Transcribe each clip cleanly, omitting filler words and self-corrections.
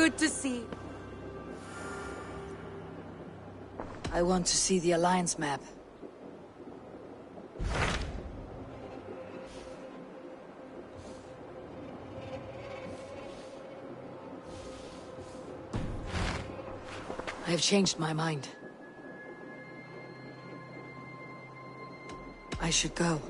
good to see. I want to see the Alliance map. I have changed my mind. I should go.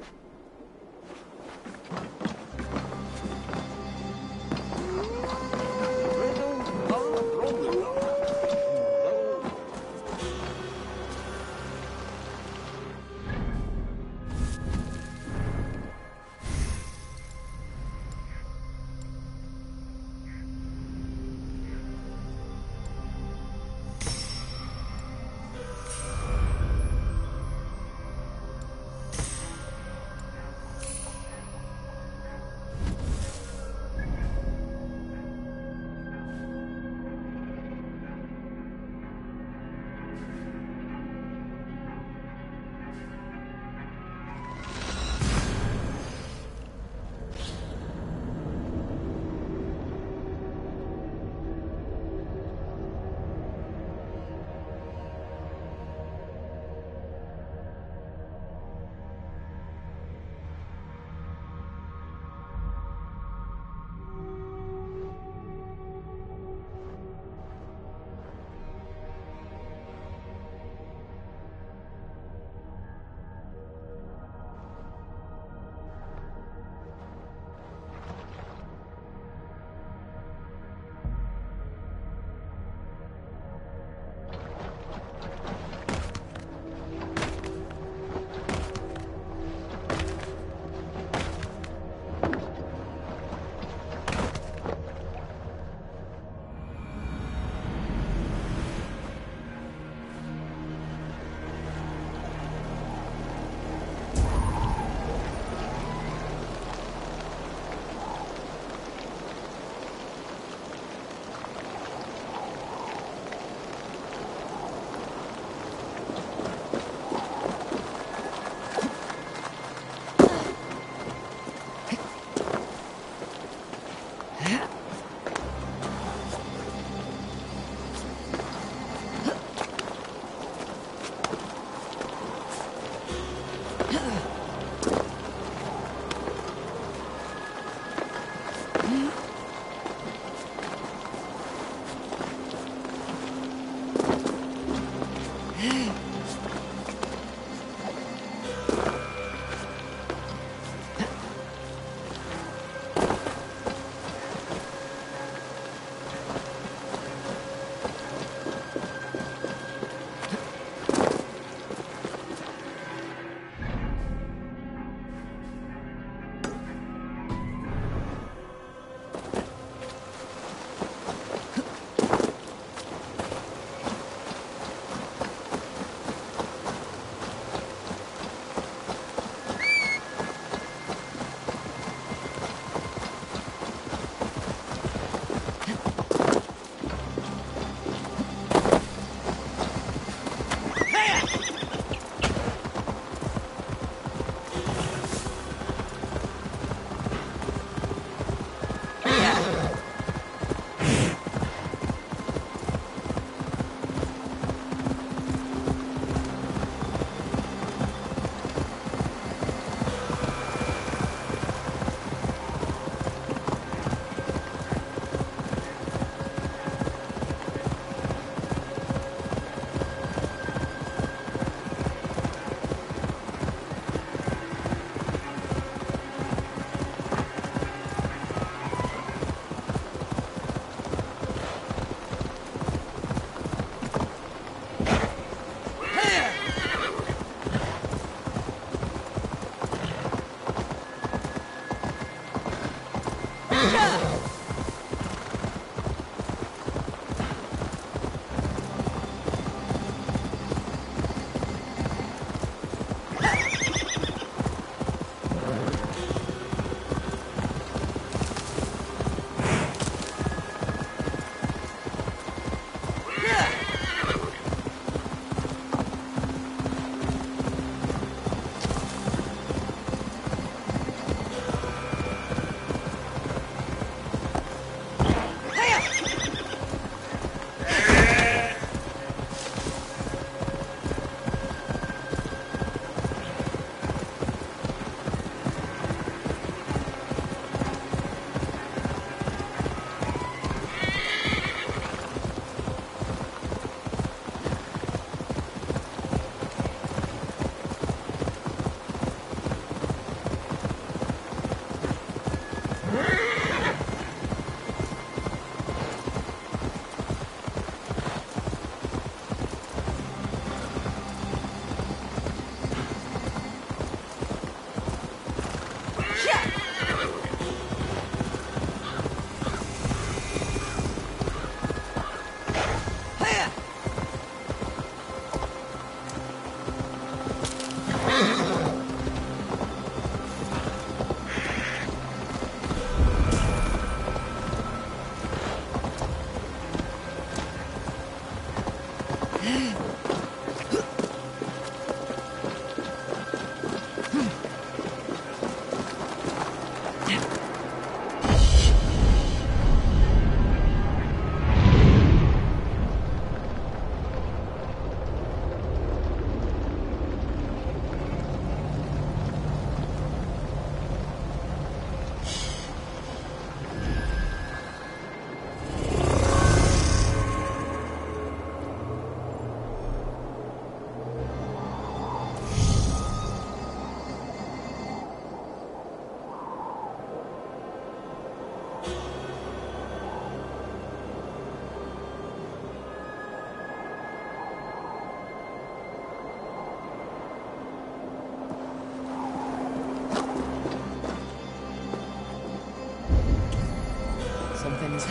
Something's...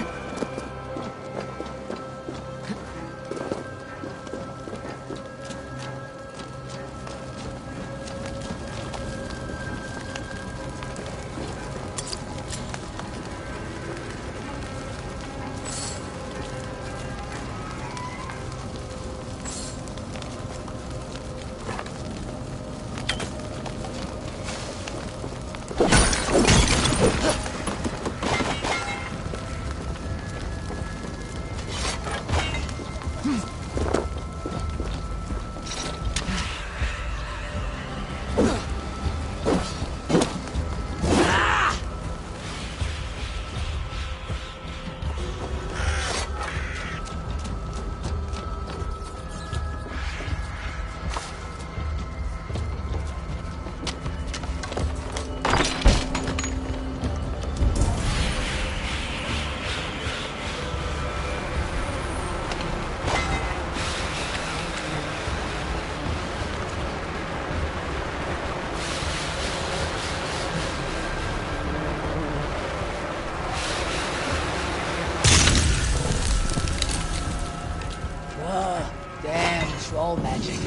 Troll magic.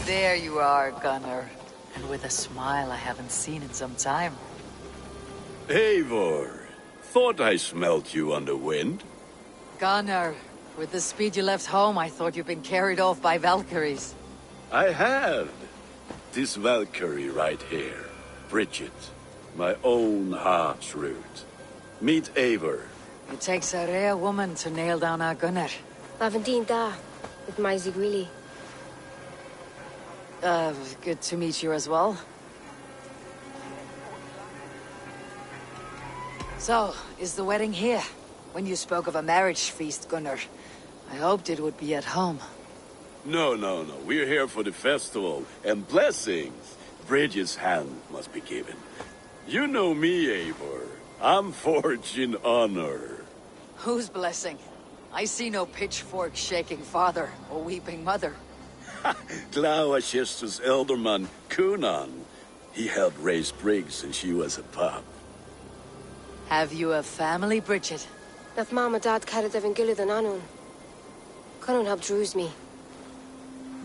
There you are, Gunnar. And with a smile I haven't seen in some time. Eivor, thought I smelt you on the wind. Gunnar, with the speed you left home, I thought you'd been carried off by Valkyries. I had. This Valkyrie right here, Bridget, my own heart's root. Meet Eivor. It takes a rare woman to nail down our Gunnar. Lavendine da, with my Zigwili. Good to meet you as well. So, is the wedding here? When you spoke of a marriage feast, Gunnar, I hoped it would be at home. No. We're here for the festival, and blessings. Bridget's hand must be given. You know me, Eivor. I'm forged in honor. Whose blessing? I see no pitchfork shaking father or weeping mother. Glauachester's elderman, Kunan. He helped raise Briggs and she was a pup. Have you a family, Bridget? Nath Mom and Dad carried Evan Gilly than Anun. Conan helped druise me.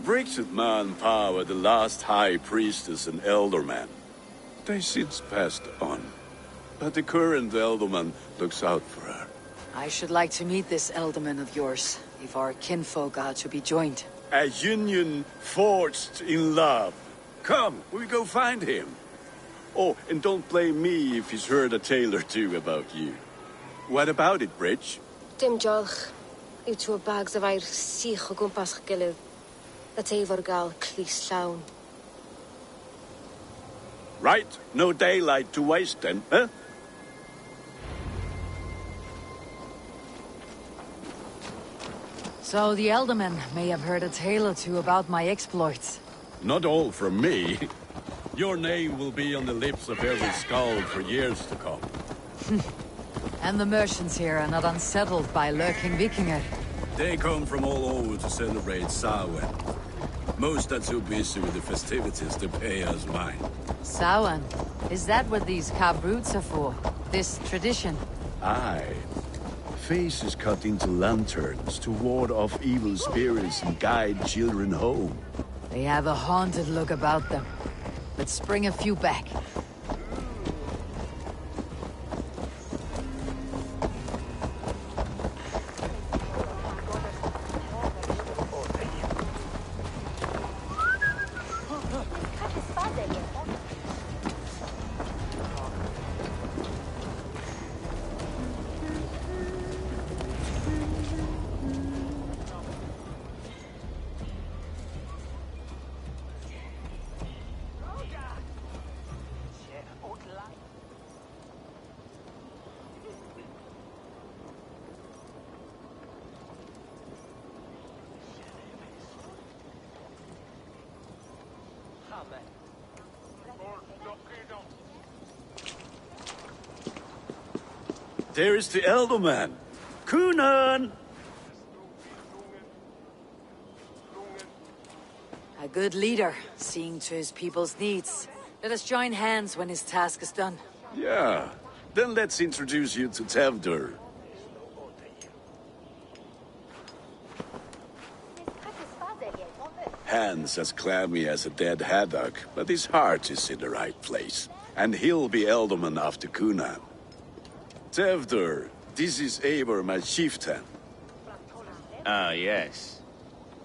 Briggs and Man Pa were the last high priestess and elderman. They since passed on. But the current elderman looks out for her. I should like to meet this elderman of yours, if our kinfolk are to be joined. A union forged in love. Come, we go find him. Oh, and don't blame me if he's heard a tale or two about you. What about it, Bridge? Dim jolch. Yw two bags of air sich o gwmpas gilydd. That Eivor gal clis llawn. Right, no daylight to waste then, huh? So the Elderman may have heard a tale or two about my exploits. Not all from me. Your name will be on the lips of every skald for years to come. And the merchants here are not unsettled by lurking Vikinger. They come from all over to celebrate Samhain. Most are too busy with the festivities to pay us mind. Samhain? Is that what these cabroots are for? This tradition? Aye. Faces cut into lanterns to ward off evil spirits and guide children home. They have a haunted look about them. Let's bring a few back. There is the Elderman. Kunan! A good leader, seeing to his people's needs. Let us join hands when his task is done. Yeah, Then let's introduce you to Tevdur. Hands as clammy as a dead haddock, but his heart is in the right place. And he'll be Ealdorman after Coonan. Tevdur, this is Eivor, my chieftain. Ah, yes.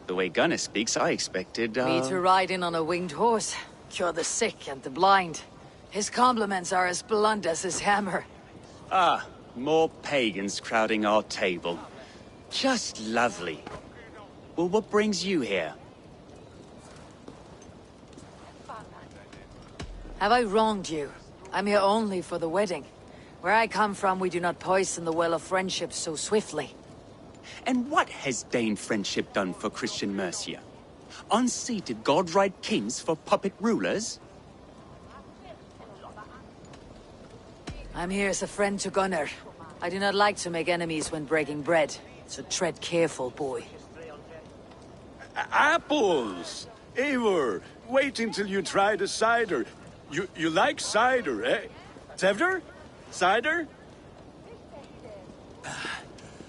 The way Gunnar speaks, I expected, Me to ride in on a winged horse, cure the sick and the blind. His compliments are as blunt as his hammer. Ah, more pagans crowding our table. Just lovely. Well, what brings you here? Have I wronged you? I'm here only for the wedding. Where I come from, we do not poison the well of friendship so swiftly. And what has Dane friendship done for Christian Mercia? Unseated godright kings for puppet rulers? I'm here as a friend to Gunnar. I do not like to make enemies when breaking bread, so tread careful, boy. Apples! Eivor, wait until you try the cider. You like cider, eh? Tevdur? Cider?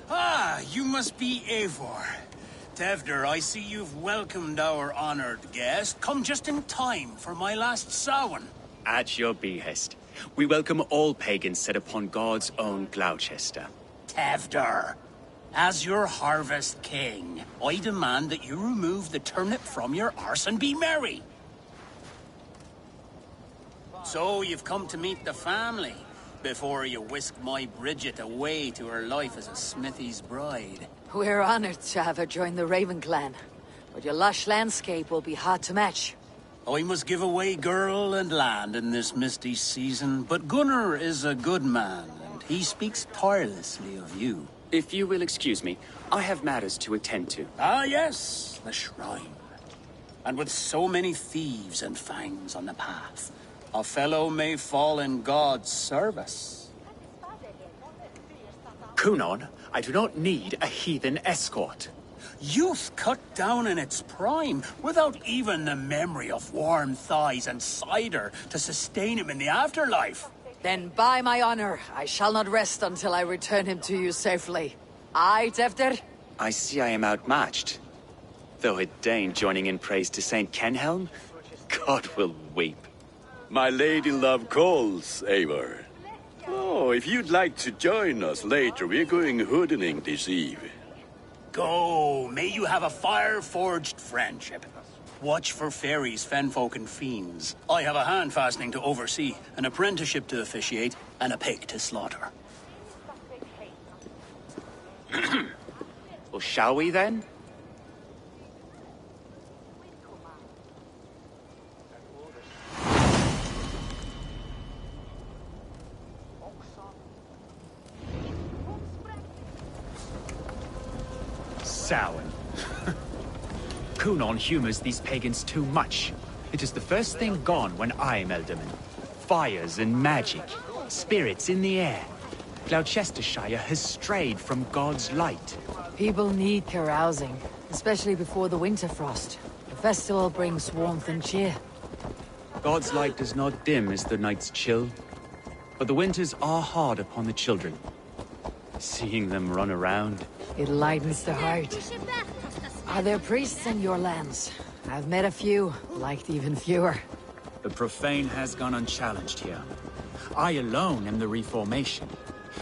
Ah, you must be Eivor. Tevdur, I see you've welcomed our honored guest. Come just in time for my last Samhain. At your behest. We welcome all pagans set upon God's own Gloucester. Tevdur, as your harvest king, I demand that you remove the turnip from your arse and be merry. So you've come to meet the family, before you whisk my Bridget away to her life as a smithy's bride. We're honored to have her join the Raven clan, but your lush landscape will be hard to match. I must give away girl and land in this misty season, but Gunnar is a good man, and he speaks tirelessly of you. If you will excuse me, I have matters to attend to. Ah, yes, the shrine. And with so many thieves and fangs on the path, a fellow may fall in God's service. Coonan, I do not need a heathen escort. Youth cut down in its prime, without even the memory of warm thighs and cider to sustain him in the afterlife. Then by my honor, I shall not rest until I return him to you safely. Aye, Tevdur? I see I am outmatched. Though a Dane joining in praise to Saint Kenhelm, God will weep. My lady love calls, Eivor. Oh, if you'd like to join us later, we're going hoodening this eve. Go, may you have a fire-forged friendship. Watch for fairies, fenfolk, and fiends. I have a hand fastening to oversee, an apprenticeship to officiate, and a pig to slaughter. Well, shall we then? Samhain. Coonan humors these pagans too much. It is the first thing gone when I am Ealdorman. Fires and magic, spirits in the air. Gloucestershire has strayed from God's light. People need carousing, especially before the winter frost. The festival brings warmth and cheer. God's light does not dim as the nights chill, but the winters are hard upon the children. Seeing them run around, It lightens the heart. Are there priests in your lands? I've met a few, liked even fewer. The profane has gone unchallenged here. I alone am the reformation.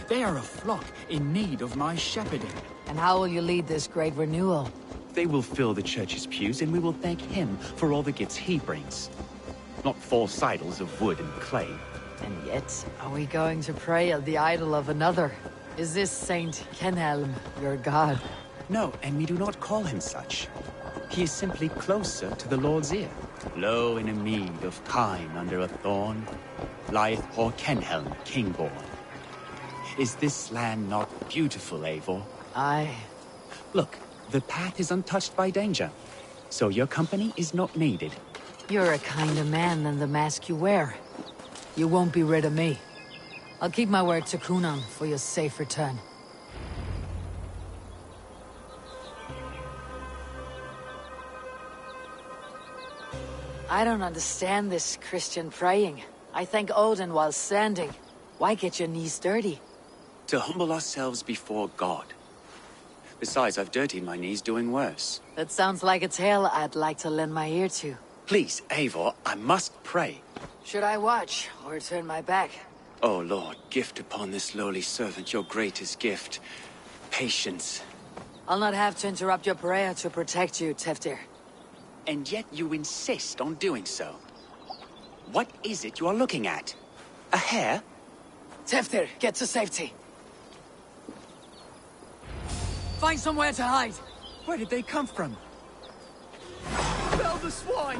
They are a flock in need of my shepherding. And how will you lead this great renewal? they will fill the church's pews, and we will thank him for all the gifts he brings. Not false idols of wood and clay. And yet, are we going to pray at the idol of another? Is this Saint Kenhelm your god? No, and we do not call him such. He is simply closer to the Lord's ear. Low in a mead of kine under a thorn, lieth poor Kenhelm, king-born. Is this land not beautiful, Eivor? Aye. Look, the path is untouched by danger, so your company is not needed. You're a kinder man than the mask you wear. You won't be rid of me. I'll keep my word to Coonan for your safe return. I don't understand this Christian praying. I thank Odin while standing. Why get your knees dirty? To humble ourselves before God. Besides, I've dirtied my knees doing worse. That sounds like a tale I'd like to lend my ear to. Please, Eivor, I must pray. Should I watch, or turn my back? Oh Lord, gift upon this lowly servant your greatest gift. Patience. I'll not have to interrupt your prayer to protect you, Teftir. And yet you insist on doing so. What is it you are looking at? A hare? Teftir, get to safety. Find somewhere to hide. Where did they come from? Fell the swine!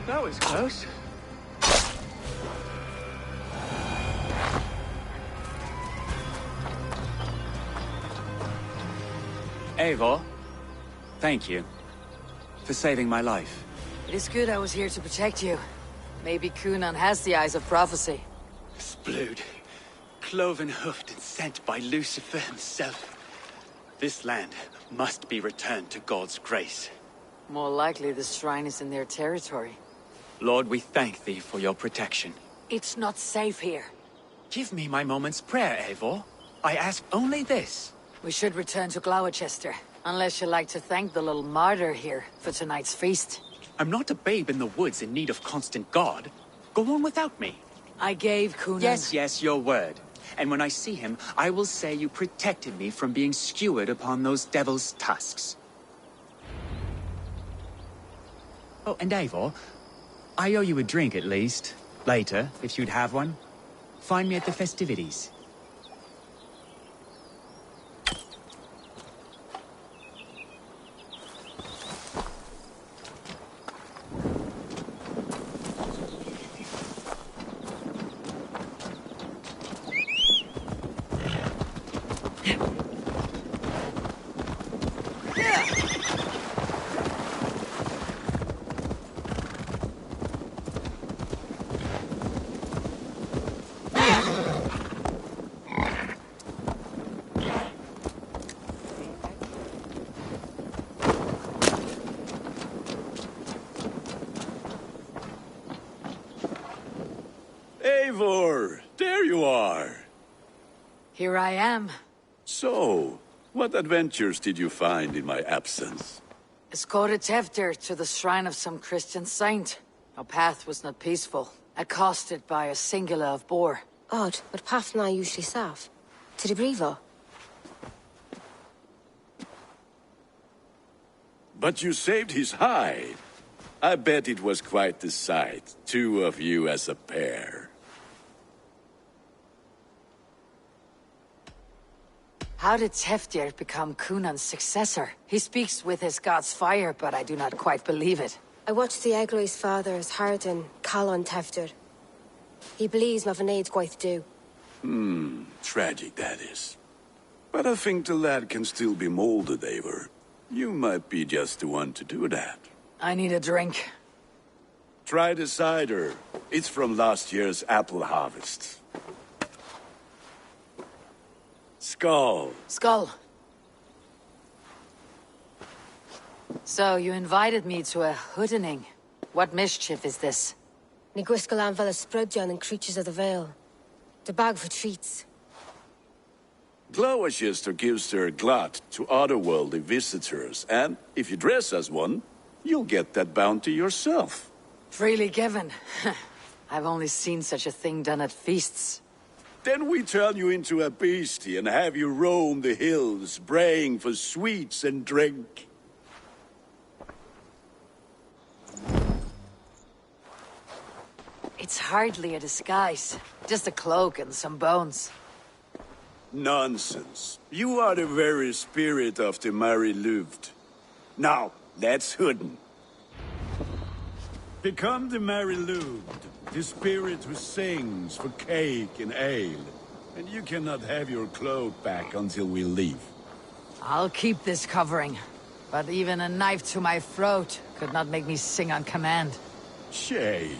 That was close. Eivor, thank you for saving my life. It is good I was here to protect you. Maybe Kunan has the eyes of prophecy. Splood, cloven-hoofed and sent by Lucifer himself. This land must be returned to God's grace. More likely the shrine is in their territory. Lord, we thank thee for your protection. It's not safe here. Give me my moment's prayer, Eivor. I ask only this. We should return to Gloucester, unless you'd like to thank the little martyr here for tonight's feast. I'm not a babe in the woods in need of constant guard. Go on without me. I gave Kunan... Yes, your word. And when I see him, I will say you protected me from being skewered upon those devil's tusks. Oh, and Eivor, I owe you a drink at least. Later, if you'd have one. Find me at the festivities. Eivor, there you are. Here I am. So, what adventures did you find in my absence? Escorted Teftir to the shrine of some Christian saint. Our path was not peaceful, accosted by a singular of boar. Odd, but path na usually safe. To the Brevo. But you saved his hide. I bet it was quite the sight, two of you as a pair. How did Teftir become Kunan's successor? He speaks with his god's fire, but I do not quite believe it. I watched the Egloi's father's Harden, Calon Teftir. He believes Mavanade quite do. Tragic that is. But I think the lad can still be molded, Eivor. You might be just the one to do that. I need a drink. Try the cider. It's from last year's apple harvest. Skull. Skull. So, you invited me to a hoodening. What mischief is this? Ni gwisgalan fel ysbrydion and creatures of the Vale. The bag for treats. Gloucester gives their glut to otherworldly visitors, and if you dress as one, you'll get that bounty yourself. Freely given. I've only seen such a thing done at feasts. Then we turn you into a beastie and have you roam the hills, braying for sweets and drink. It's hardly a disguise. Just a cloak and some bones. Nonsense. You are the very spirit of the Mary Louved. Now, let's hoodin. Become the Mary Louved, the spirit who sings for cake and ale. And you cannot have your cloak back until we leave. I'll keep this covering. But even a knife to my throat could not make me sing on command. Shame.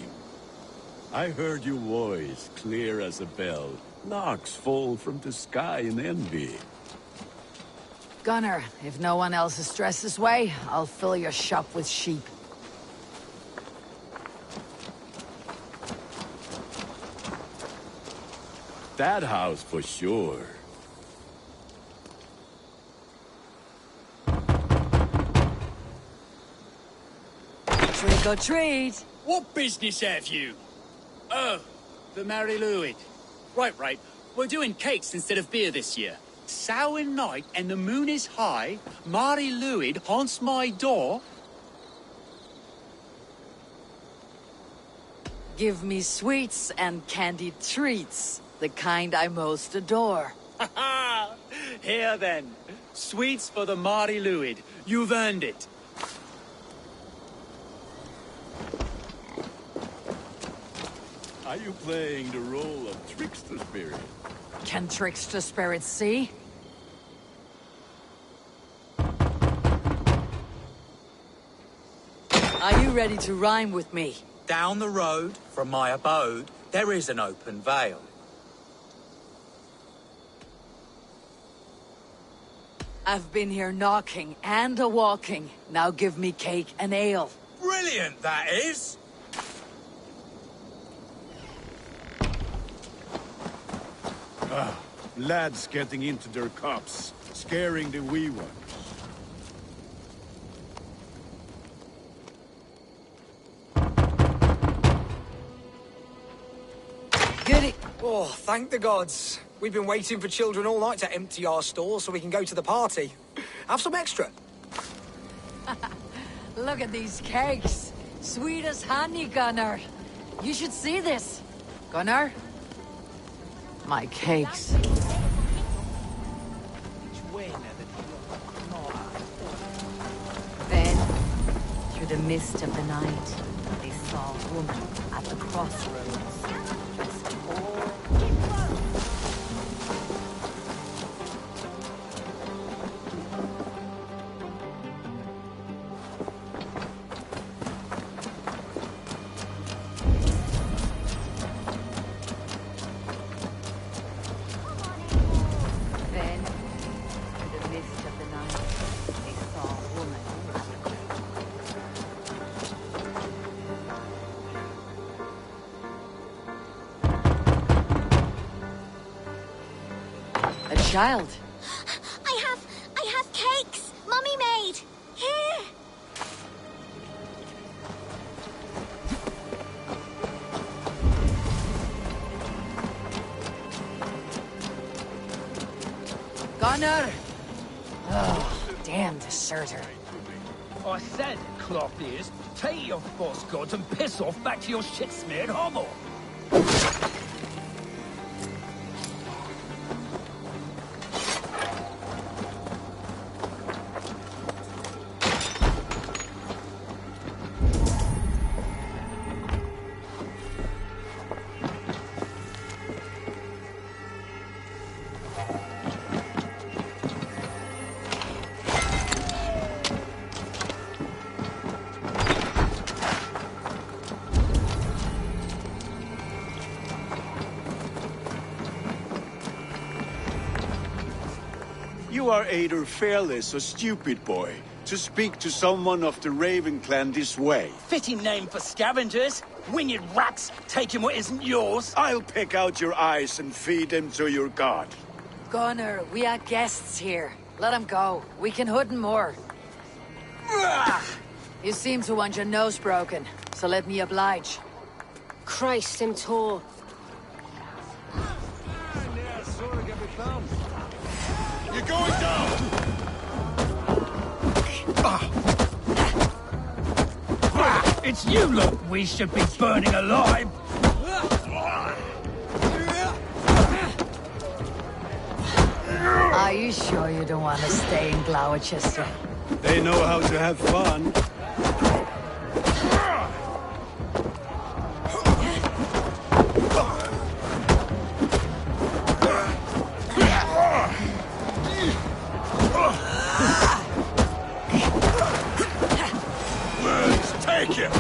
I heard your voice clear as a bell. Larks fall from the sky in envy. Gunner, if no one else is dressed this way, I'll fill your shop with sheep. That house for sure. Trick or treat! What business have you? Oh, the Mary Louid. Right. We're doing cakes instead of beer this year. Samhain night and the moon is high. Mary Louid haunts my door. Give me sweets and candied treats, the kind I most adore. Ha ha! Here then. Sweets for the Mary Louid. You've earned it. Are you playing the role of trickster spirit? Can trickster spirits see? Are you ready to rhyme with me? Down the road from my abode, there is an open vale. I've been here knocking and a-walking. Now give me cake and ale. Brilliant, that is! Lads getting into their cups, scaring the wee ones. Goody. Oh, thank the gods. We've been waiting for children all night to empty our stores so we can go to the party. Have some extra. Look at these cakes. Sweet as honey, Gunnar. You should see this. Gunnar? My cakes. Then, through the mist of the night, they saw a woman at the crossroads, dressed all... Then, through the mist of the night, they saw a woman at the A child. I have cakes. Mummy made. Here. Gunnar! Oh, damn deserter. I said, cloth ears, take your false gods and piss off back to your shit-smeared hovel. You are either fearless or stupid, boy, to speak to someone of the Raven clan this way. Fitting name for scavengers. Winged rats, taking what isn't yours. I'll pick out your eyes and feed them to your god. Gunnar, we are guests here. Let him go. We can hood him more. You seem to want your nose broken, so let me oblige. Christ, him tall. You're going down! It's you lot we should be burning alive. Are you sure you don't want to stay in Gloucester? They know how to have fun. Let's take it.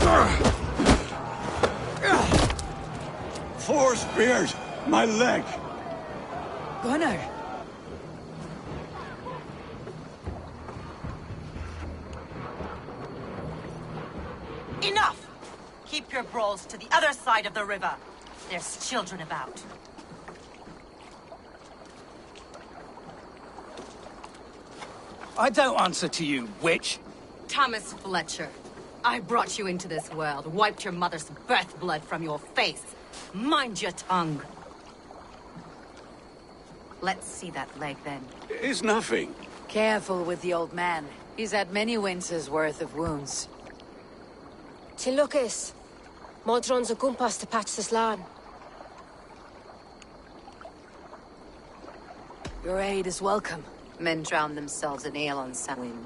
Four spears, my leg. Gunnar! Enough! Keep your brawls to the other side of the river. There's children about. I don't answer to you, witch. Thomas Fletcher, I brought you into this world, wiped your mother's birth blood from your face. Mind your tongue. Let's see that leg, then. It's nothing. Careful with the old man. He's had many winters' worth of wounds. Tilukis. Modron's a gumpas to patch this land. Your aid is welcome. Men drown themselves in ale on Samhain.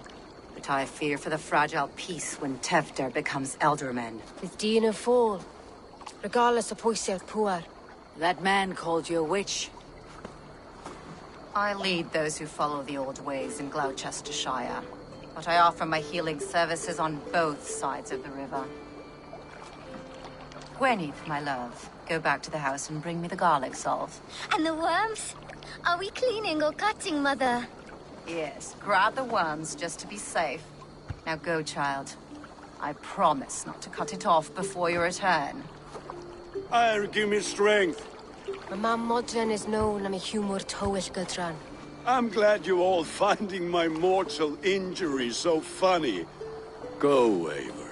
But I fear for the fragile peace when Tevder becomes eldermen. With Dina fall. Regardless of Poisiel Puar. That man called you a witch. I lead those who follow the old ways in Gloucestershire. But I offer my healing services on both sides of the river. Gwyneth, my love, go back to the house and bring me the garlic salve. And the worms? Are we cleaning or cutting, Mother? Yes, grab the worms just to be safe. Now go, child. I promise not to cut it off before your return. I'll give me strength. My mam Modron is known am a humor towish Gudran. I'm glad you're all finding my mortal injury so funny. Go, Eivor.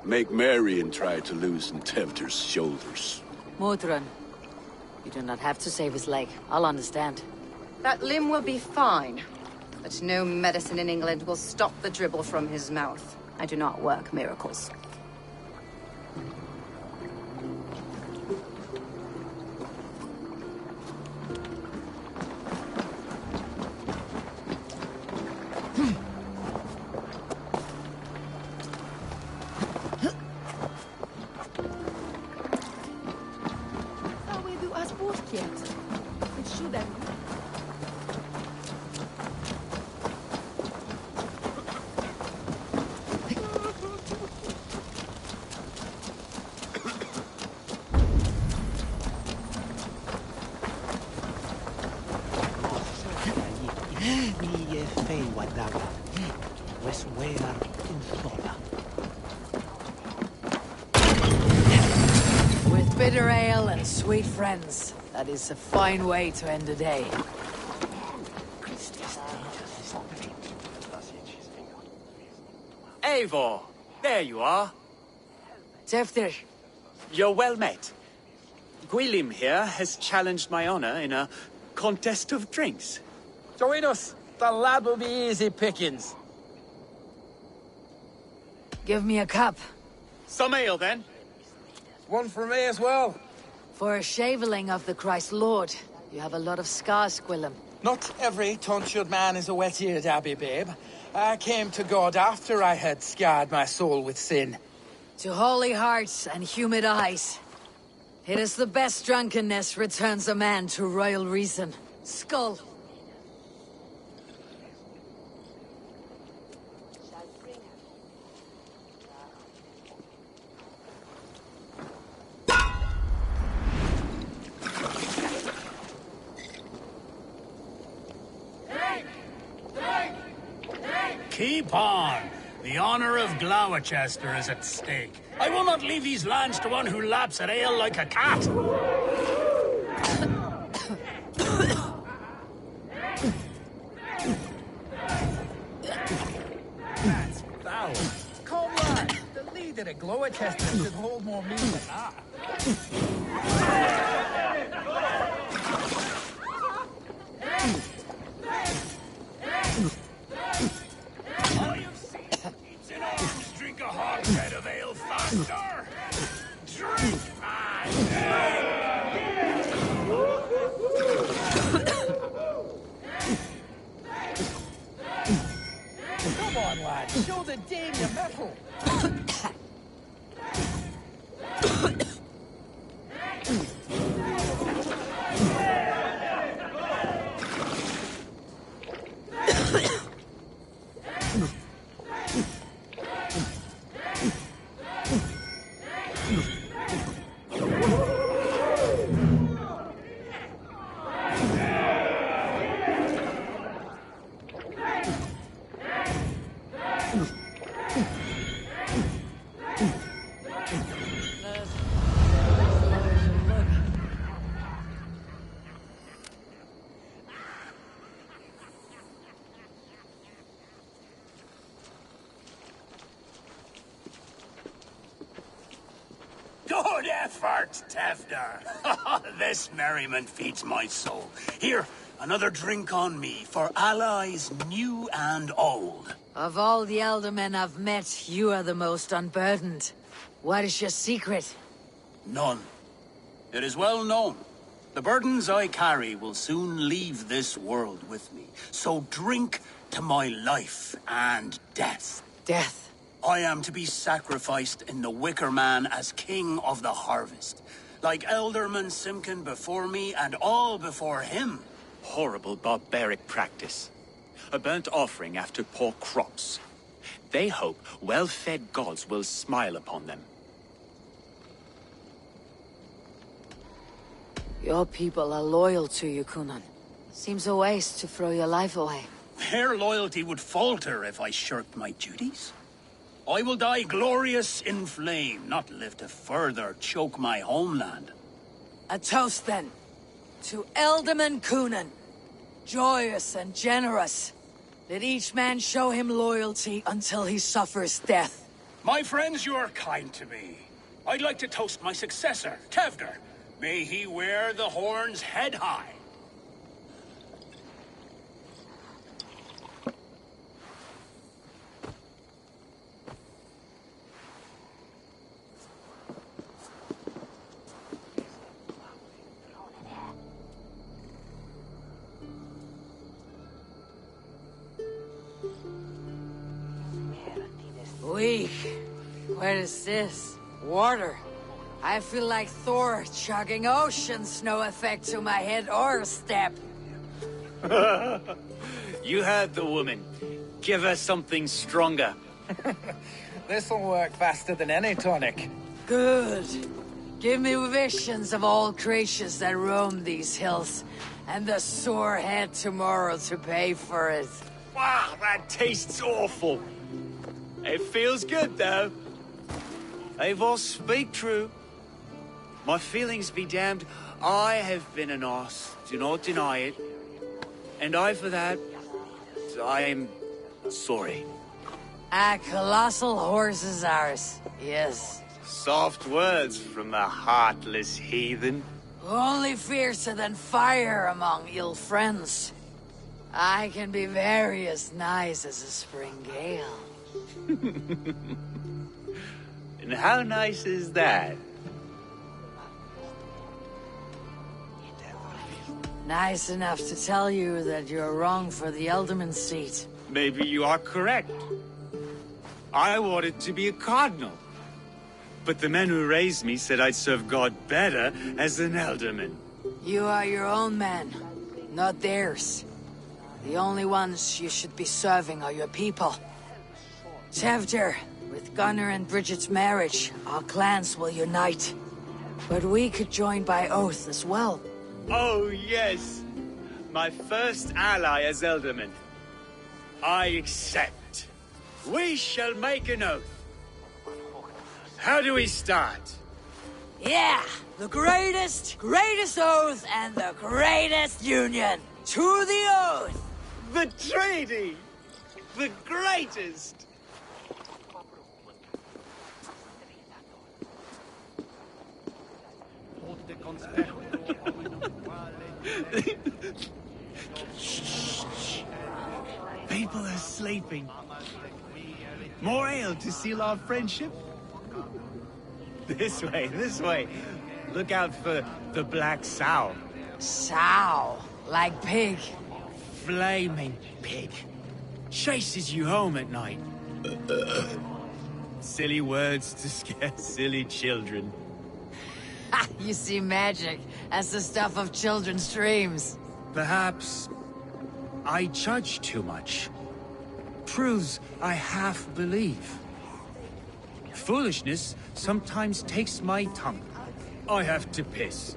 Make merry and try to loosen Tevder's shoulders. Modron, you do not have to save his leg. I'll understand. That limb will be fine. But no medicine in England will stop the dribble from his mouth. I do not work miracles. With bitter ale and sweet friends, that is a fine way to end a day. Eivor, there you are. Tevder, You're well met. Gwilym here has challenged my honor in a contest of drinks. Join us. The lad will be easy pickings. give me a cup. Some ale, then. One for me as well. For a shaveling of the Christ Lord, you have a lot of scars, Gwilym. Not every tonsured man is a wet-eared abbey, babe. I came to God after I had scarred my soul with sin. To holy hearts and humid eyes. It is the best drunkenness returns a man to royal reason. Skull. Keep on. The honor of Gloucester is at stake. I will not leave these lands to one who laps at ale like a cat. That's foul. Comrade, the leader of Gloucester should hold more meat than that. All you've seen keeps in arms. Drink a hogshead of ale faster. Drink and ale. Show the dame your metal. Good effort, Tevder. This merriment feeds my soul. Here, another drink on me for allies new and old. Of all the elder men I've met, you are the most unburdened. What is your secret? None. It is well known. The burdens I carry will soon leave this world with me. So drink to my life and death. Death? I am to be sacrificed in the Wicker Man as king of the harvest. Like Elderman Simkin before me and all before him. Horrible barbaric practice. A burnt offering after poor crops. They hope well-fed gods will smile upon them. Your people are loyal to you, Kunan. Seems a waste to throw your life away. Their loyalty would falter if I shirked my duties. I will die glorious in flame, not live to further choke my homeland. A toast, then. To Elderman Kunan. Joyous and generous. Let each man show him loyalty until he suffers death. My friends, you are kind to me. I'd like to toast my successor, Tevder. May he wear the horns head high. Weak. What is this? Water. I feel like Thor chugging oceans. No effect to my head or step. You heard the woman. Give her something stronger. This'll work faster than any tonic. Good. Give me visions of all creatures that roam these hills, and the sore head tomorrow to pay for it. Wow, that tastes awful. It feels good, though. Eivor, speak true. My feelings be damned. I have been an arse. Do not deny it. And I, for that, I am sorry. A colossal horse is ours. Yes. Soft words from the heartless heathen. Only fiercer than fire among ill friends. I can be very as nice as a spring gale. And how nice is that? Nice enough to tell you that you're wrong for the Elderman seat. Maybe you are correct. I wanted to be a cardinal. But the men who raised me said I'd serve God better as an Elderman. You are your own men, not theirs. The only ones you should be serving are your people. Tevder, with Gunnar and Bridget's marriage, our clans will unite. But we could join by oath as well. Oh, yes. My first ally as Elderman. I accept. We shall make an oath. How do we start? Yeah! The greatest oath and the greatest union! To the oath! The treaty! The greatest! People are sleeping. More ale to seal our friendship? This way, this way. Look out for the black sow. Sow? Like pig? Flaming pig. Chases you home at night. Silly words to scare silly children. Ha! You see magic. That's the stuff of children's dreams. Perhaps I judge too much. Truths I half believe. Foolishness sometimes takes my tongue. I have to piss.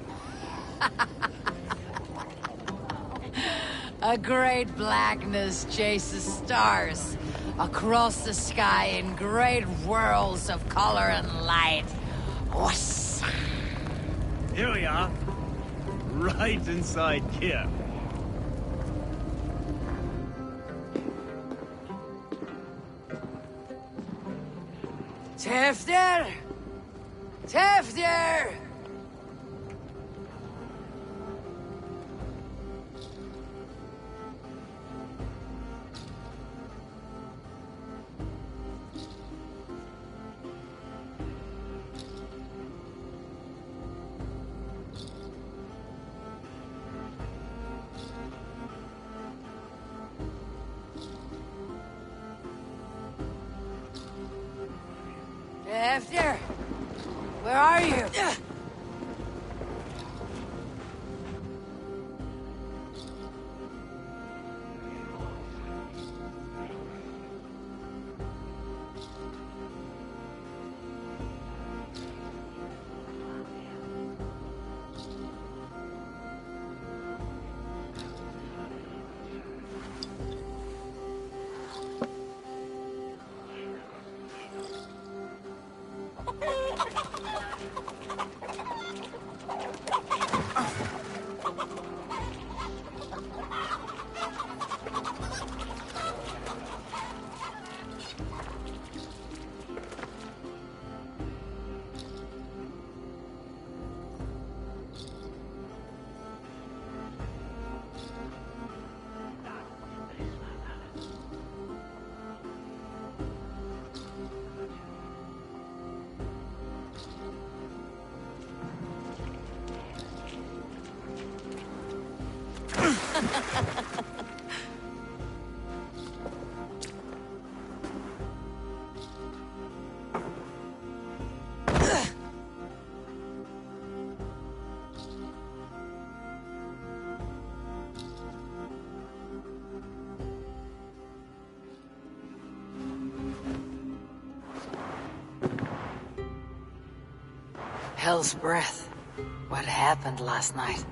A great blackness chases stars across the sky in great whirls of color and light. Whoosh. Here we are. Right inside here. Tefter! Tefter! Tefter! Where are you? Hell's breath. What happened last night?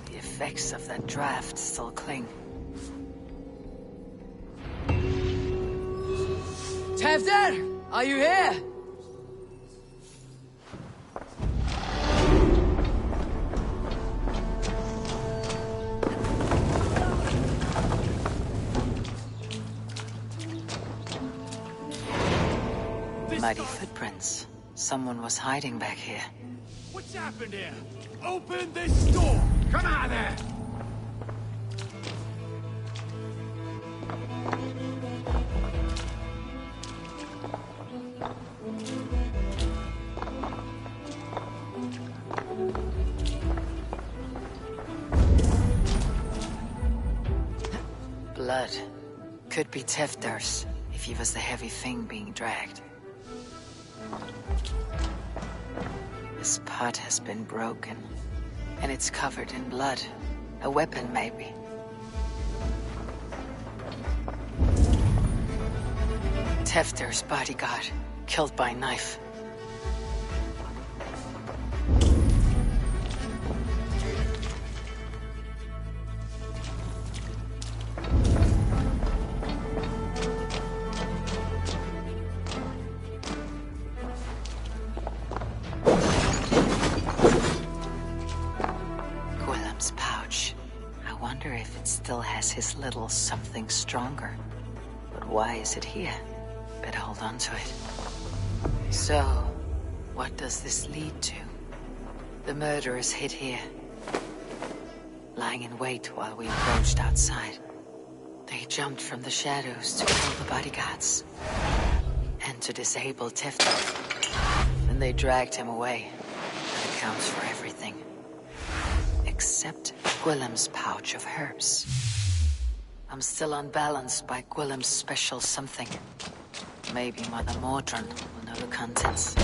The effects of that draft still cling. Tefter! Are you here? Muddy footprints. Someone was hiding back here. What's happened here? Open this door! Come out of there! Blood. Could be Tefter's, if he was the heavy thing being dragged. This pot has been broken, and it's covered in blood. A weapon, maybe. Tefter's bodyguard, killed by knife. Still has his little something stronger. But why is it here? Better hold on to it. So, what does this lead to? The murderers hid here, lying in wait while we approached outside. They jumped from the shadows to kill the bodyguards and to disable Tefter. Then they dragged him away. That accounts for everything. Except except Gwilym's pouch of herbs. I'm still unbalanced by Gwilym's special something. Maybe Mother Mordran will know the contents.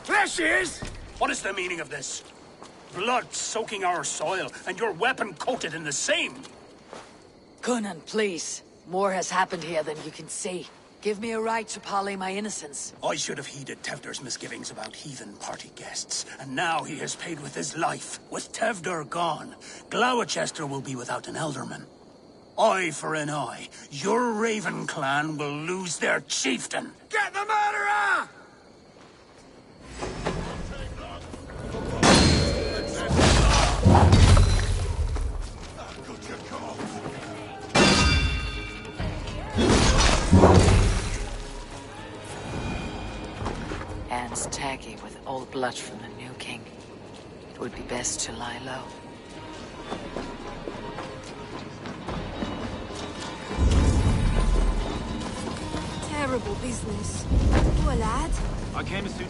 There she is! What is the meaning of this? Blood soaking our soil, and your weapon coated in the same! Conan, please. More has happened here than you can see. Give me a right to parley my innocence. I should have heeded Tevder's misgivings about heathen party guests, and now he has paid with his life. With Tevder gone, Gloucester will be without an elderman. Eye for an eye. Your Raven clan will lose their chieftain. Get the murderer! Hands taggy with old blood from the new king. It would be best to lie low. Terrible business. Poor lad. I came as soon...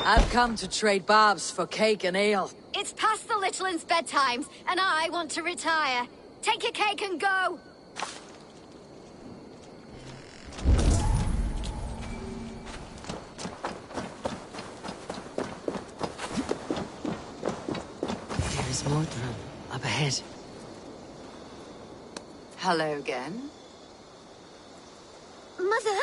I've come to trade barbs for cake and ale. It's past the little one's bedtimes, and I want to retire. Take your cake and go! There is Mordran up ahead. Hello again. Mother,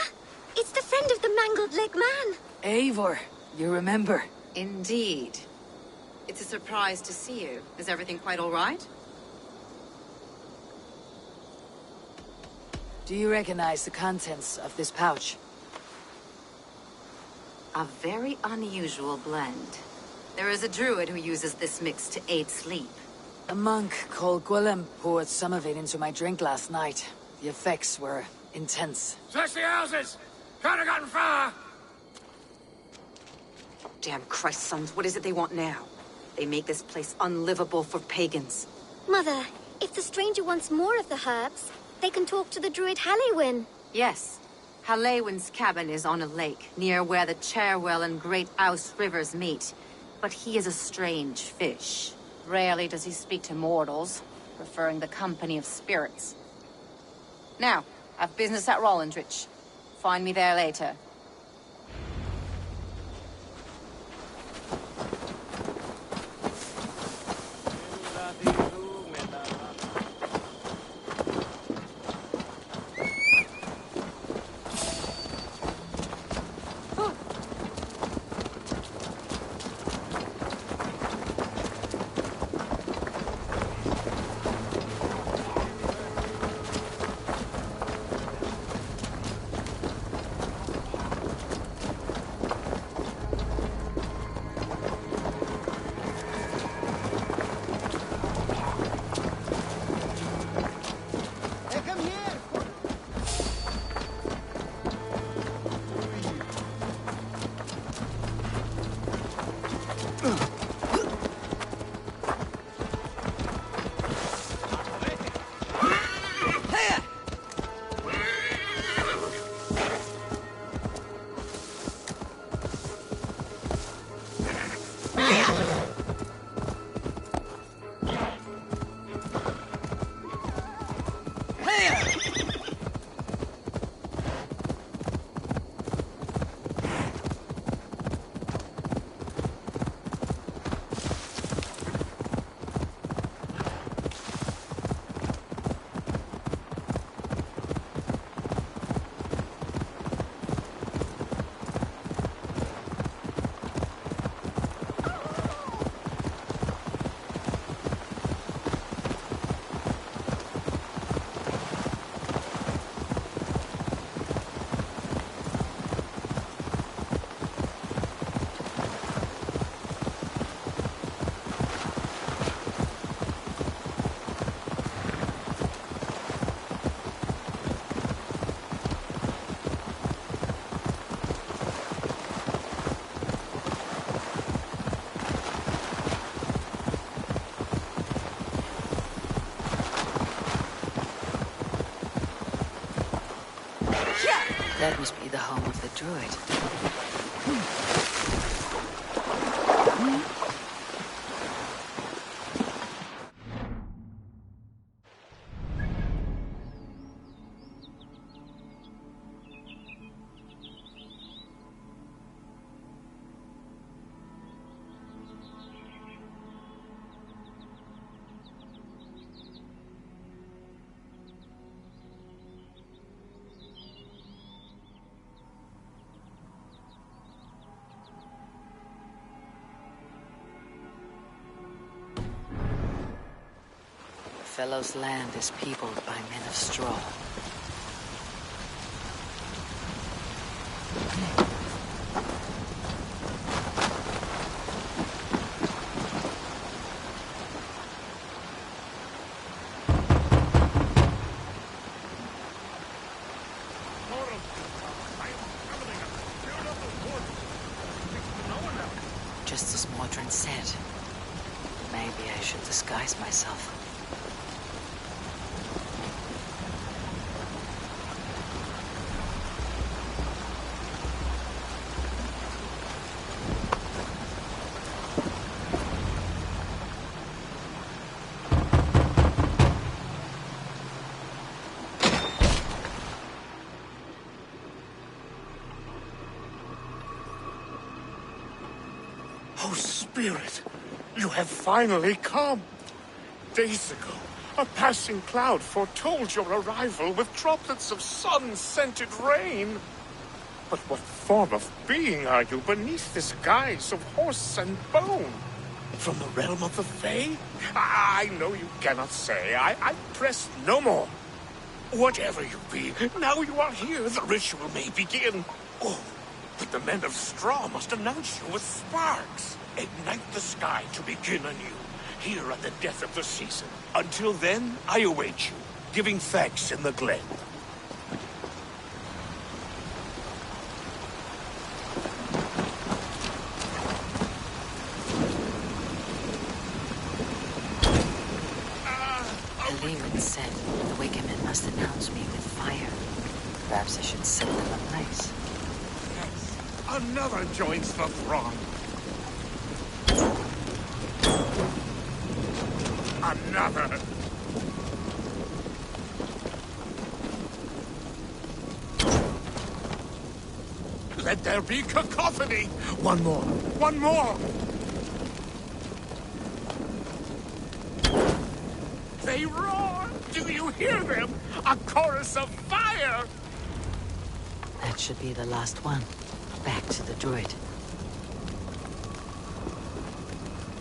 it's the friend of the mangled leg man. Eivor, you remember? Indeed. It's a surprise to see you. Is everything quite all right? Do you recognize the contents of this pouch? A very unusual blend. There is a druid who uses this mix to aid sleep. A monk called Gwilym poured some of it into my drink last night. The effects were intense. Search the houses! Can't have gotten far! Damn Christ, sons, what is it they want now? They make this place unlivable for pagans. Mother, if the stranger wants more of the herbs, they can talk to the druid HarleyQuinn. Yes. HarleyQuinn's cabin is on a lake, near where the Cherwell and Great Ouse rivers meet. But he is a strange fish. Rarely does he speak to mortals, preferring the company of spirits. Now, I've business at Rollindrich. Find me there later. That must be the home of the druid. Fellow's land is peopled by men of straw. Just as Mordrin said, maybe I should disguise myself. Oh, Spirit, you have finally come. Days ago, a passing cloud foretold your arrival with droplets of sun-scented rain. But what form of being are you beneath this guise of horse and bone? From the realm of the Fae? I know you cannot say. I press no more. Whatever you be, now you are here, the ritual may begin. Oh, but the men of straw must announce you with sparks. Ignite the sky to begin anew, here at the death of the season. Until then, I await you, giving thanks in the glen. Lehman said the Wickermen must announce me with fire. Perhaps I should set them ablaze. Yes, another joins the throng. Another. Let there be cacophony. One more. One more. They roar. Do you hear them? A chorus of fire. That should be the last one. Back to the druid.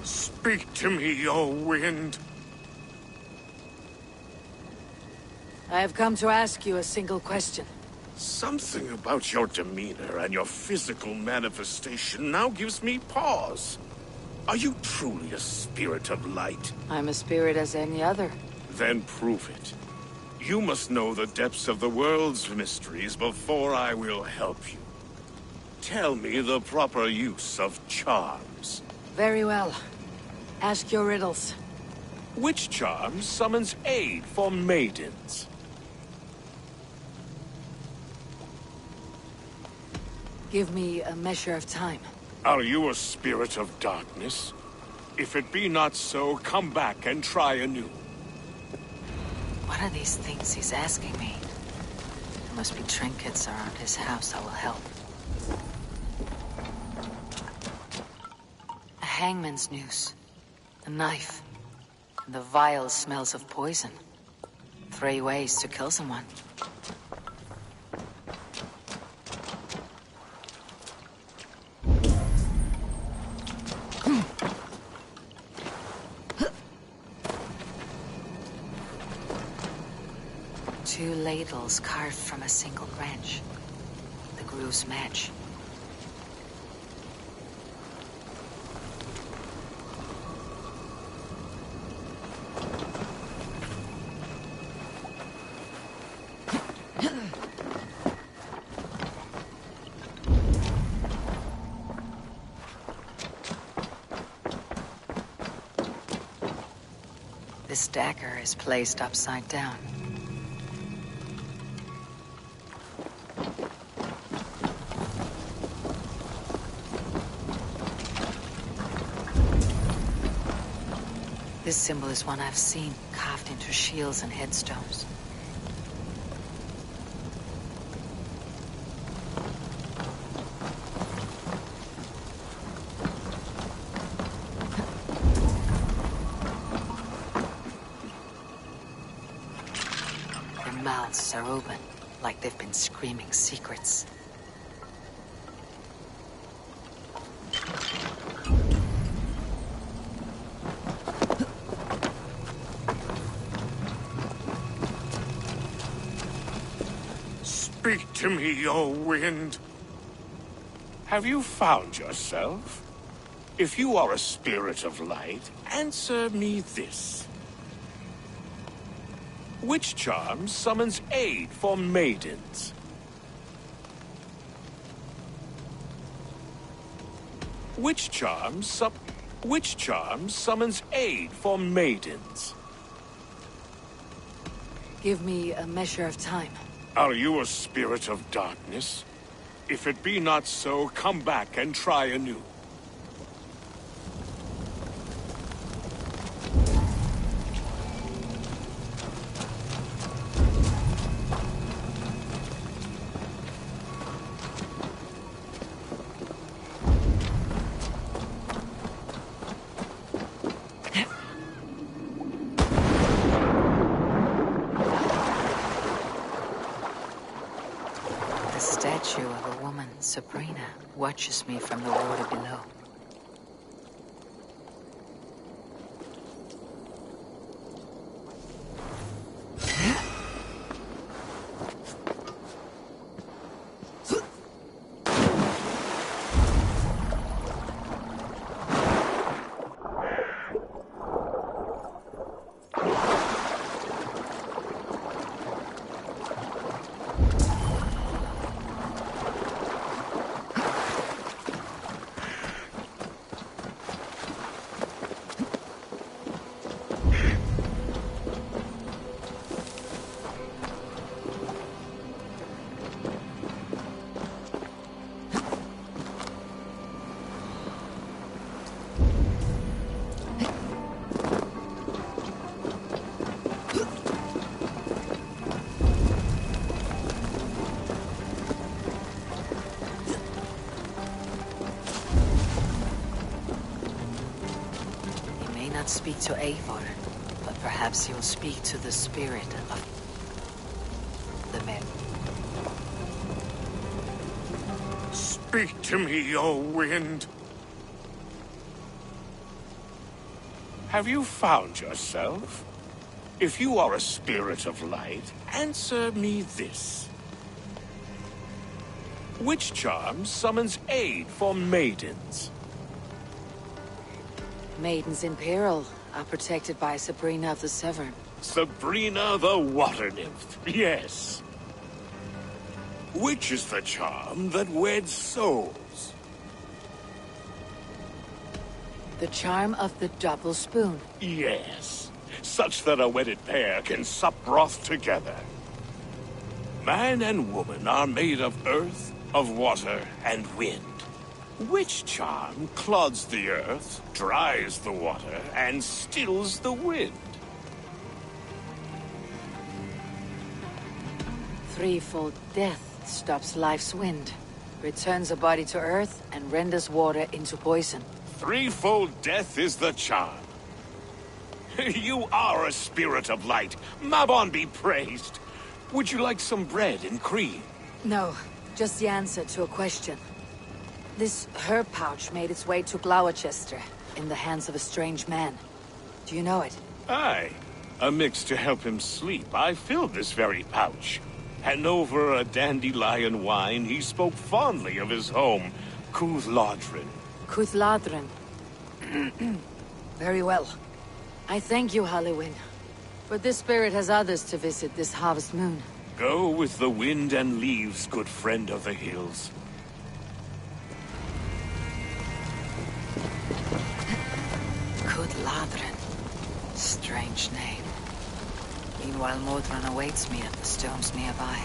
Speak to me, O wind. I have come to ask you a single question. Something about your demeanor and your physical manifestation now gives me pause. Are you truly a spirit of light? I'm a spirit as any other. Then prove it. You must know the depths of the world's mysteries before I will help you. Tell me the proper use of charms. Very well. Ask your riddles. Which charm summons aid for maidens? Give me a measure of time. Are you a spirit of darkness? If it be not so, come back and try anew. What are these things he's asking me? There must be trinkets around his house that will help. A hangman's noose. A knife. And the vile smells of poison. 3 ways to kill someone. Two ladles carved from a single branch. The grooves match. This dagger is placed upside down. This symbol is one I've seen, carved into shields and headstones. Their mouths are open, like they've been screaming secrets. Speak to me, O wind. Have you found yourself? If you are a spirit of light, answer me this. Which charm summons aid for maidens? Which charm summons aid for maidens? Give me a measure of time. Are you a spirit of darkness? If it be not so, come back and try anew. Sabrina watches me from the water below. Speak to Eivor, but perhaps he will speak to the spirit of the men. Speak to me, O wind. Have you found yourself? If you are a spirit of light, answer me this. Which charm summons aid for maidens? Maidens in peril are protected by Sabrina of the Severn. Sabrina the Water Nymph, yes. Which is the charm that weds souls? The charm of the double spoon. Yes, such that a wedded pair can sup broth together. Man and woman are made of earth, of water, and wind. Which charm clods the earth, dries the water, and stills the wind? Threefold death stops life's wind, returns a body to earth, and renders water into poison. Threefold death is the charm. You are a spirit of light. Mabon be praised. Would you like some bread and cream? No, just the answer to a question. This herb pouch made its way to Gloucester in the hands of a strange man. Do you know it? Aye. A mix to help him sleep. I filled this very pouch. And over a dandelion wine, he spoke fondly of his home, Cuthladrin. Cuthladrin. Very well. I thank you, Harleyquinn. But this spirit has others to visit this harvest moon. Go with the wind and leaves, good friend of the hills. Cuthladrin. Strange name. Meanwhile, Modron awaits me at the stones nearby.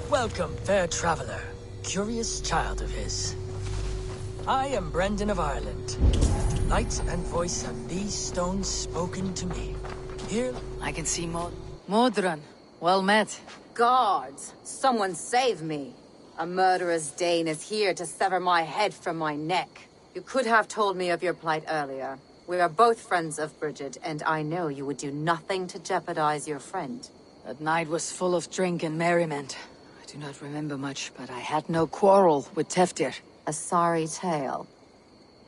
Welcome, fair traveler, curious child of his. I am Brendan of Ireland. Light and voice have these stones spoken to me. Here, I can see Modron. Well met. Guards, someone save me. A murderous Dane is here to sever my head from my neck. You could have told me of your plight earlier. We are both friends of Bridget, and I know you would do nothing to jeopardize your friend. That night was full of drink and merriment. I do not remember much, but I had no quarrel with Teftir. A sorry tale.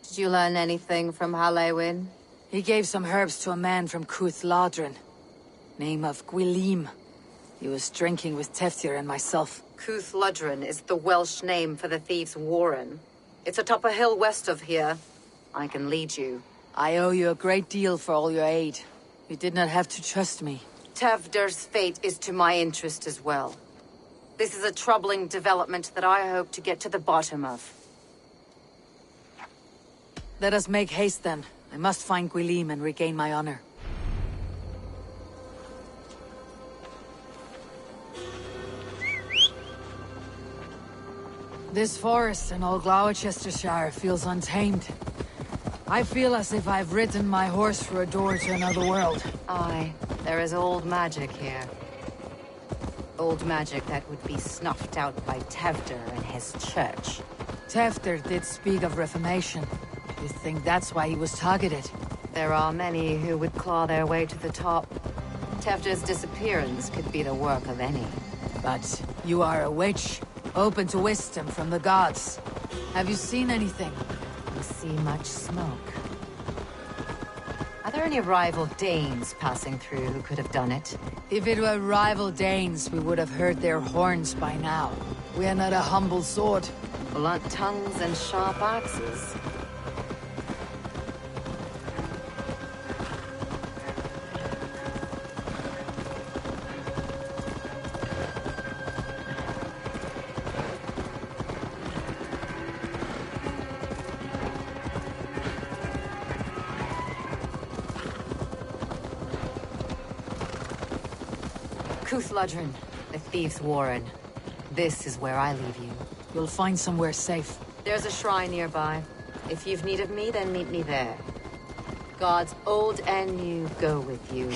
Did you learn anything from HarleyQuinn? He gave some herbs to a man from Cuth Ladrin. Name of Gwylim. He was drinking with Teftir and myself. Cuth Ladrin is the Welsh name for the thieves' warren. It's atop a hill west of here. I can lead you. I owe you a great deal for all your aid. You did not have to trust me. Tevdir's fate is to my interest as well. This is a troubling development that I hope to get to the bottom of. Let us make haste then. I must find Gwylim and regain my honor. This forest in all Gloucestershire feels untamed. I feel as if I've ridden my horse through a door to another world. Aye, there is old magic here. Old magic that would be snuffed out by Tevdir and his church. Teftir did speak of reformation. You think that's why he was targeted? There are many who would claw their way to the top. Tevdir's disappearance could be the work of any. But you are a witch, open to wisdom from the gods. Have you seen anything? You see much smoke. Are there any rival Danes passing through who could have done it? If it were rival Danes, we would have heard their horns by now. We are not a humble sword. Blunt tongues and sharp axes. Cuth Ladrin, the thieves' warren. This is where I leave you. You'll find somewhere safe. There's a shrine nearby. If you've need of me, then meet me there. Gods old and new go with you.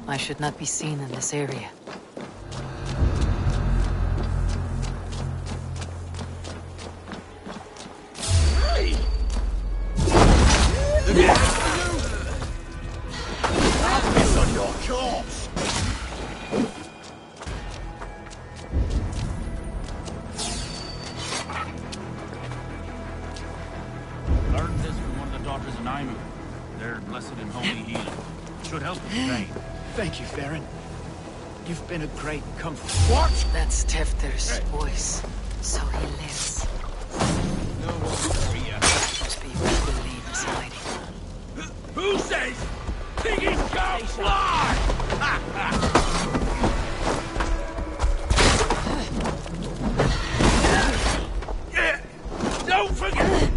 I should not be seen in this area. Learned this from one of the daughters of Naimu. They're blessed in holy healing. Should help you train. Thank you, Farron. You've been a great comfort. What? That's Tefter's voice. So he lives. No one here. Must be where Gwilym is hiding. Who says piggies can't fly? Don't forget!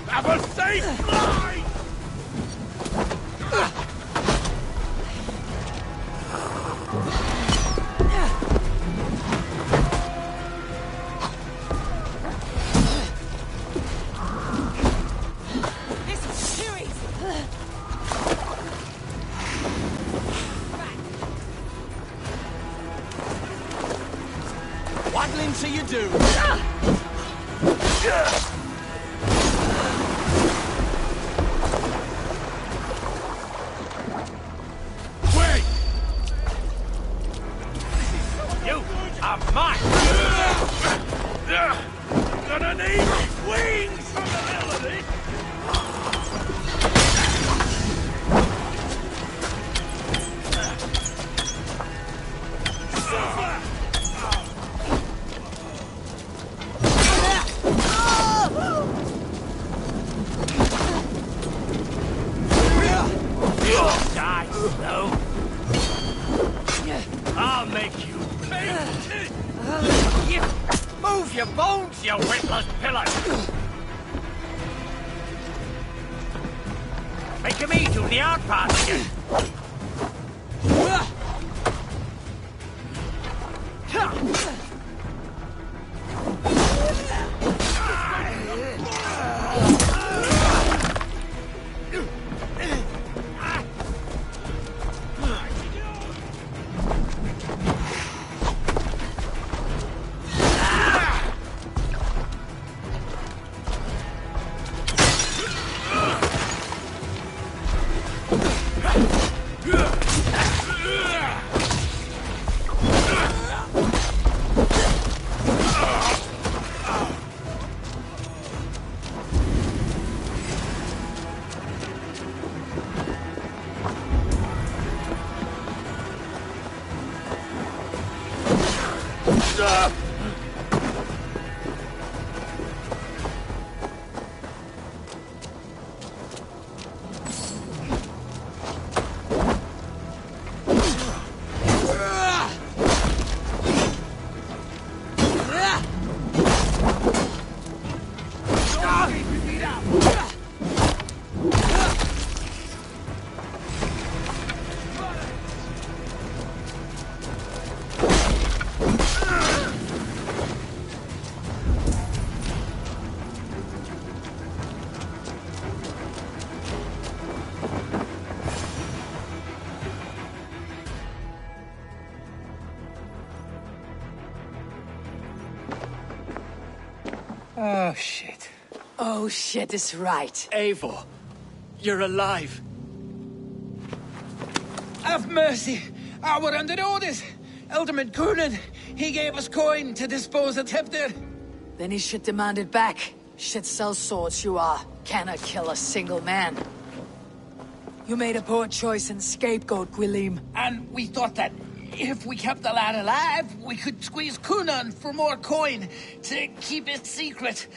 Have a safe flight! This is serious! Waddling till you do. Wait! You are mine! Gonna need wings from the middle of this! Die slow. I'll make you pay. Move your bones, you witless pillow. Make me do the hard part again. Oh, shit. Oh, shit is right. Eivor, you're alive. Have mercy! I were under orders! Alderman Coonan, he gave us coin to dispose of Tefter. Then he should demand it back. Should sell swords you are. Cannot kill a single man. You made a poor choice in scapegoat, Gwilym. And we thought that if we kept the lad alive, we could squeeze Coonan for more coin to keep it secret.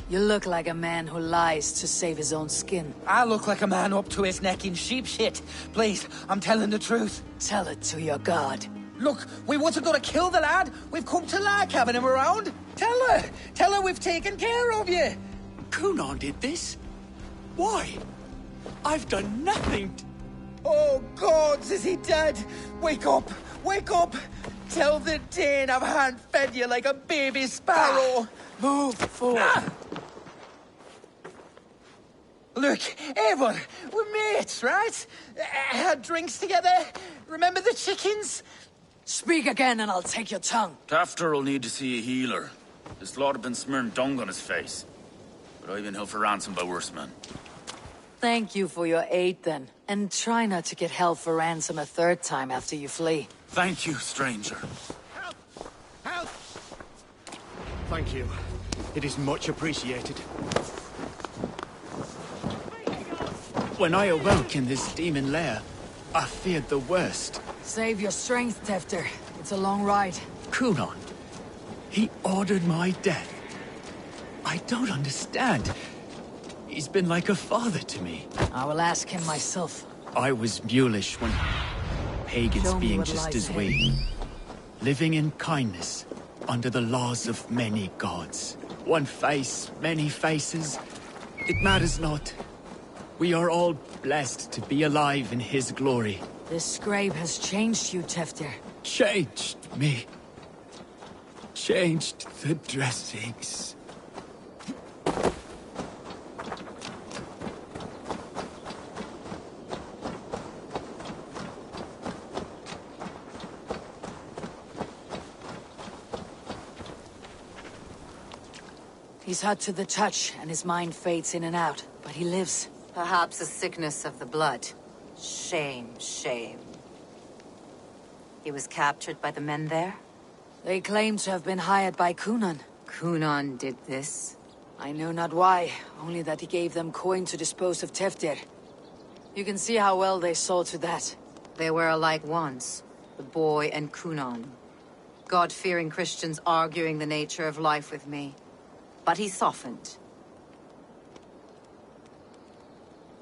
You look like a man who lies to save his own skin. I look like a man up to his neck in sheep shit. Please, I'm telling the truth. Tell it to your god. Look, we wasn't gonna kill the lad. We've come to like having him around. Tell her we've taken care of you. Coonan did this? Why? I've done nothing. Oh, gods, is he dead? Wake up! Wake up! Tell the Dane I've hand-fed you like a baby sparrow. Move forward. Look, Eivor, we're mates, right? Had drinks together. Remember the chickens? Speak again and I'll take your tongue. Tafter will need to see a healer. This lord have been smearing dung on his face. But I've been held for ransom by worse men. Thank you for your aid then. And try not to get held for ransom a third time after you flee. Thank you, stranger. Help! Help! Thank you. It is much appreciated. When I awoke in this demon lair, I feared the worst. Save your strength, Tefter. It's a long ride. Kunon. He ordered my death. I don't understand. He's been like a father to me. I will ask him myself. I was mulish when pagans Show me being what just lies as ahead. we. Living in kindness, under the laws of many gods. One face, many faces. It matters not. We are all blessed to be alive in his glory. This scribe has changed you, Tefter. Changed me. Changed the dressings. He's hot to the touch, and his mind fades in and out, but he lives. Perhaps a sickness of the blood. Shame, shame. He was captured by the men there? They claim to have been hired by Kunan. Kunan did this? I know not why, only that he gave them coin to dispose of Tefter. You can see how well they saw to that. They were alike once, the boy and Kunan. God-fearing Christians arguing the nature of life with me. But he softened.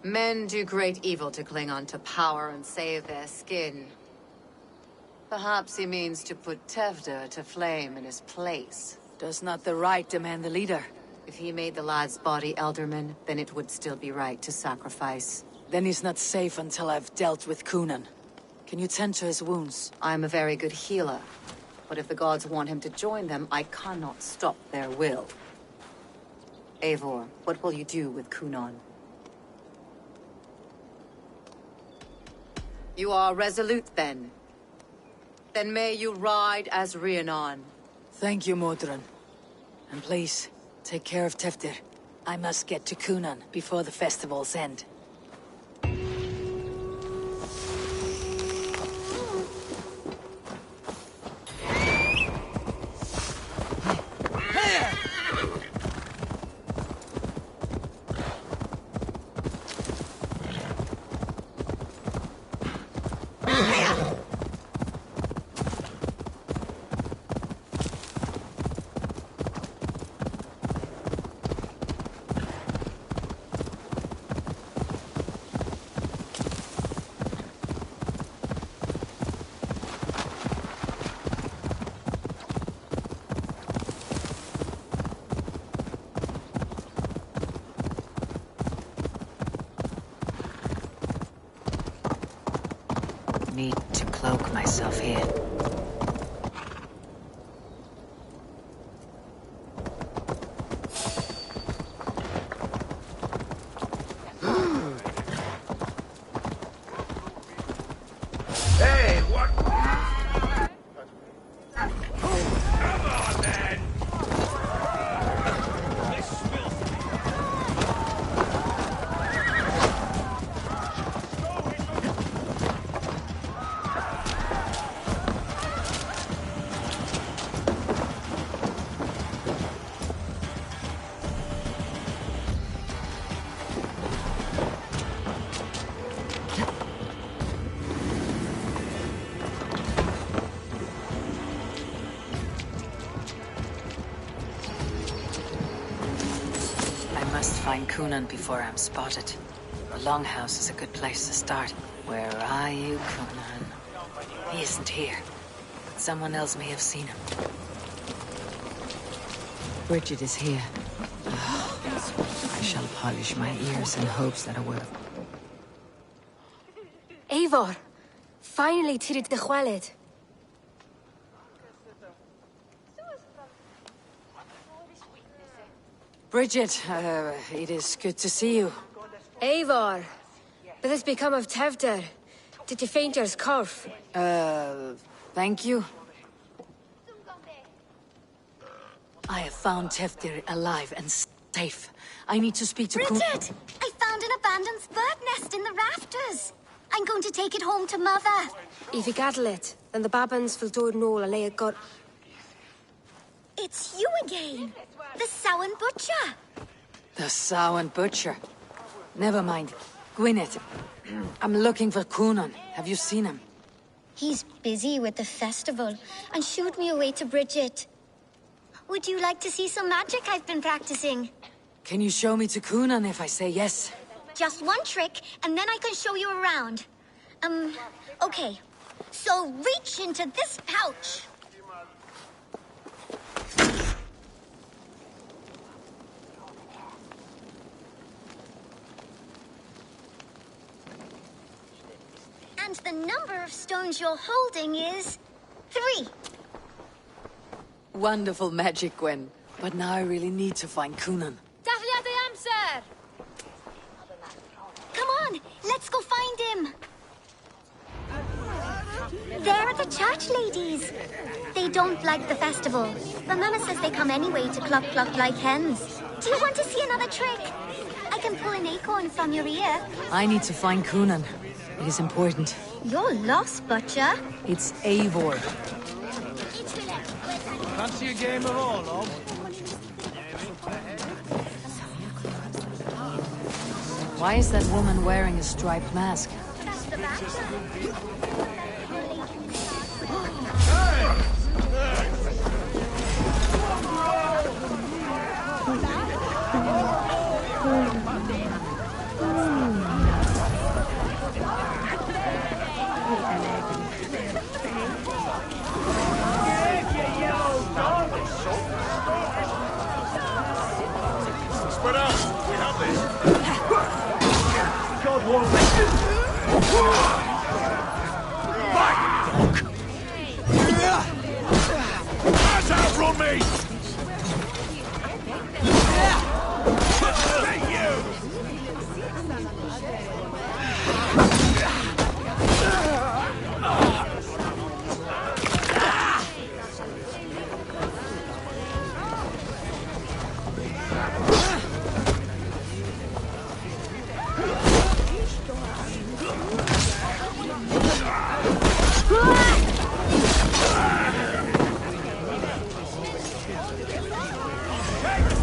Men do great evil to cling on to power and save their skin. Perhaps he means to put Tevder to flame in his place. Does not the right demand the leader? If he made the lad's body alderman, then it would still be right to sacrifice. Then he's not safe until I've dealt with Kunan. Can you tend to his wounds? I'm a very good healer. But if the gods want him to join them, I cannot stop their will. Eivor, what will you do with Kunan? You are resolute, then. Then may you ride as Rhiannon. Thank you, Modron. And please, take care of Tefter. I must get to Kunan before the festivals end. Need to cloak myself here. Hey, what? Come on, then! Find Kunan before I'm spotted. The Longhouse is a good place to start. Where are you, Kunan? He isn't here. But someone else may have seen him. Bridget is here. I shall polish my ears in hopes that a word. Eivor! Finally tirid de chwaled. Bridget, it is good to see you. Eivor, but this become of Tevder. Did you faint your scarf? Thank you. I have found Teftir alive and safe. I need to speak to Bridget! I found an abandoned bird nest in the rafters. I'm going to take it home to Mother. If you gaddle it, then the babans will do no a lay got. It's you again. The Samhain Butcher. The Samhain Butcher. Never mind. Gwyneth, I'm looking for Coonan. Have you seen him? He's busy with the festival and shooed me away to Bridget. Would you like to see some magic I've been practicing? Can you show me to Coonan if I say yes? Just one trick, and then I can show you around. Okay. So reach into this pouch. And the number of stones you're holding is 3. Wonderful magic, Gwen. But now I really need to find Coonan. Dahlia the answer! Come on, let's go find him. There are the church ladies. They don't like the festival, but Mama says they come anyway to cluck cluck like hens. Do you want to see another trick? I can pull an acorn from your ear. I need to find Coonan. It is important. You're lost, Butcher. It's Eivor. Fancy a game of all, love? Why is that woman wearing a striped mask? Spread out! We have this! God won't let you! Back! Pass out from me! Hey, you!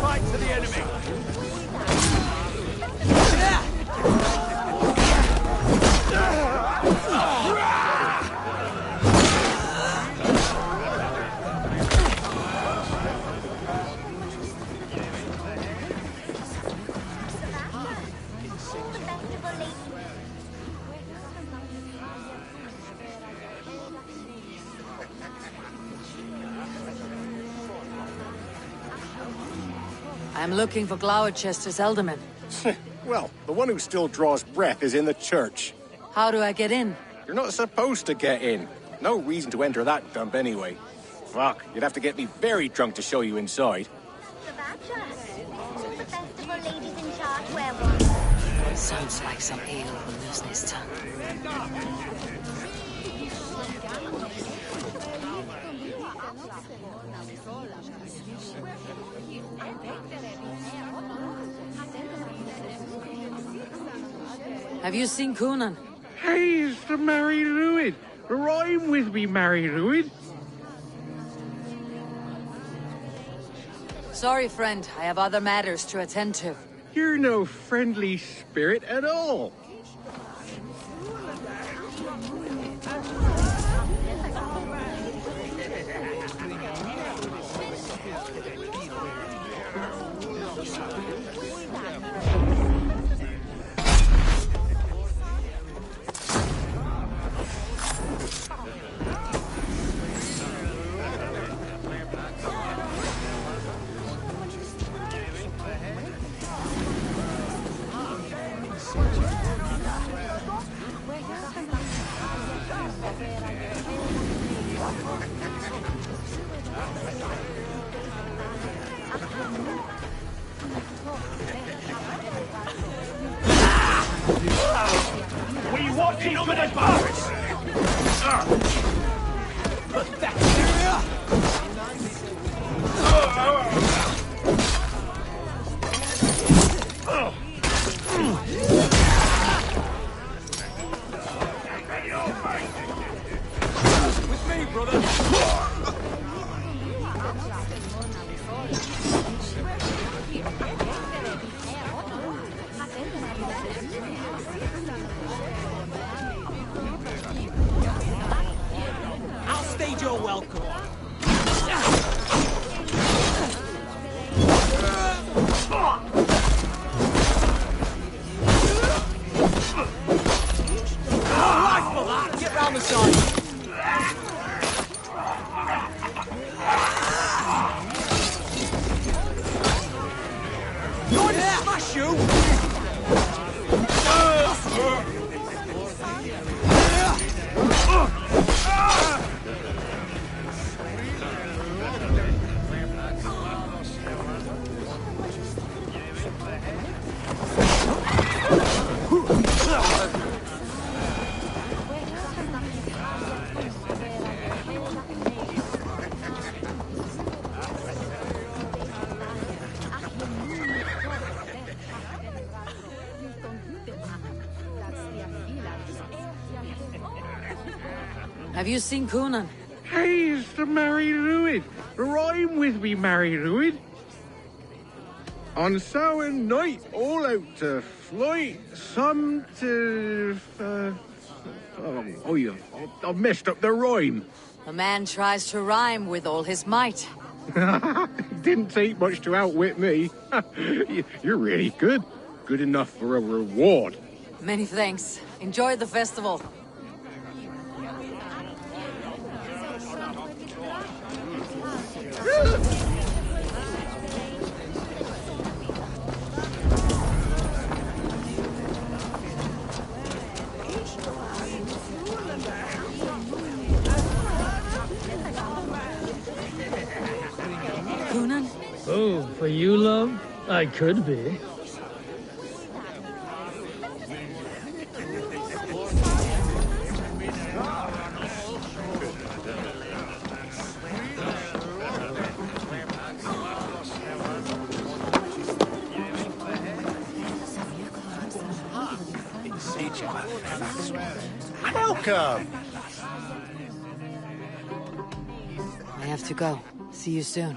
Fight to the enemy! I'm looking for Gloucester's Elderman. Well, the one who still draws breath is in the church. How do I get in? You're not supposed to get in. No reason to enter that dump anyway. Fuck, you'd have to get me very drunk to show you inside. The Butcher. The festival ladies in charge wear one. Sounds like some ale will loosen his tongue. Have you seen Coonan? Hey, it's the Mary Lewid. Rhyme with me, Mary Lewid. Sorry, friend. I have other matters to attend to. You're no friendly spirit at all. in nome del Padre! With me, brother! I'll stage your welcome. Rifle that! Get round the side. Going to smash you! Have you seen Coonan? Hey, it's the Mary Lwyd. Rhyme with me, Mary Lwyd. On Samhain night, all out to flight, some to... I've messed up the rhyme. A man tries to rhyme with all his might. Didn't take much to outwit me. You're really good. Good enough for a reward. Many thanks. Enjoy the festival. Coonan? Oh, for you, love? I could be. Welcome! I have to go. See you soon.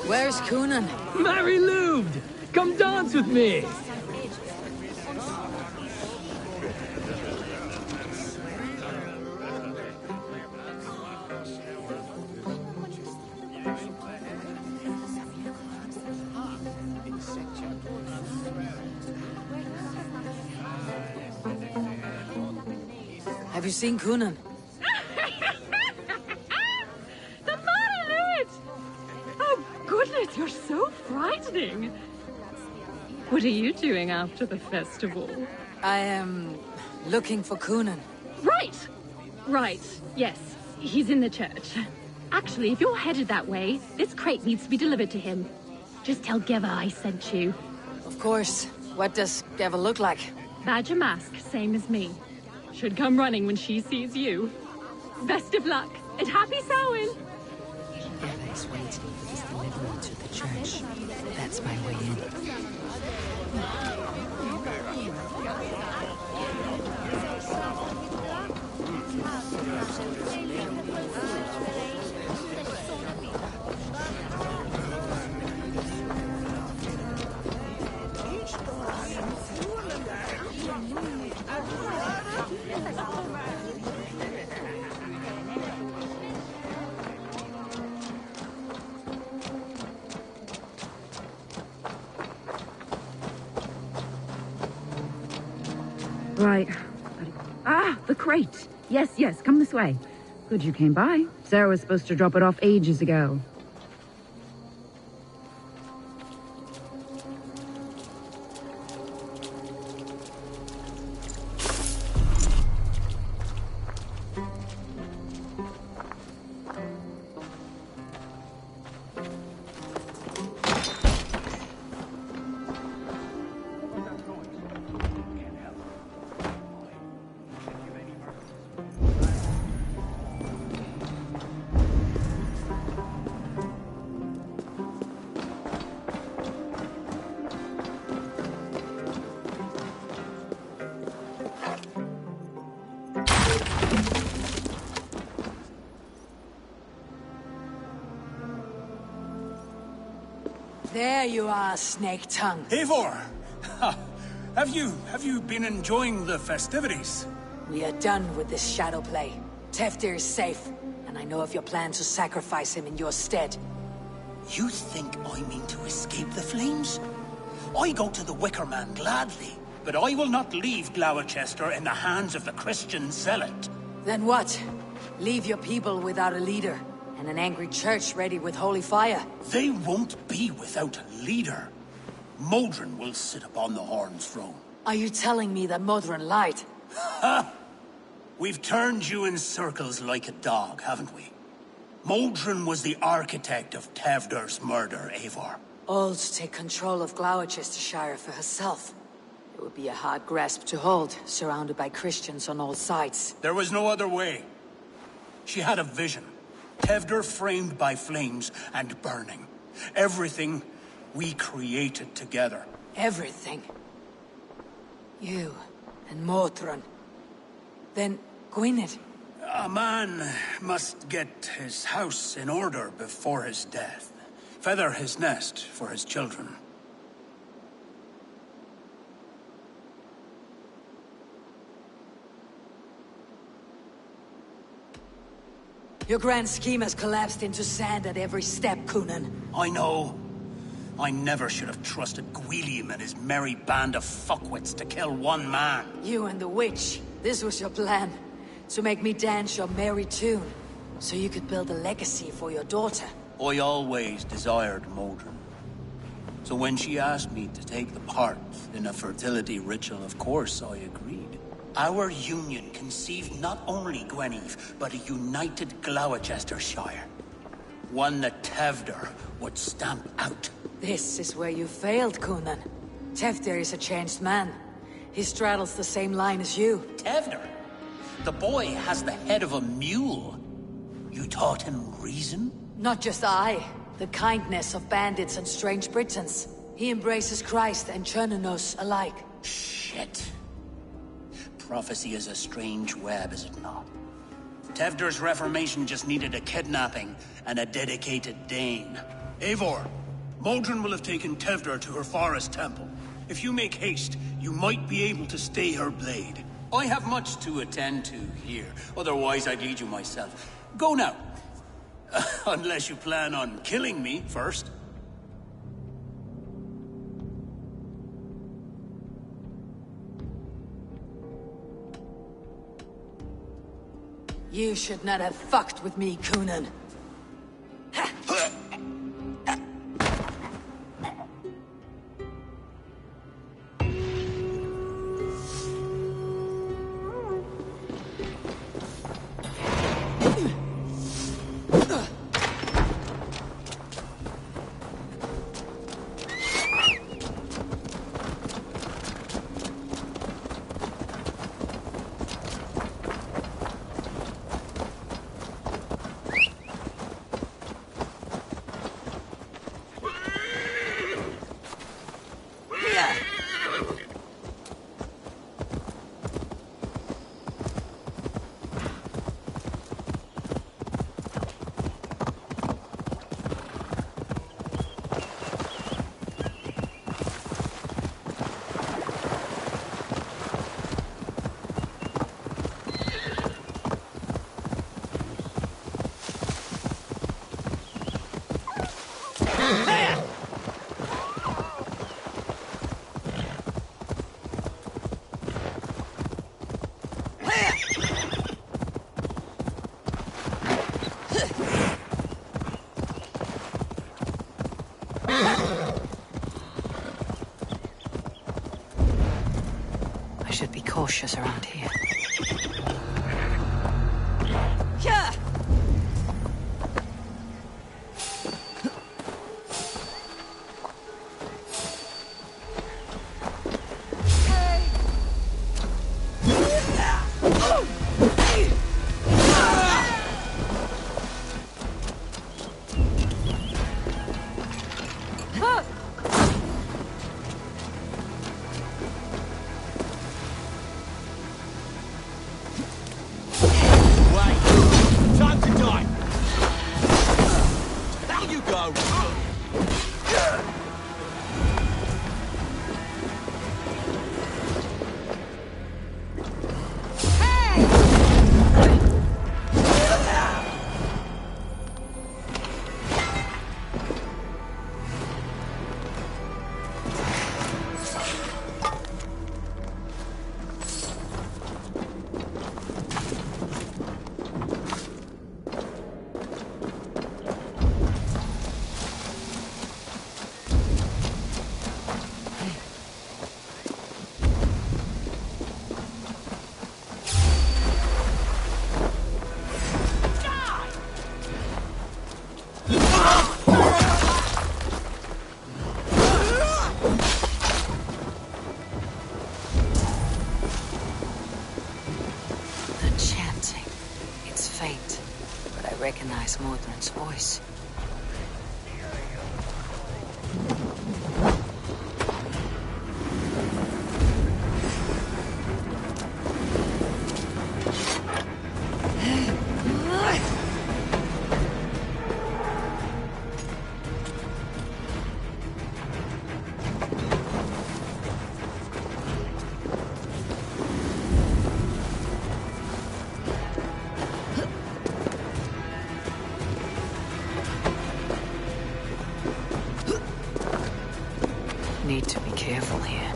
Where's Coonan? Mary Louved! Come dance with me! Have you seen Coonan? The Margaret! Oh, goodness, you're so frightening. What are you doing after the festival? I am looking for Coonan. Right! Right, yes. He's in the church. Actually, if you're headed that way, this crate needs to be delivered to him. Just tell Geva I sent you. Of course. What does Geva look like? Badger mask, same as me. Should come running when she sees you. Best of luck, and happy Samhain! Geva is waiting for this delivery to the church. That's my way in. Right. Ah, the crate. Yes, yes, come this way. Good you came by. Sarah was supposed to drop it off ages ago. There you are, Snake Tongue. Eivor! Have you been enjoying the festivities? We are done with this shadow play. Teftir is safe, and I know of your plan to sacrifice him in your stead. You think I mean to escape the flames? I go to the Wicker Man gladly, but I will not leave Gloucester in the hands of the Christian zealot. Then what? Leave your people without a leader, and an angry church ready with holy fire? They won't be without a leader. Modron will sit upon the Horn's throne. Are you telling me that Modron lied? Ha! We've turned you in circles like a dog, haven't we? Modron was the architect of Tevder's murder, Eivor. All to take control of Gloucestershire for herself. It It would be a hard grasp to hold, surrounded by Christians on all sides. There was no other way. She had a vision. Tevder framed by flames and burning. Everything we created together. Everything. You and Mortran. Then Gwynedd. A man must get his house in order before his death. Feather his nest for his children. Your grand scheme has collapsed into sand at every step, Coonan. I know. I never should have trusted Gwilliam and his merry band of fuckwits to kill one man. You and the witch. This was your plan. To make me dance your merry tune. So you could build a legacy for your daughter. I always desired Modron. So when she asked me to take the part in a fertility ritual, of course I agreed. Our union conceived not only Gweneve, but a united Gloucestershire. One that Tevder would stamp out. This is where you failed, Coonan. Tevder is a changed man. He straddles the same line as you. Tevder? The boy has the head of a mule. You taught him reason? Not just I. The kindness of bandits and strange Britons. He embraces Christ and Chernonos alike. Shit. Prophecy is a strange web, is it not? Tevder's reformation just needed a kidnapping and a dedicated Dane. Eivor, Modron will have taken Tevder to her forest temple. If you make haste, you might be able to stay her blade. I have much to attend to here, otherwise I'd lead you myself. Go now. Unless you plan on killing me first. You should not have fucked with me, Coonan. I should be cautious around here. Yeah! recognize Modron's voice. Need to be careful here.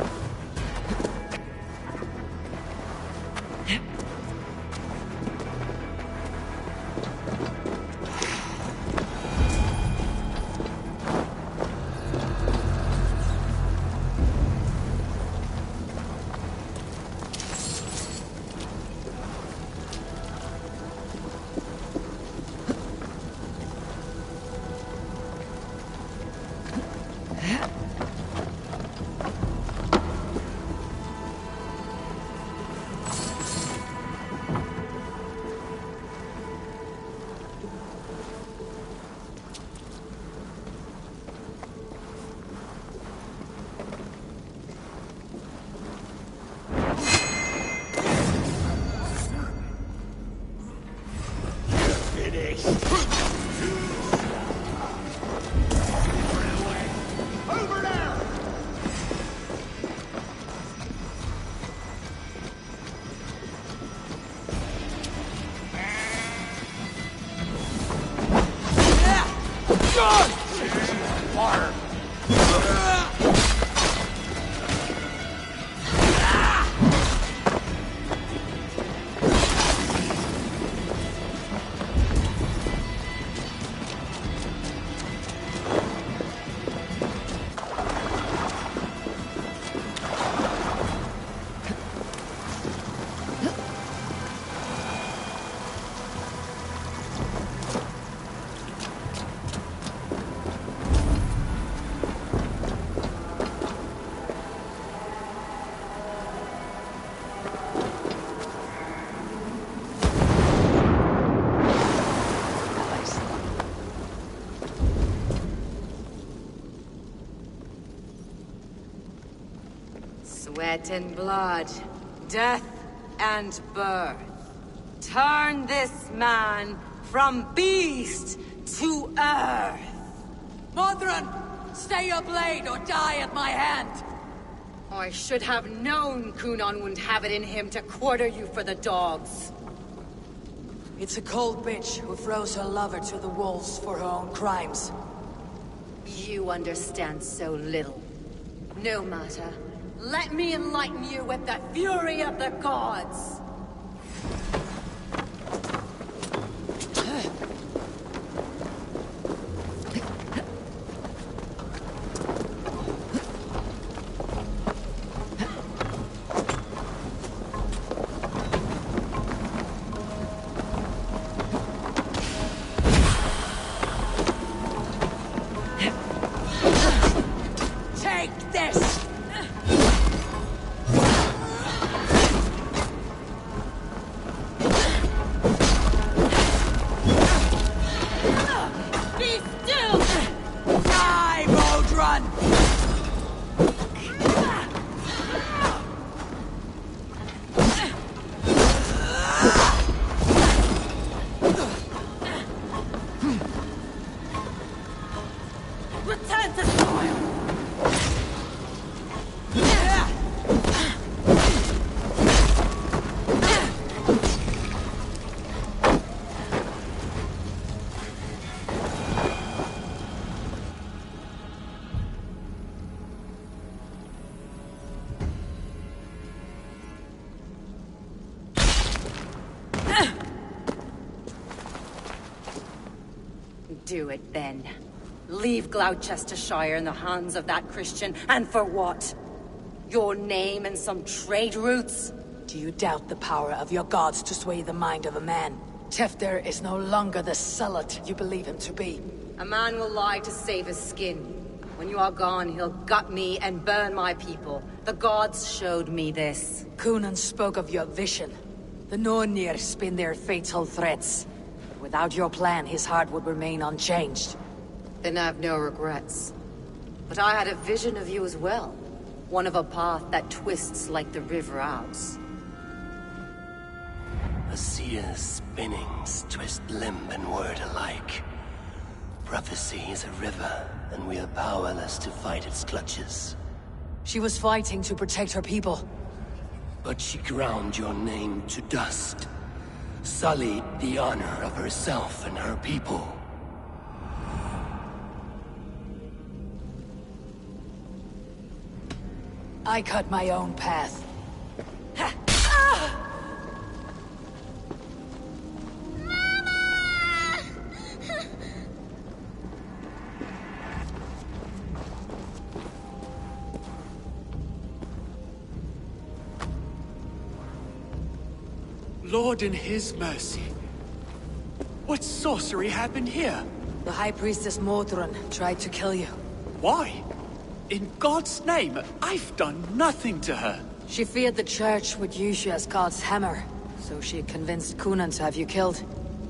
Sweat and blood, death and birth. Turn this man from beast to earth. Modron! Stay your blade or die at my hand! I should have known Kunon wouldn't have it in him to quarter you for the dogs. It's a cold bitch who throws her lover to the wolves for her own crimes. You understand so little. No matter. Let me enlighten you with the fury of the gods! Take this! Do it then. Leave Gloucestershire in the hands of that Christian, and for what? Your name and some trade routes? Do you doubt the power of your gods to sway the mind of a man? Tefter is no longer the zealot you believe him to be. A man will lie to save his skin. When you are gone, he'll gut me and burn my people. The gods showed me this. Kunon spoke of your vision. The Nornir spin their fatal threats. Without your plan, his heart would remain unchanged. Then I have no regrets. But I had a vision of you as well. One of a path that twists like the river Ouse. A seer's spinnings twist limb and word alike. Prophecy is a river, and we are powerless to fight its clutches. She was fighting to protect her people. But she ground your name to dust. Sullied the honor of herself and her people. I cut my own path. Lord in his mercy. What sorcery happened here? The High Priestess Modron tried to kill you. Why? In God's name, I've done nothing to her. She feared the Church would use you as God's hammer, so she convinced Kunan to have you killed.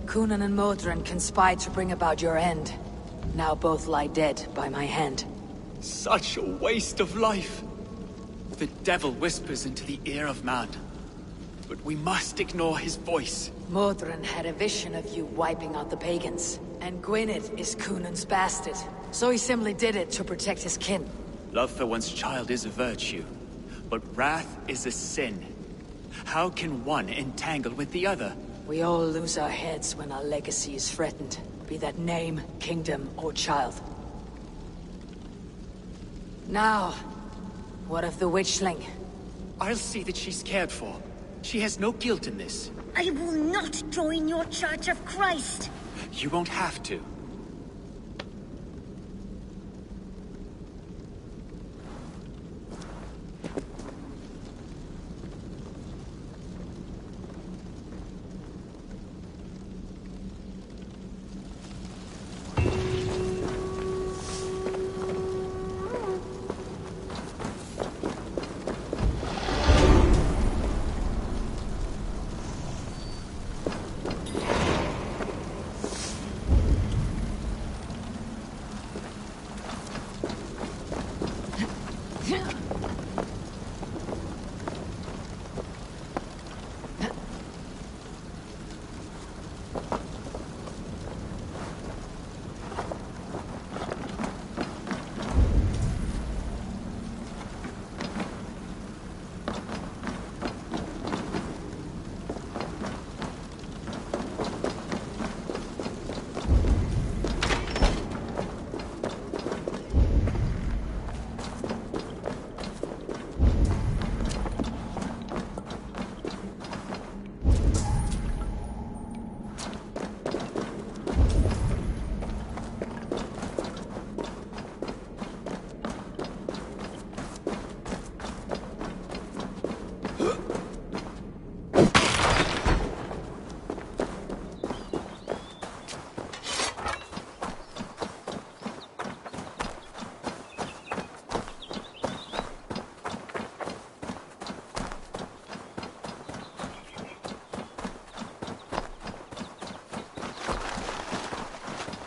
Kunan and Modron conspired to bring about your end. Now both lie dead by my hand. Such a waste of life. The devil whispers into the ear of man. But we must ignore his voice. Modron had a vision of you wiping out the pagans. And Gwynedd is Kunan's bastard. So he simply did it to protect his kin. Love for one's child is a virtue. But wrath is a sin. How can one entangle with the other? We all lose our heads when our legacy is threatened. Be that name, kingdom, or child. Now, what of the witchling? I'll see that she's cared for. She has no guilt in this. I will not join your Church of Christ. You won't have to.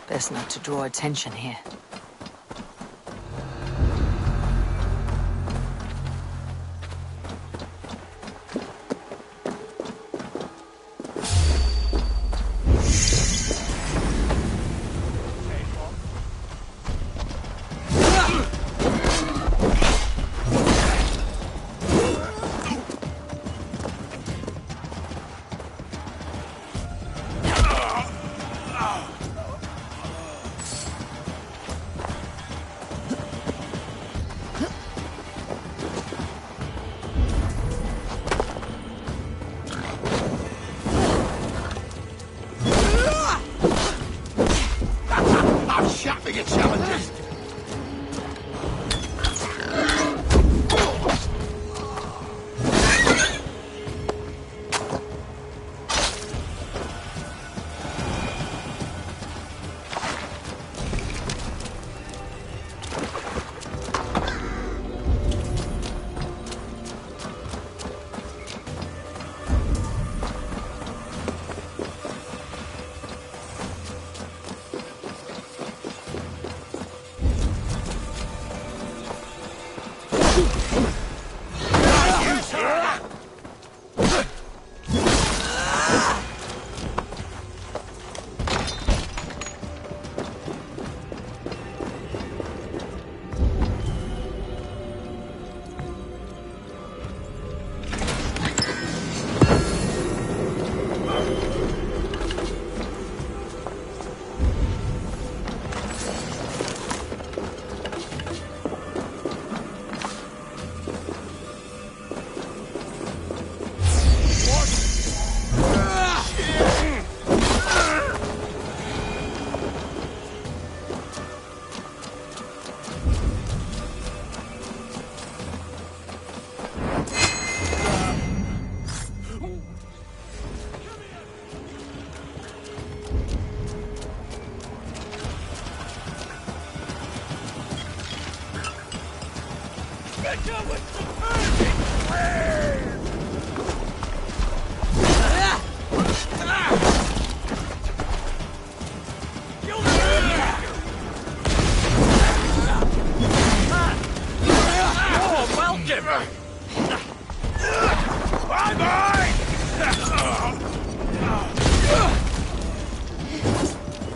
Best not to draw attention here.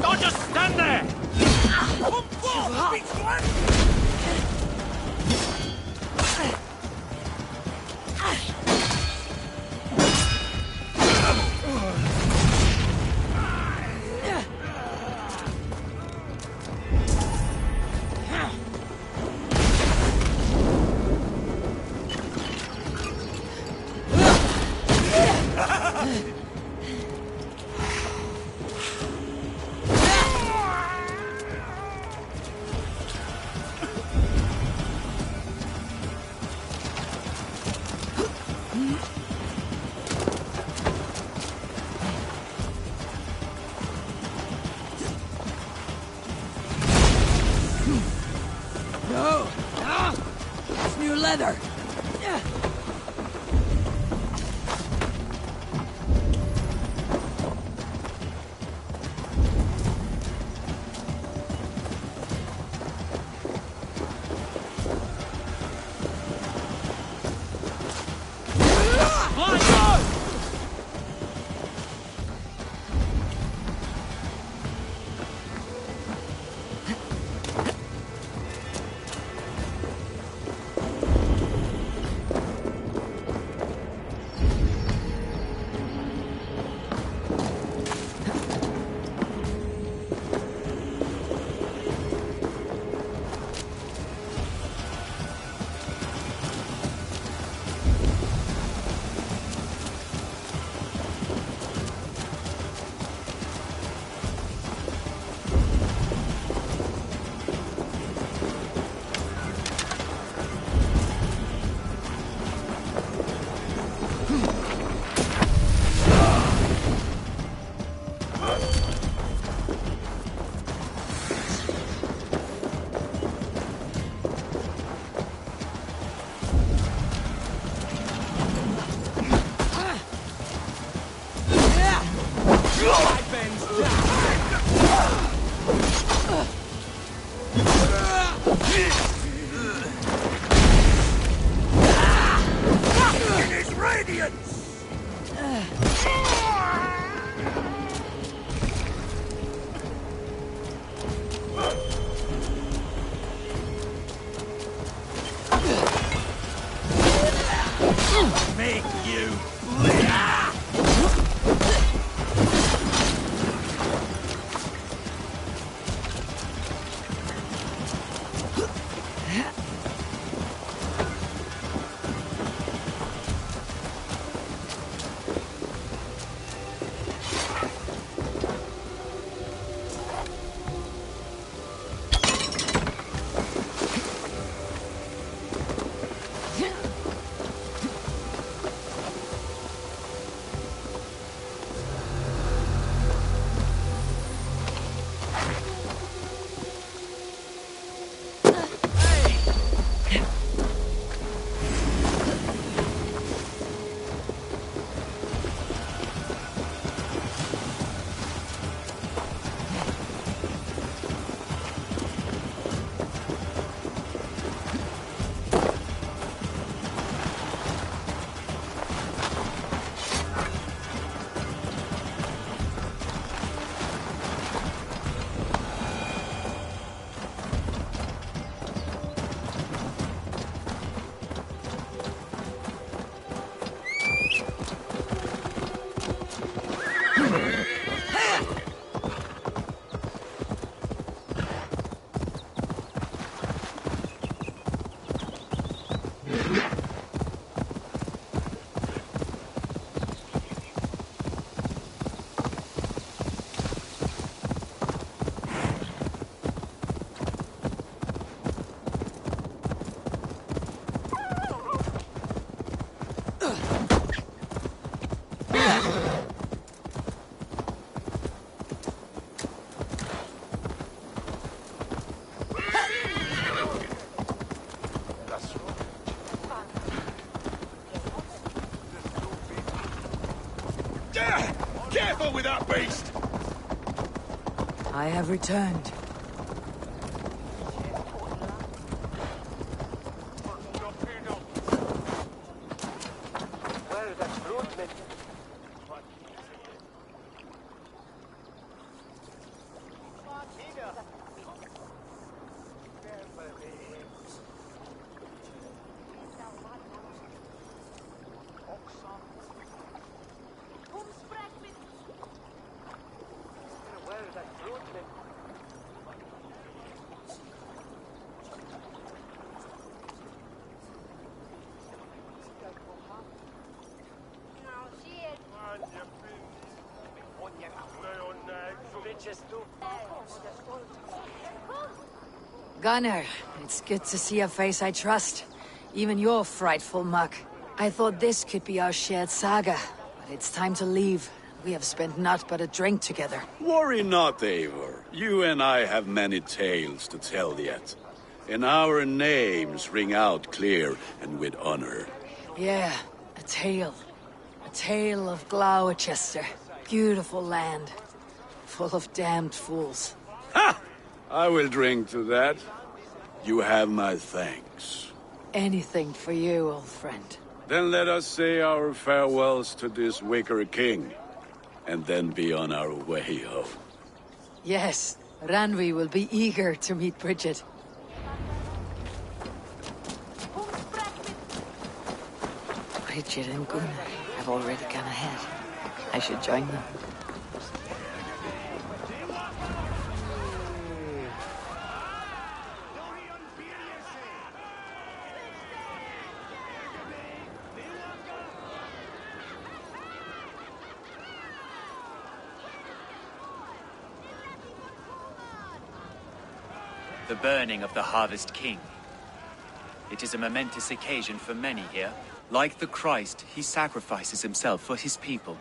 Don't just stand there! No! It's new leather! Make you Careful with that beast! I have returned. Gunnar, it's good to see a face I trust. Even your frightful muck. I thought this could be our shared saga, but it's time to leave. We have spent naught but a drink together. Worry not, Eivor. You and I have many tales to tell yet. And our names ring out clear and with honor. Yeah, a tale. A tale of Gloucester. Beautiful land. Full of damned fools. Ha! I will drink to that. You have my thanks. Anything for you, old friend. Then let us say our farewells to this wicker king, and then be on our way home. Yes, Randvi will be eager to meet Bridget. Bridget and Gunnar have already gone ahead. I should join them. The burning of the Harvest King. It is a momentous occasion for many here. Like the Christ, he sacrifices himself for his people,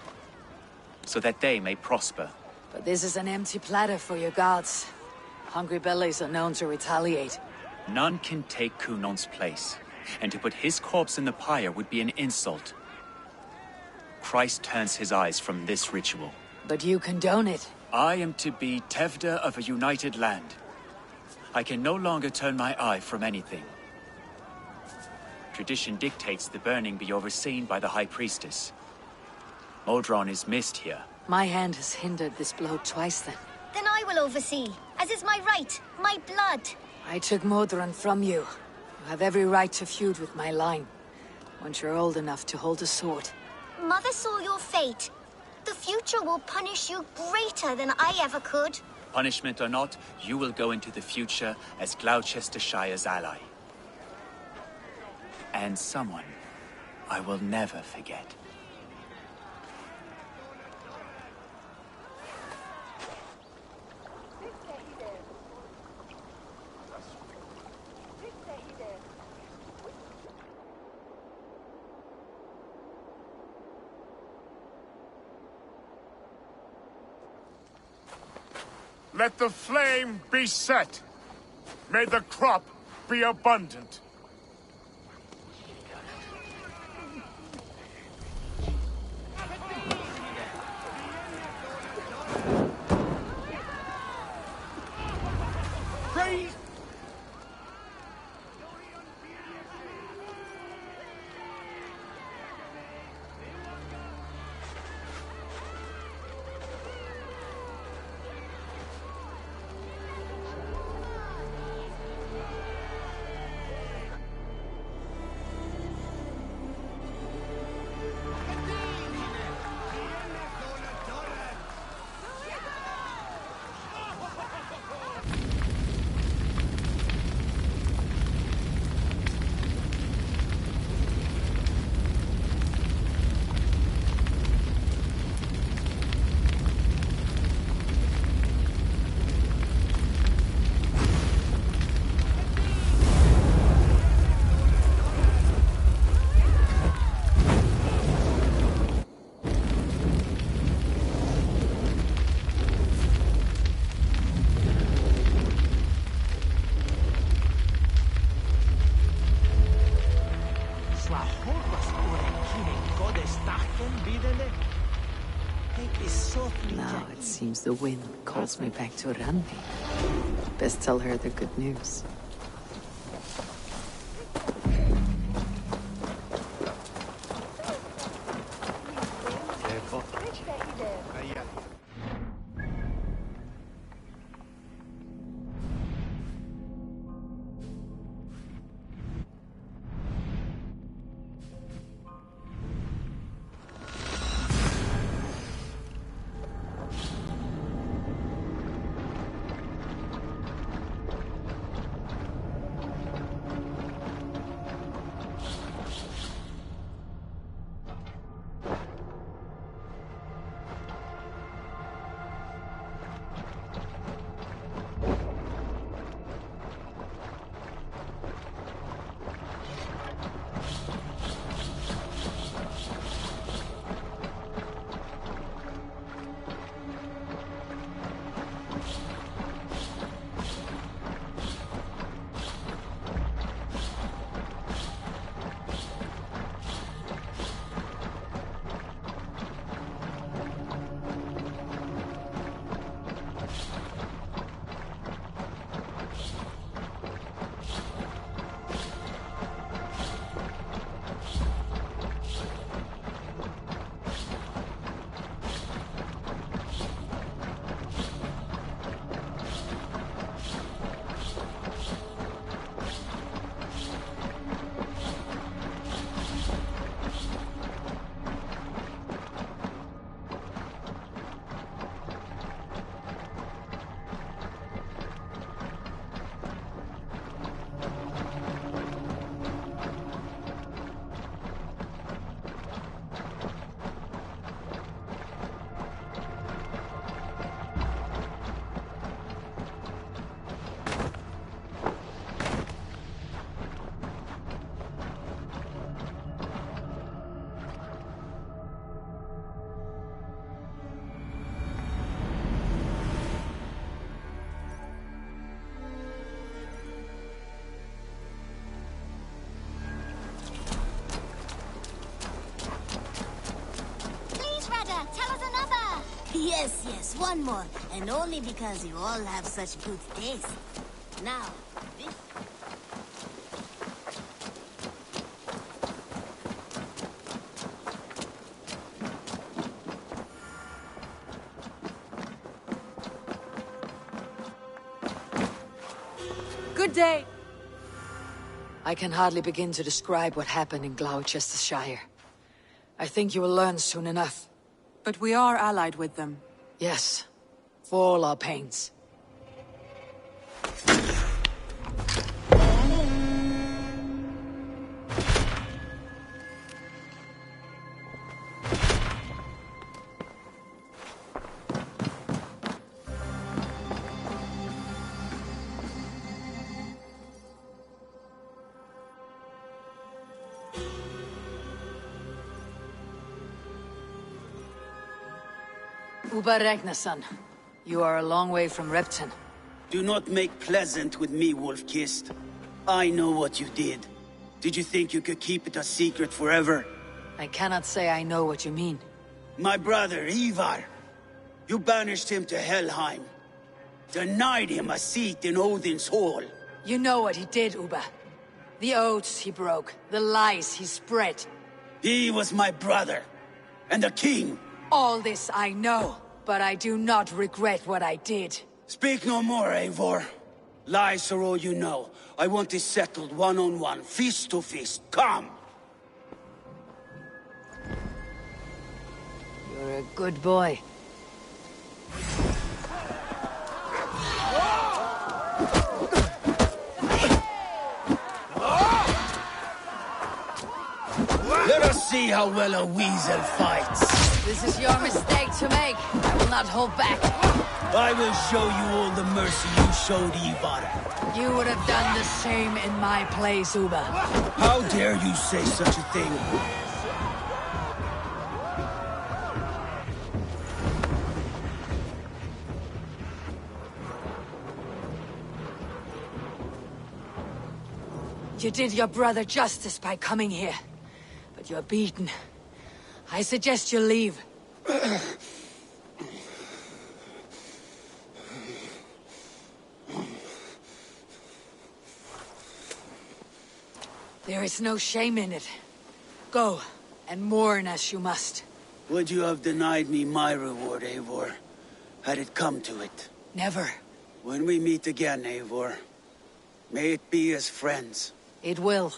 so that they may prosper. But this is an empty platter for your gods. Hungry bellies are known to retaliate. None can take Kunon's place, and to put his corpse in the pyre would be an insult. Christ turns his eyes from this ritual. But you condone it. I am to be Tevda of a united land. I can no longer turn my eye from anything. Tradition dictates the burning be overseen by the High Priestess. Modron is missed here. My hand has hindered this blow twice then. Then I will oversee, as is my right, my blood. I took Modron from you. You have every right to feud with my line. Once you're old enough to hold a sword. Mother saw your fate. The future will punish you greater than I ever could. Punishment or not, you will go into the future as Gloucestershire's ally. And someone I will never forget. Let the flame be set. May the crop be abundant. Praise! Now it seems the wind calls me back to Randi. Best tell her the good news. Yes, yes, one more. And only because you all have such good taste. Now, this... Good day! I can hardly begin to describe what happened in Gloucestershire. I think you will learn soon enough. But we are allied with them. Yes, for all our pains. Uba Ragnarsson, you are a long way from Repton. Do not make pleasant with me, Wolf-Kissed. I know what you did. Did you think you could keep it a secret forever? I cannot say I know what you mean. My brother, Ivar. You banished him to Helheim. Denied him a seat in Odin's hall. You know what he did, Uba. The oaths he broke, the lies he spread. He was my brother. And the king. All this I know, but I do not regret what I did. Speak no more, Eivor. Lies are all you know. I want this settled one-on-one, fist to fist. Come! You're a good boy. Let us see how well a weasel fights. This is your mistake to make. I will not hold back. I will show you all the mercy you showed Ivar. You would have done the same in my place, Uba. How dare you say such a thing? You did your brother justice by coming here. But you're beaten. I suggest you leave. There is no shame in it. Go, and mourn as you must. Would you have denied me my reward, Eivor, had it come to it? Never. When we meet again, Eivor, may it be as friends. It will.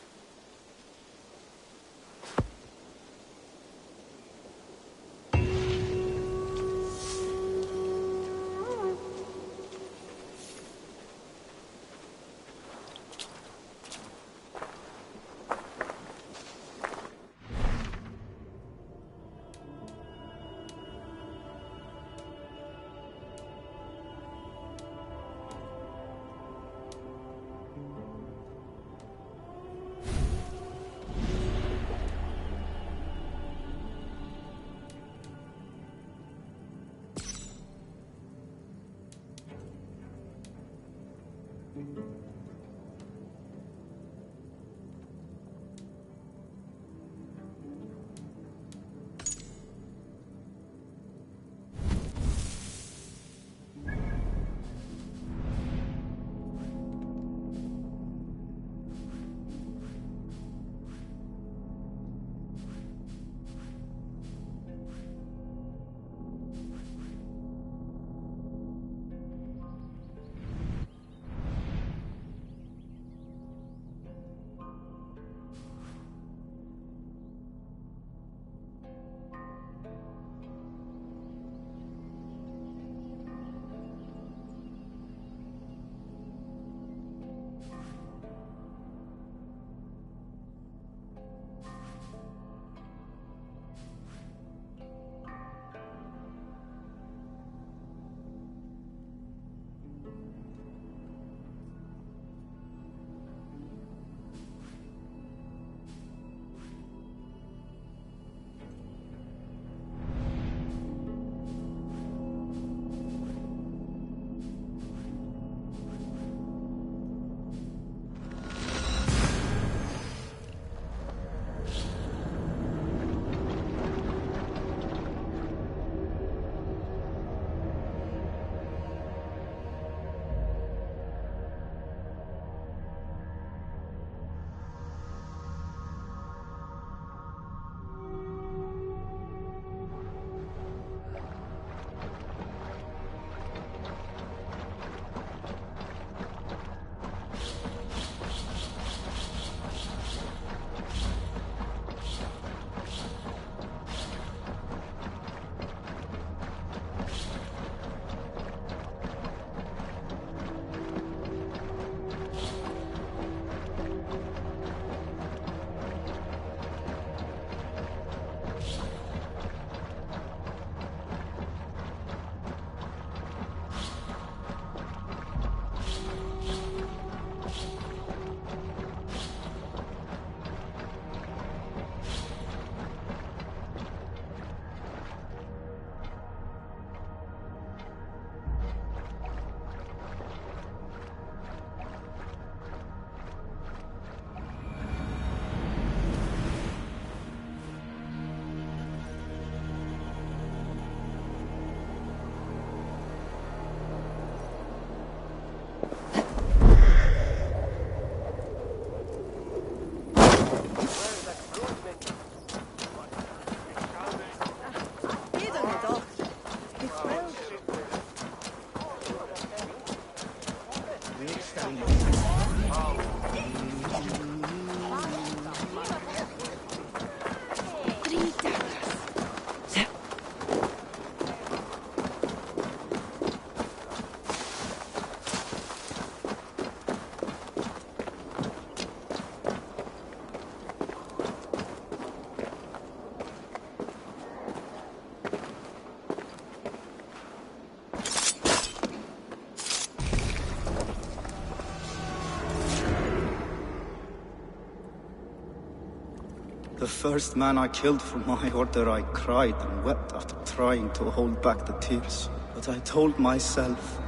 The first man I killed for my order, I cried and wept after trying to hold back the tears. But I told myself,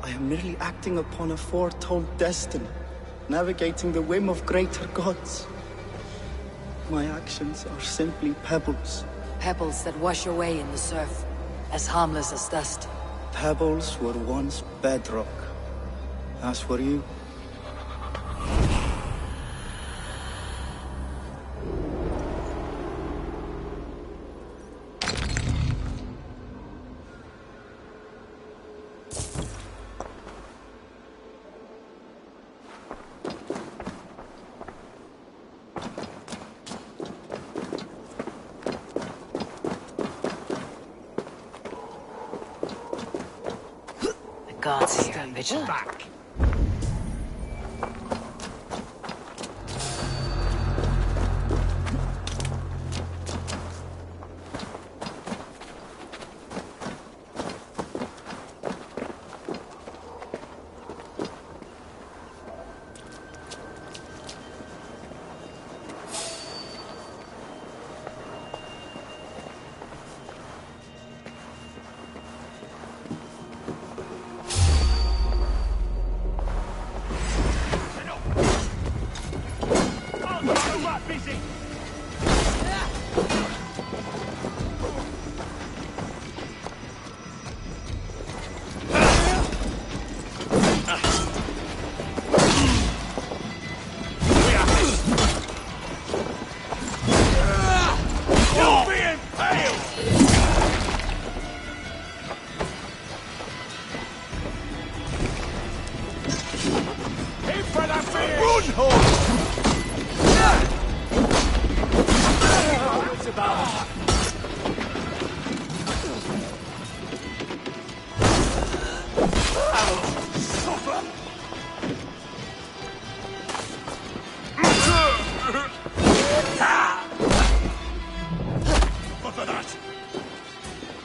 I am merely acting upon a foretold destiny, navigating the whim of greater gods. My actions are simply pebbles. Pebbles that wash away in the surf, as harmless as dust. Pebbles were once bedrock, as were you. guards here, vigilant. Back.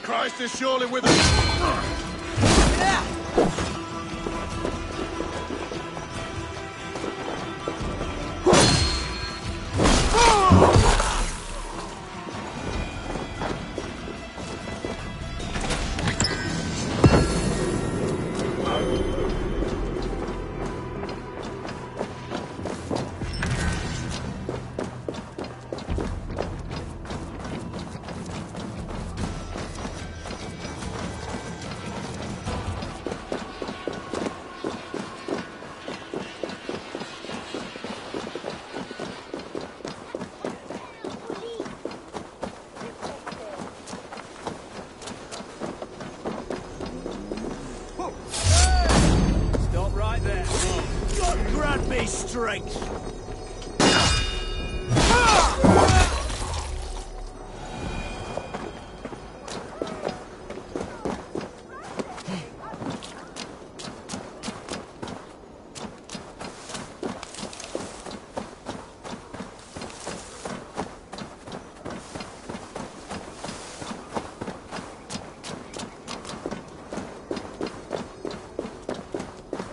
Christ is surely with us. Stop right there. God grant me strength.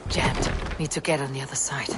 Jammed. Need to get on the other side.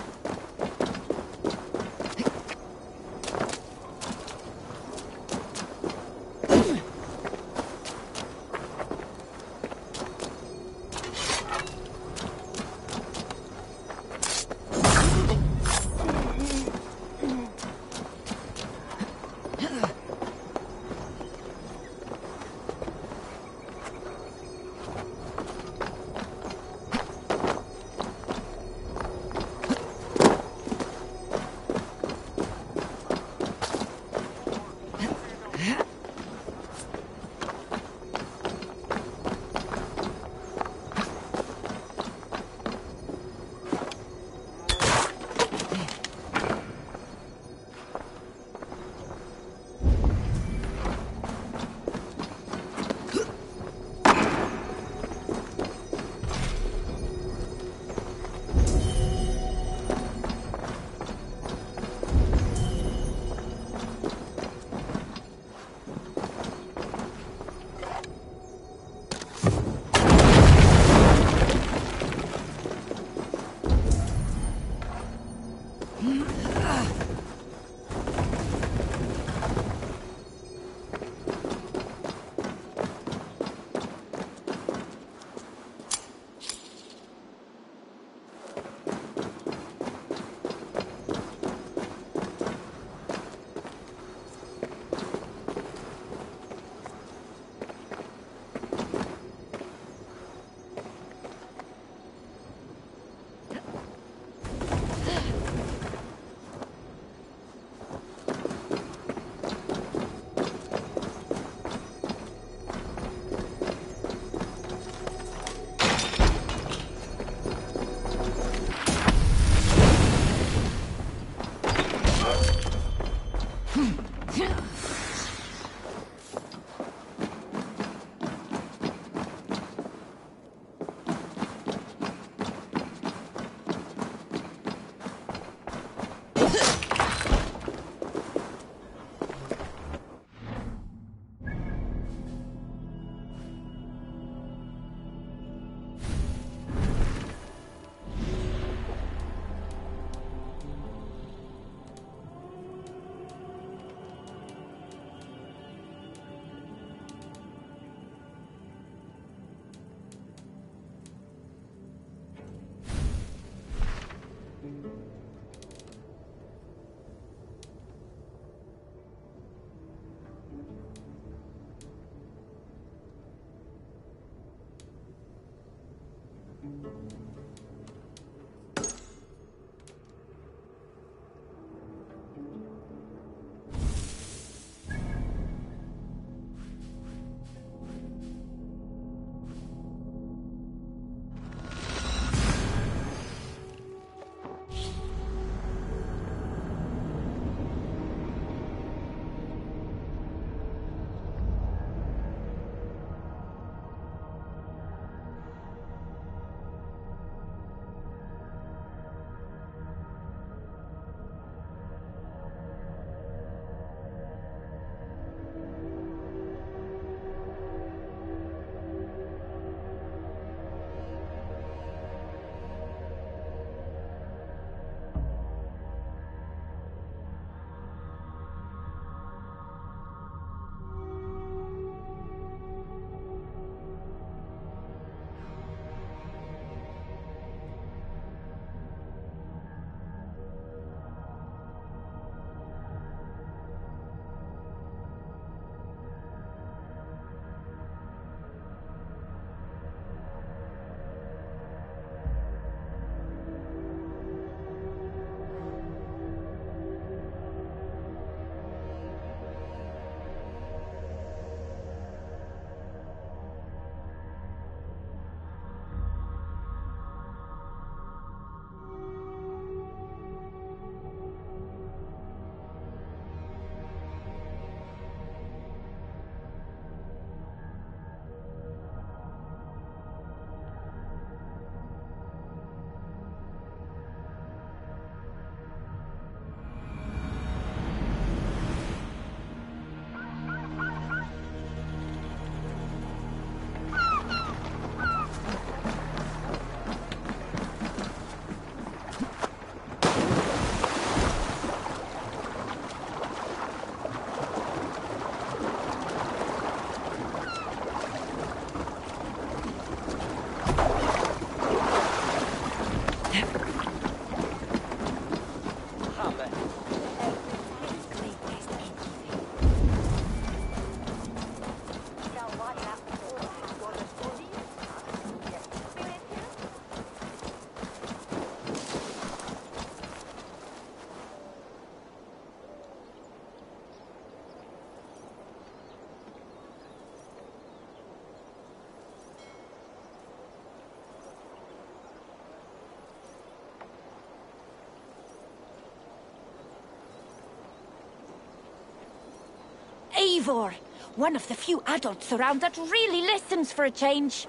Eivor, one of the few adults around that really listens for a change.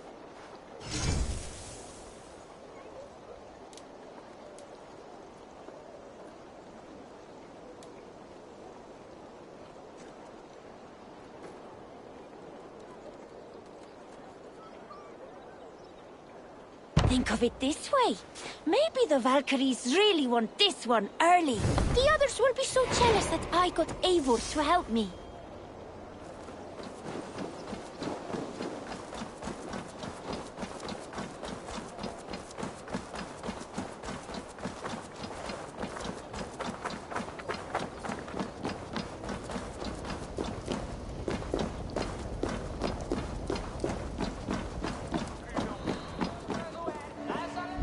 Think of it this way. Maybe the Valkyries really want this one early. The others will be so jealous that I got Eivor to help me.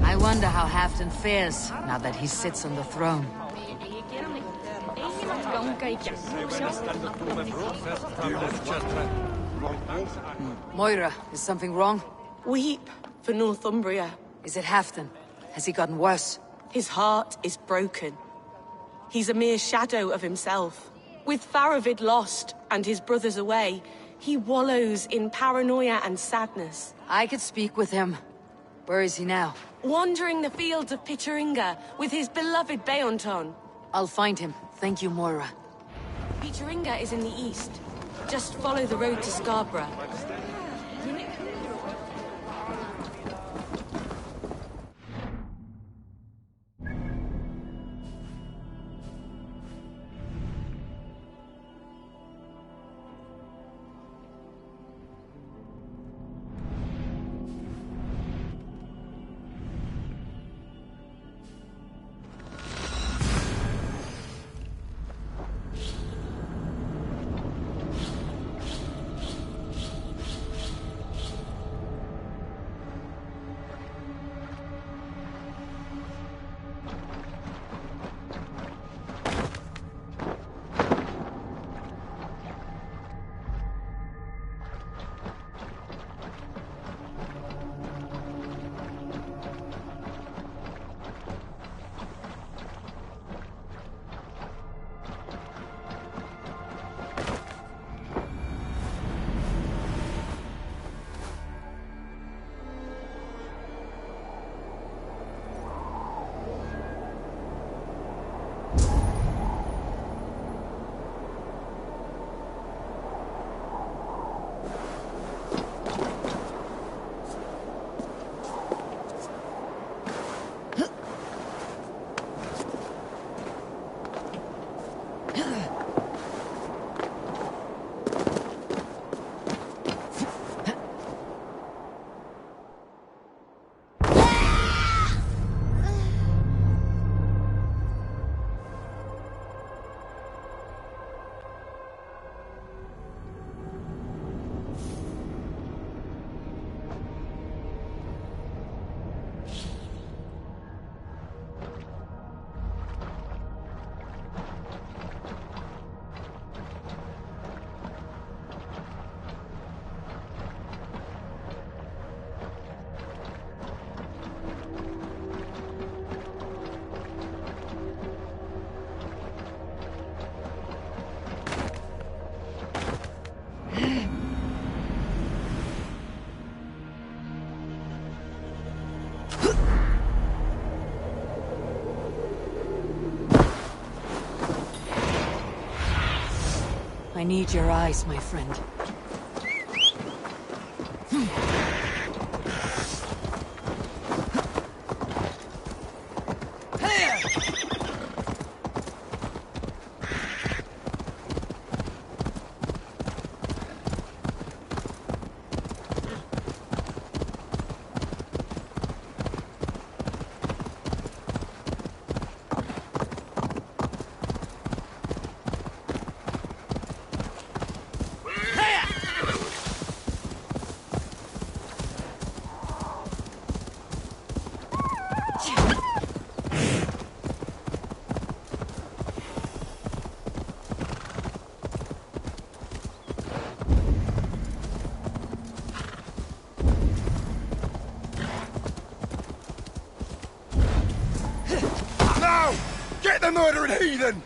I wonder how Halfdan fares now that he sits on the throne. Moira, is something wrong? Weep for Northumbria. Is it Halfdan? Has he gotten worse? His heart is broken. He's a mere shadow of himself. With Faravid lost and his brothers away, he wallows in paranoia and sadness. I could speak with him. Where is he now? Wandering the fields of Pittaringa with his beloved Beonton. I'll find him. Thank you, Moira. Pittaringa is in the east. Just follow the road to Scarborough. I need your eyes, my friend. Get the murdering heathen!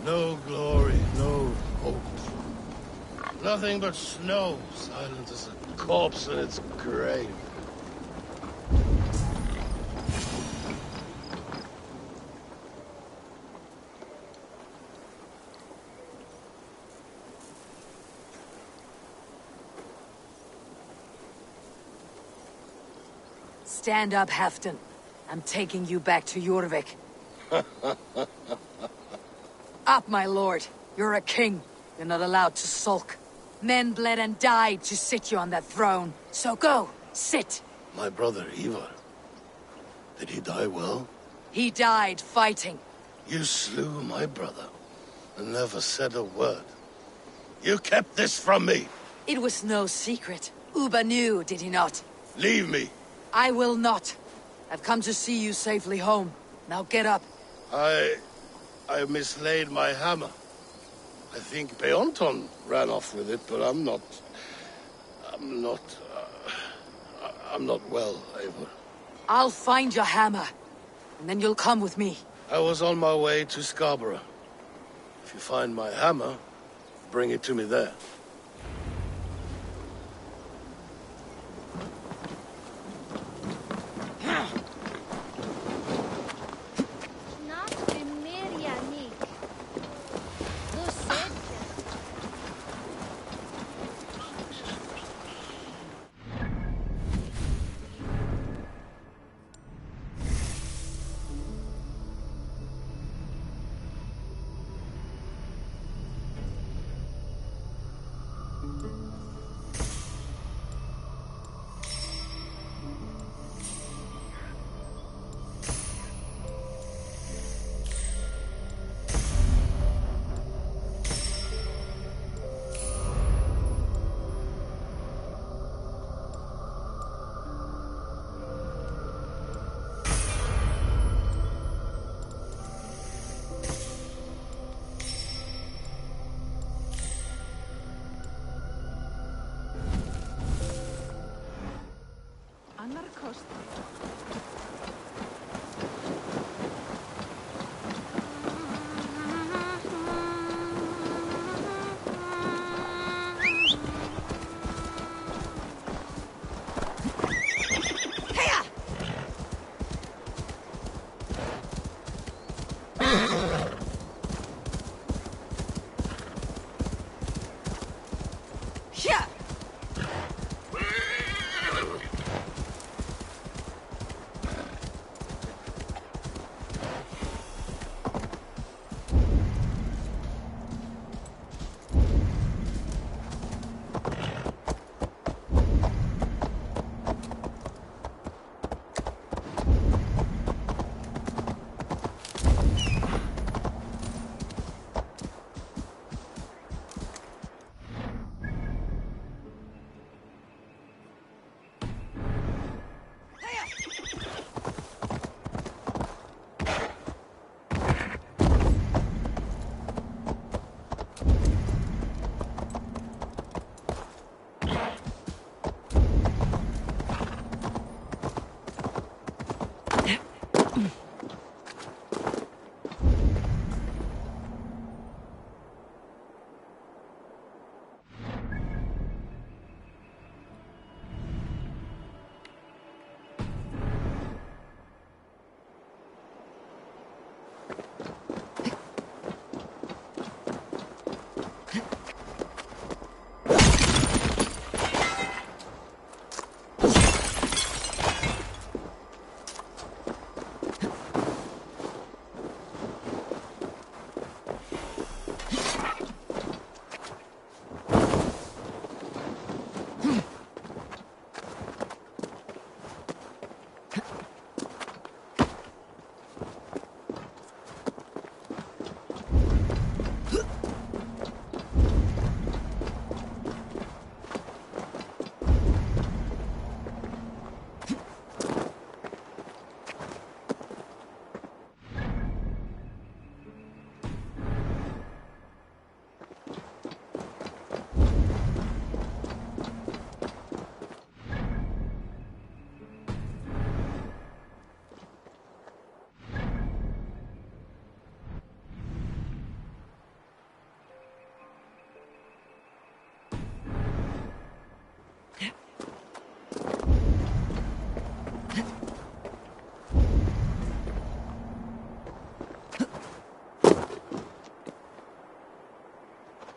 No glory, no hope. Nothing but snow, silent as a corpse in its grave. Stand up, Halfdan. I'm taking you back to Jorvik. Up, my lord. You're a king. You're not allowed to sulk. Men bled and died to sit you on that throne. So go, sit. My brother, Ivar. Did he die well? He died fighting. You slew my brother and never said a word. You kept this from me. It was no secret. Uba knew, did he not? Leave me. I will not. I've come to see you safely home. Now get up. I mislaid my hammer. I think Beonton ran off with it, but I'm not well, Eivor. I'll find your hammer, and then you'll come with me. I was on my way to Scarborough. If you find my hammer, bring it to me there.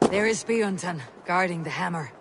There is Bjornton, guarding the hammer.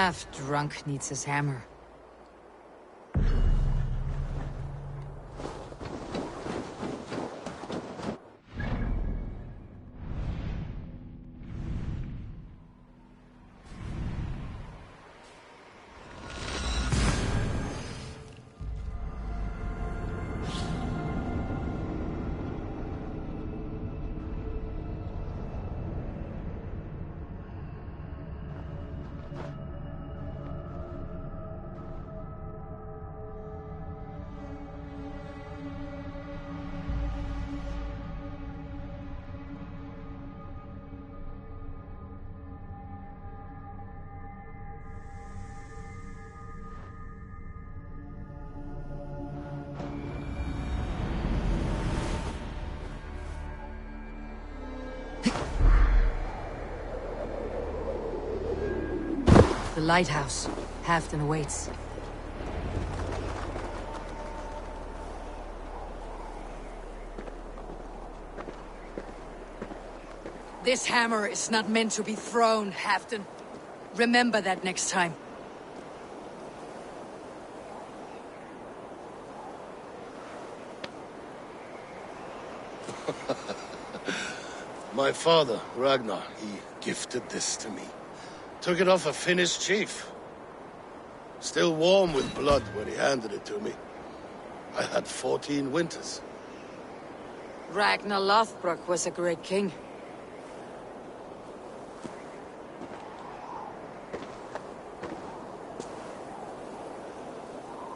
Half-drunk needs his hammer. The lighthouse. Halfdan awaits. This hammer is not meant to be thrown, Halfdan. Remember that next time. My father, Ragnar, he gifted this to me. Took it off a Finnish chief. Still warm with blood when he handed it to me. I had 14 winters. Ragnar Lothbrok was a great king.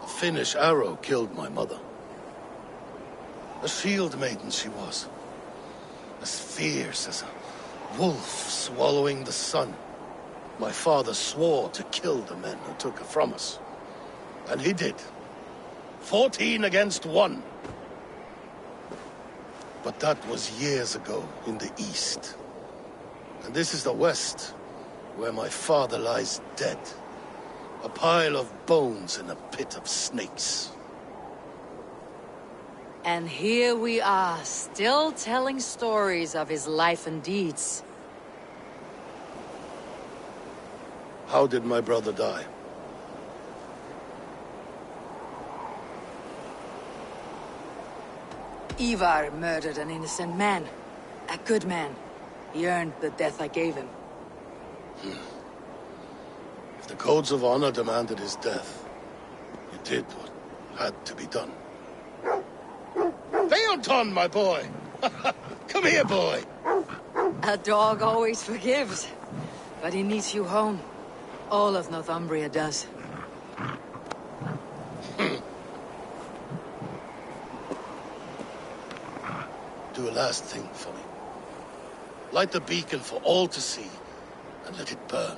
A Finnish arrow killed my mother. A shield maiden she was. As fierce as a wolf swallowing the sun. My father swore to kill the men who took her from us. And he did. 14 against 1. But that was years ago in the east. And this is the west, where my father lies dead. A pile of bones in a pit of snakes. And here we are, still telling stories of his life and deeds. How did my brother die? Ivar murdered an innocent man. A good man. He earned the death I gave him. If the codes of honor demanded his death, you did what had to be done. Beoton, my boy! Come here, boy! A dog always forgives. But he needs you home. All of Northumbria does. Do a last thing for me. Light the beacon for all to see, and let it burn.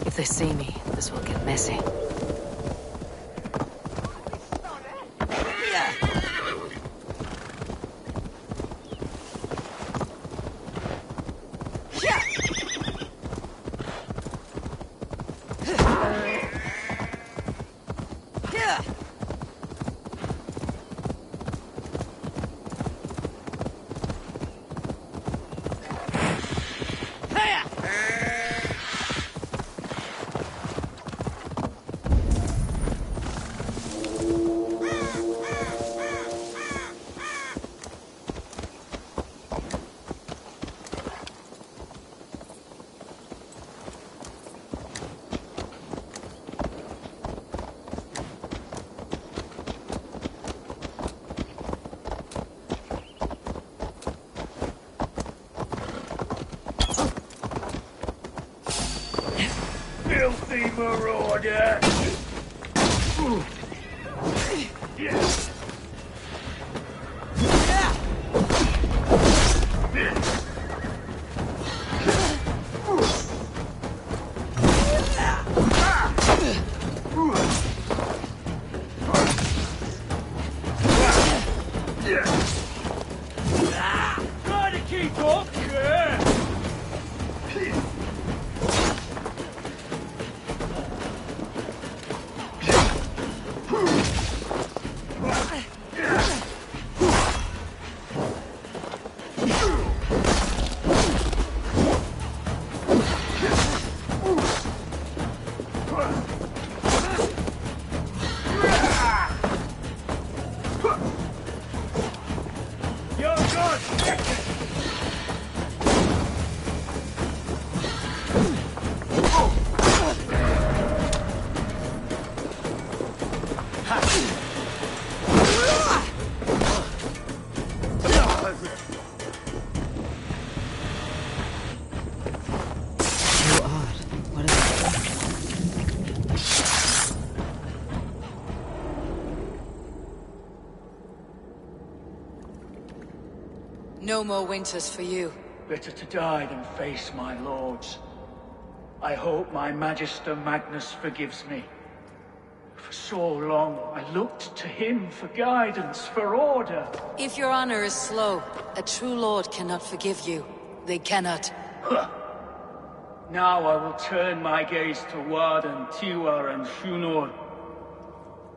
If they see me, this will get messy. Filthy marauder! Try to keep up, yeah! No more winters for you. Better to die than face my lords. I hope my Magister Magnus forgives me. For so long, I looked to him for guidance, for order. If your honor is slow, a true lord cannot forgive you. They cannot. Now I will turn my gaze to Warden, Tiwar, and Shunor.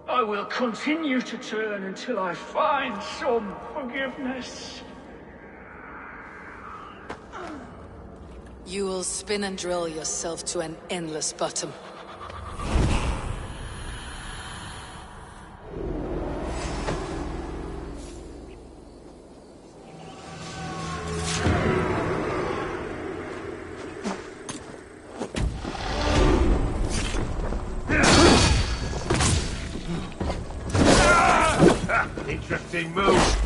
I will continue to turn until I find some forgiveness. You will spin and drill yourself to an endless bottom. Interesting move.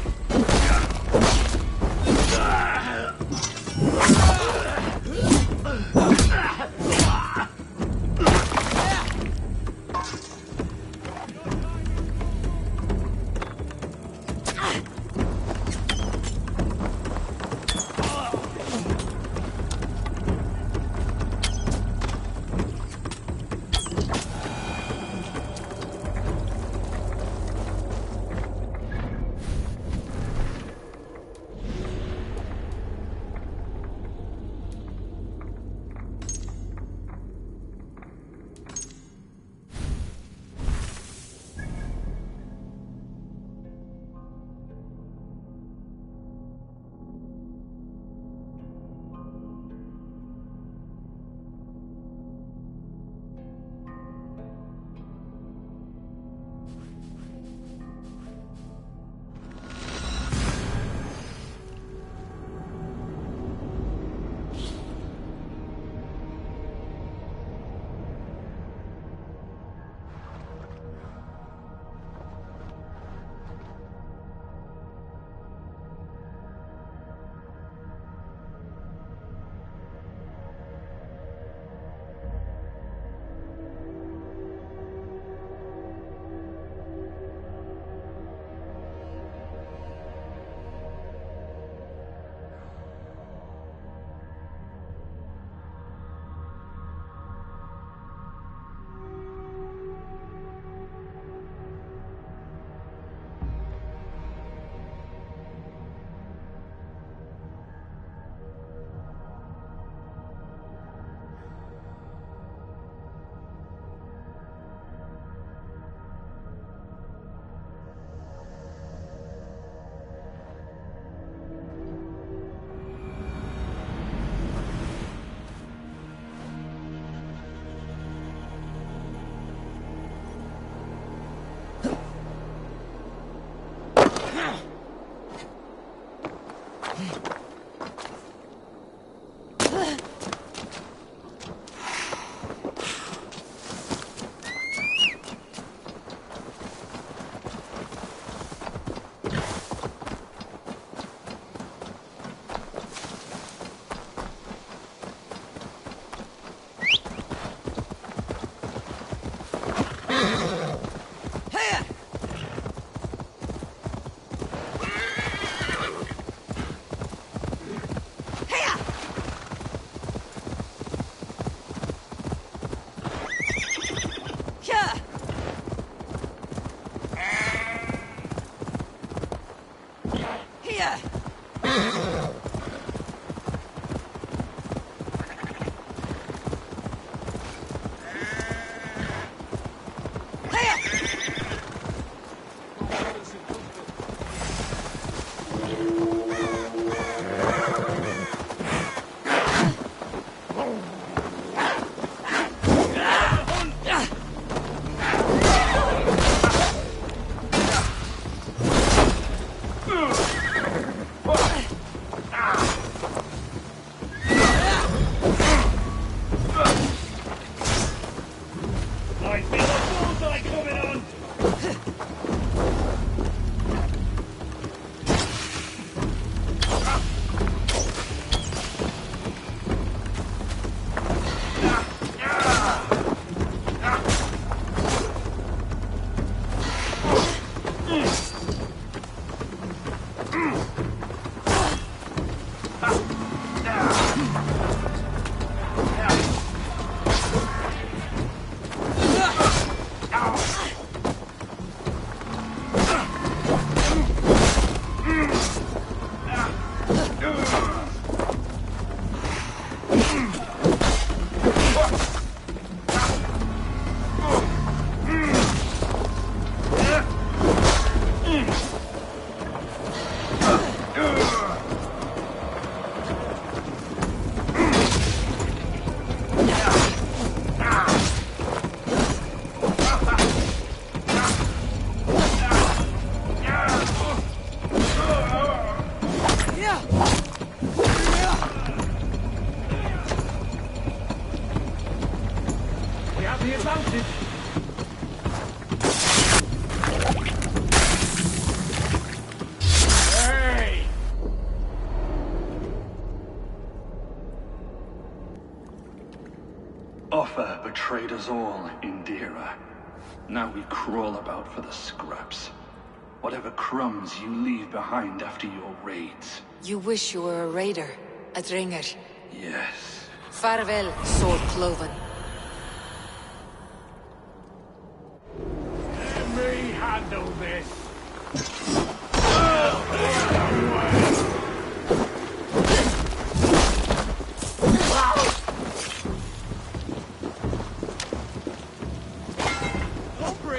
Offa betrayed us all, Indira. Now we crawl about for the scraps. Whatever crumbs you leave behind after your raids. You wish you were a raider, a Dringer. Yes. Farewell, sword cloven. Let me handle this.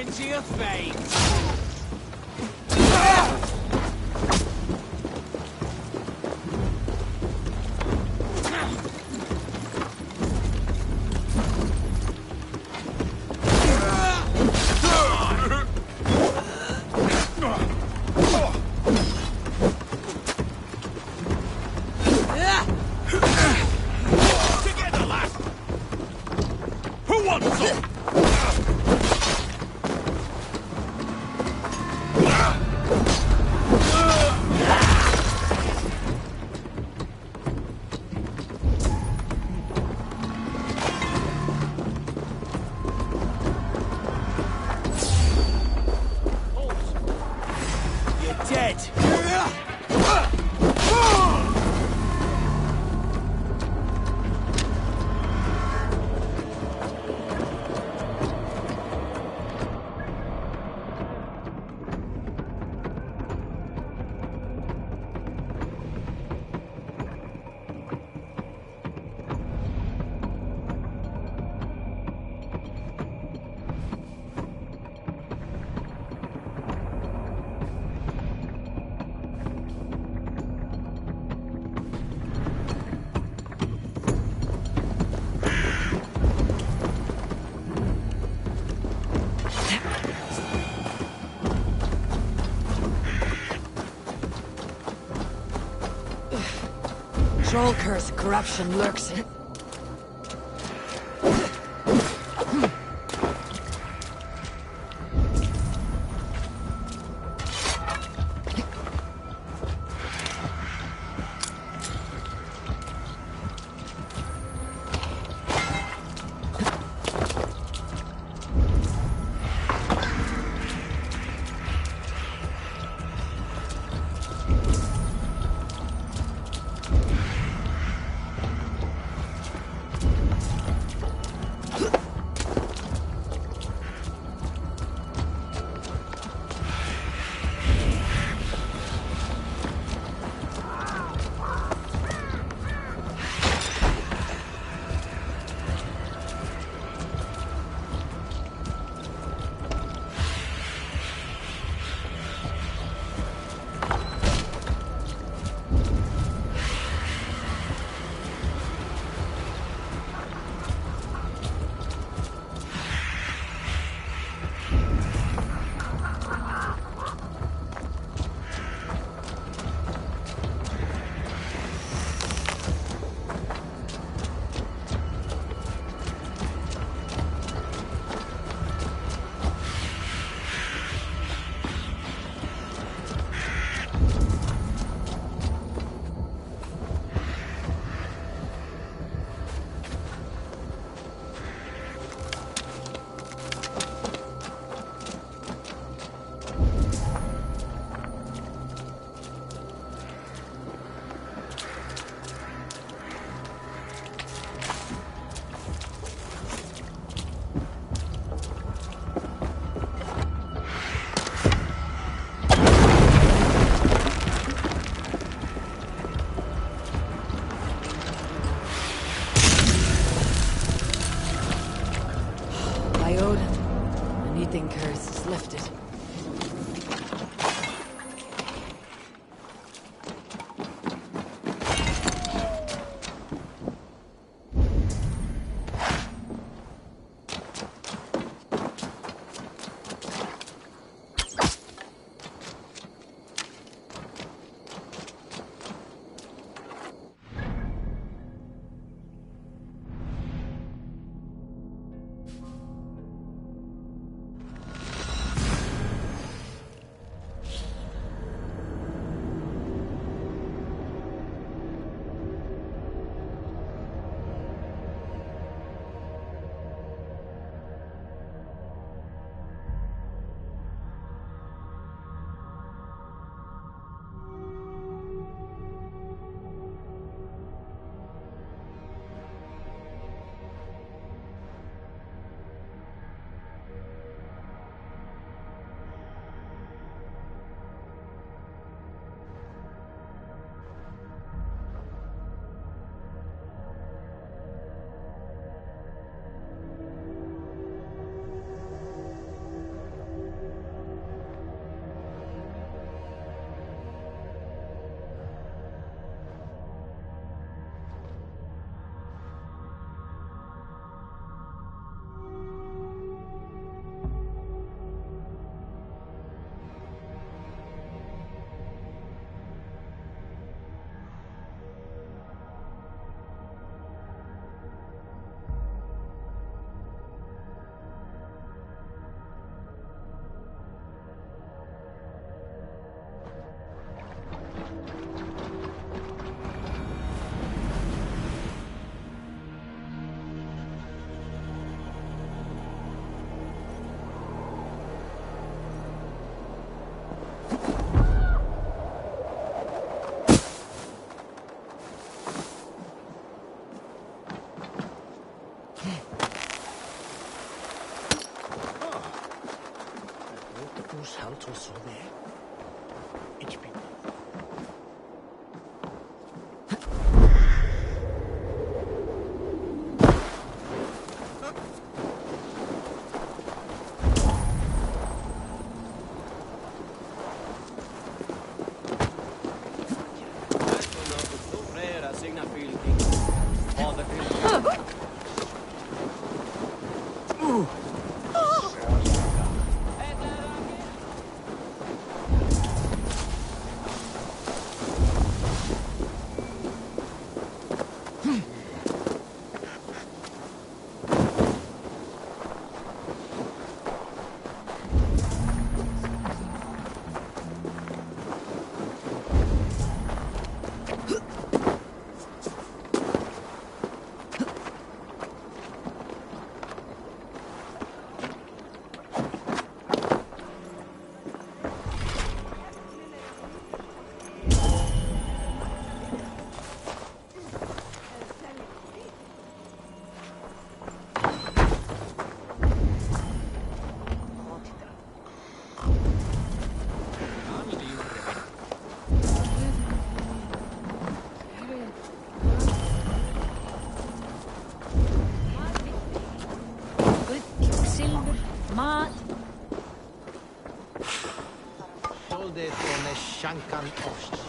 Into your fate. Together, lads! Who wants some? Trollker's corruption lurks in. Shankan Osh.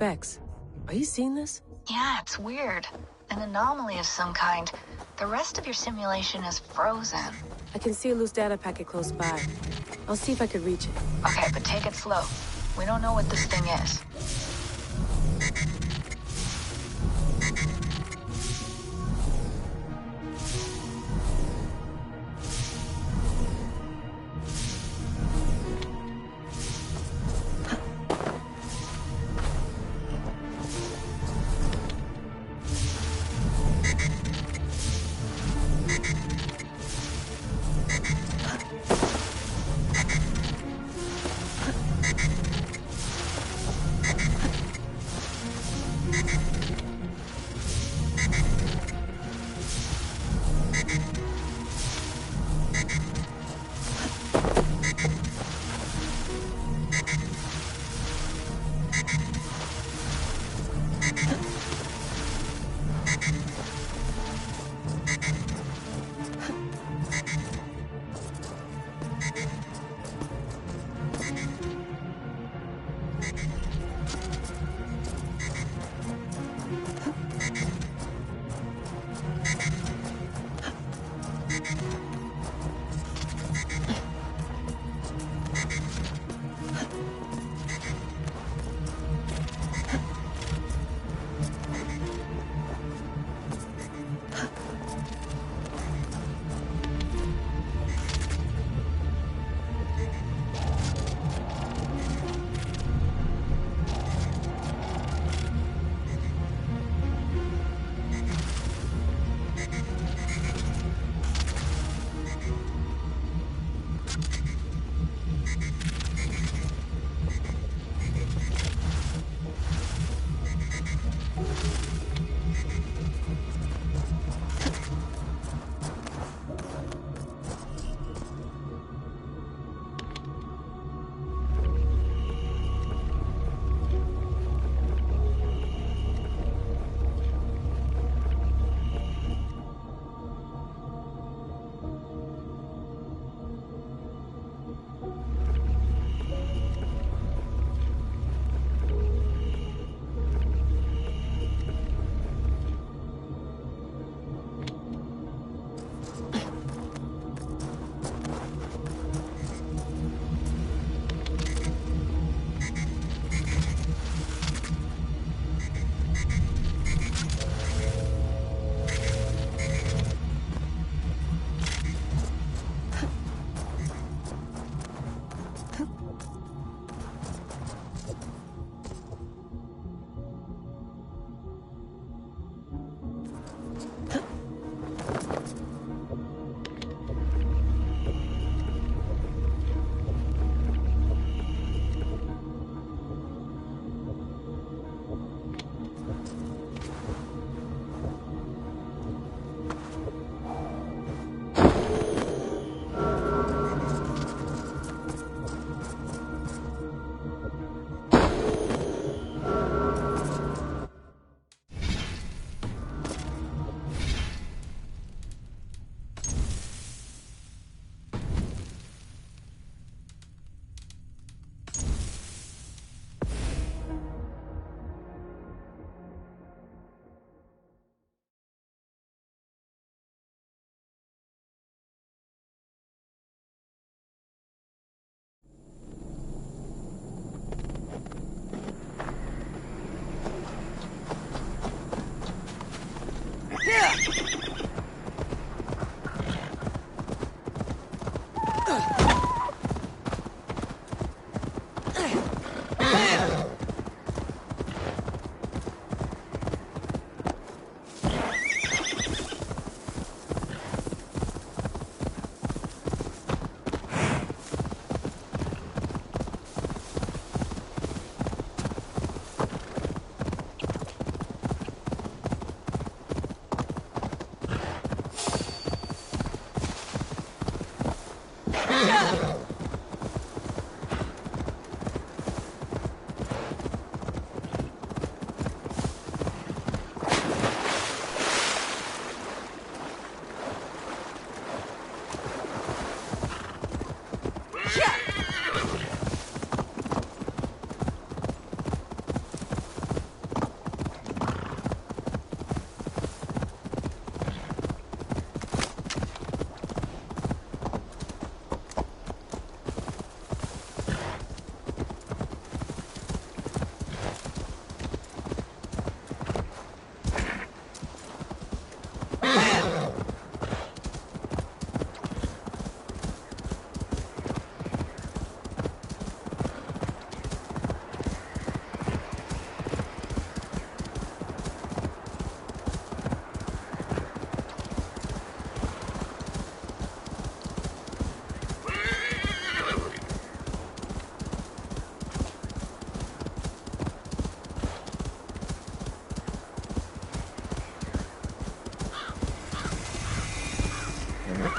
Bex, are you seeing this? Yeah, it's weird. An anomaly of some kind. The rest of your simulation is frozen. I can see a loose data packet close by. I'll see if I can reach it. Okay, but take it slow. We don't know what this thing is.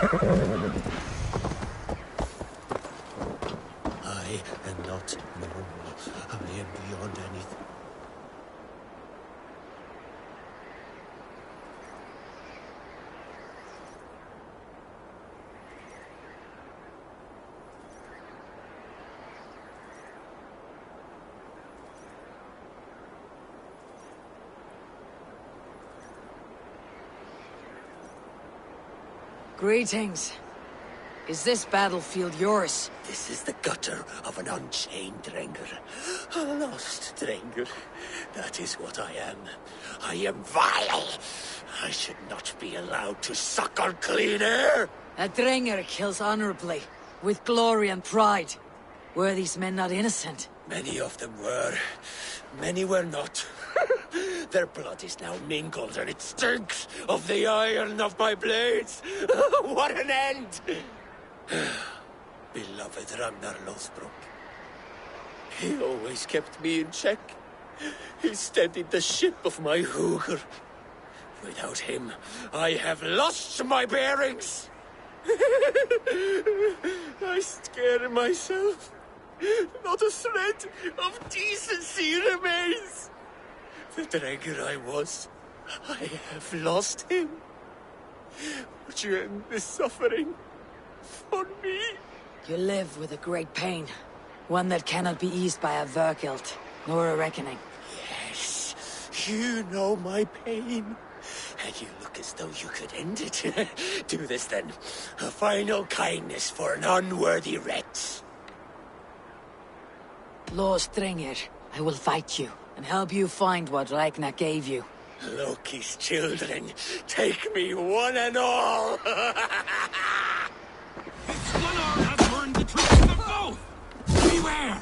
I am not normal. I am beyond anything. Greetings. Is this battlefield yours? This is the gutter of an unchained Drengr. A lost Drengr. That is what I am. I am vile. I should not be allowed to suckle clean air. A Drengr kills honorably, with glory and pride. Were these men not innocent? Many of them were. Many were not. Their blood is now mingled, and it stinks of the iron of my blades. What an end! Beloved Ragnar Lothbrok. He always kept me in check. He steadied the ship of my Hugr. Without him, I have lost my bearings. I scare myself. Not a thread of decency remains. The Drengr I was, I have lost him. Would you end this suffering for me? You live with a great pain. One that cannot be eased by a Vergilt, nor a reckoning. Yes, you know my pain. And you look as though you could end it. Do this then. A final kindness for an unworthy wretch. Lord Strengir, I will fight you, and help you find what Ragnar gave you. Loki's children, take me one and all! Gunnar has learned the tricks of both! Beware!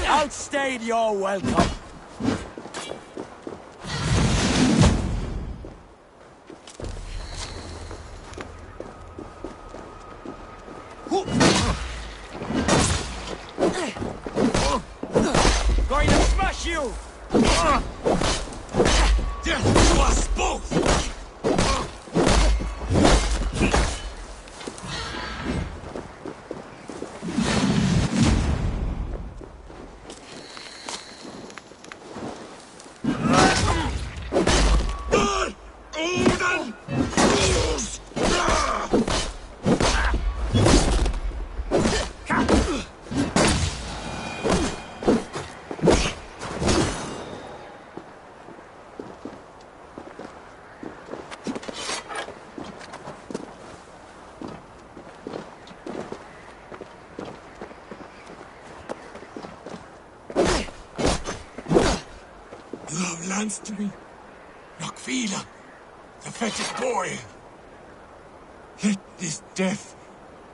Outstayed your welcome! Going to smash you! Death to us both! You have lanced me, Nakvila, the fetid boy. Let this death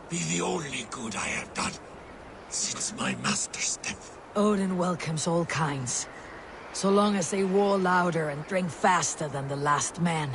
be the only good I have done since my master's death. Odin welcomes all kinds, so long as they war louder and drink faster than the last man.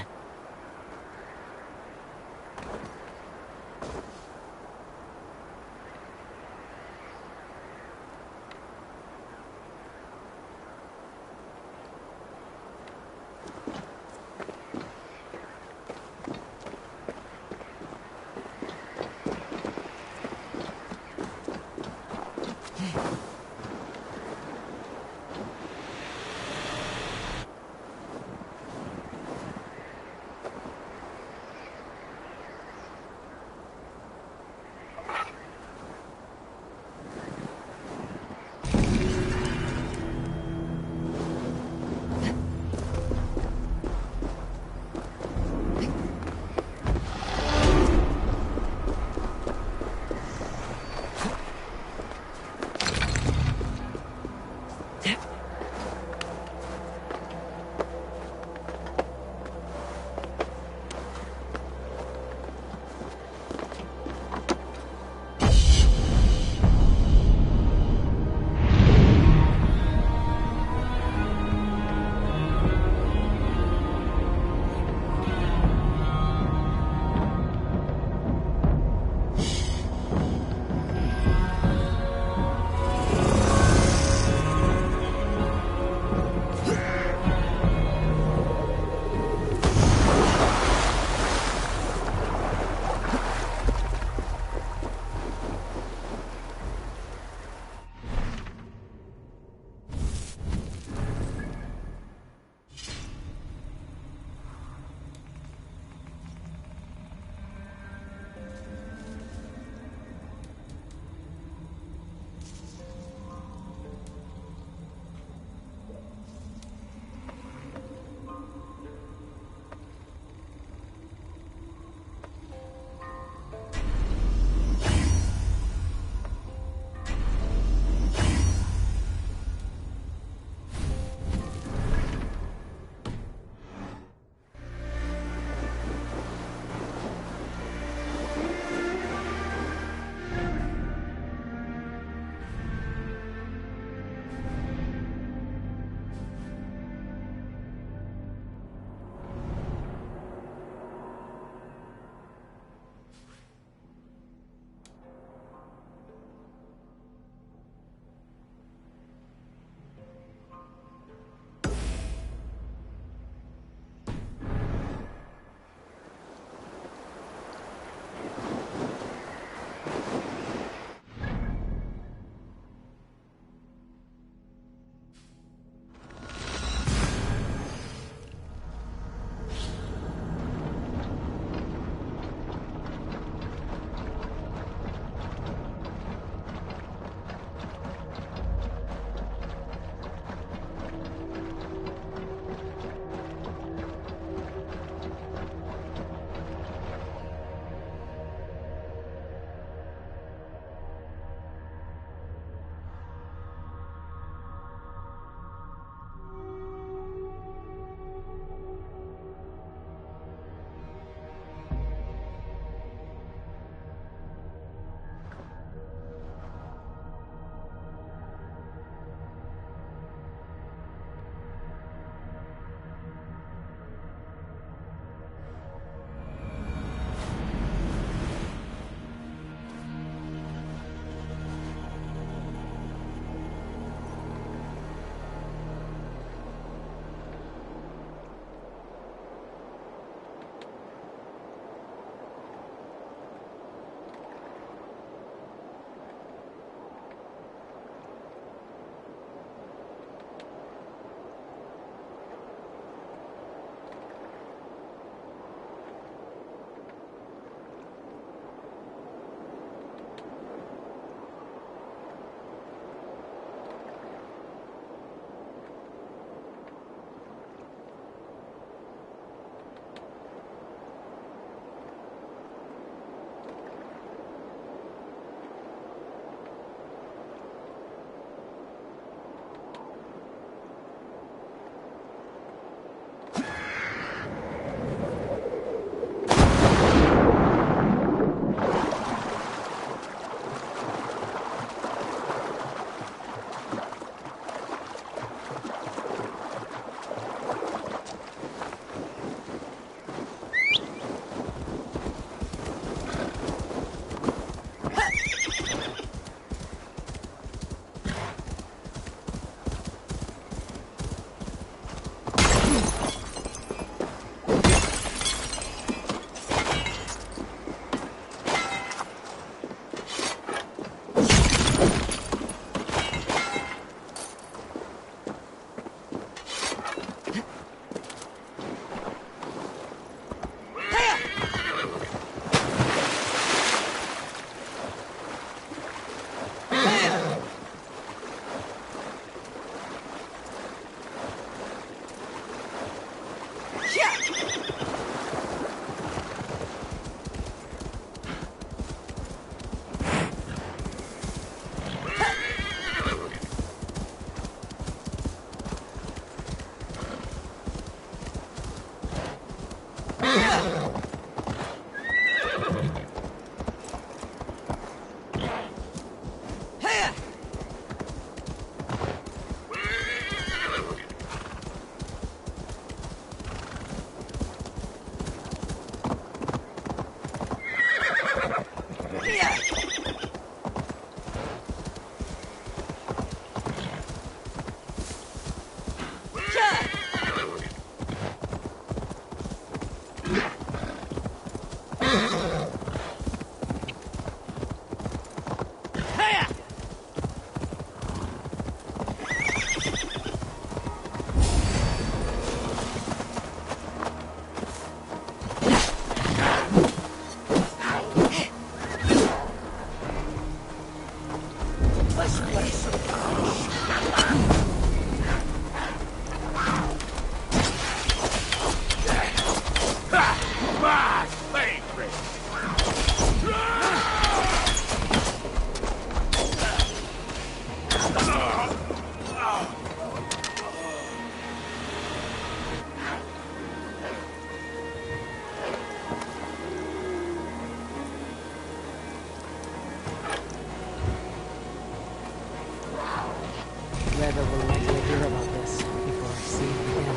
Weather will likely hear about this before seeing it again.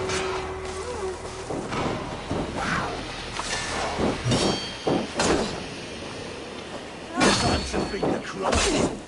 Time to beat the cross.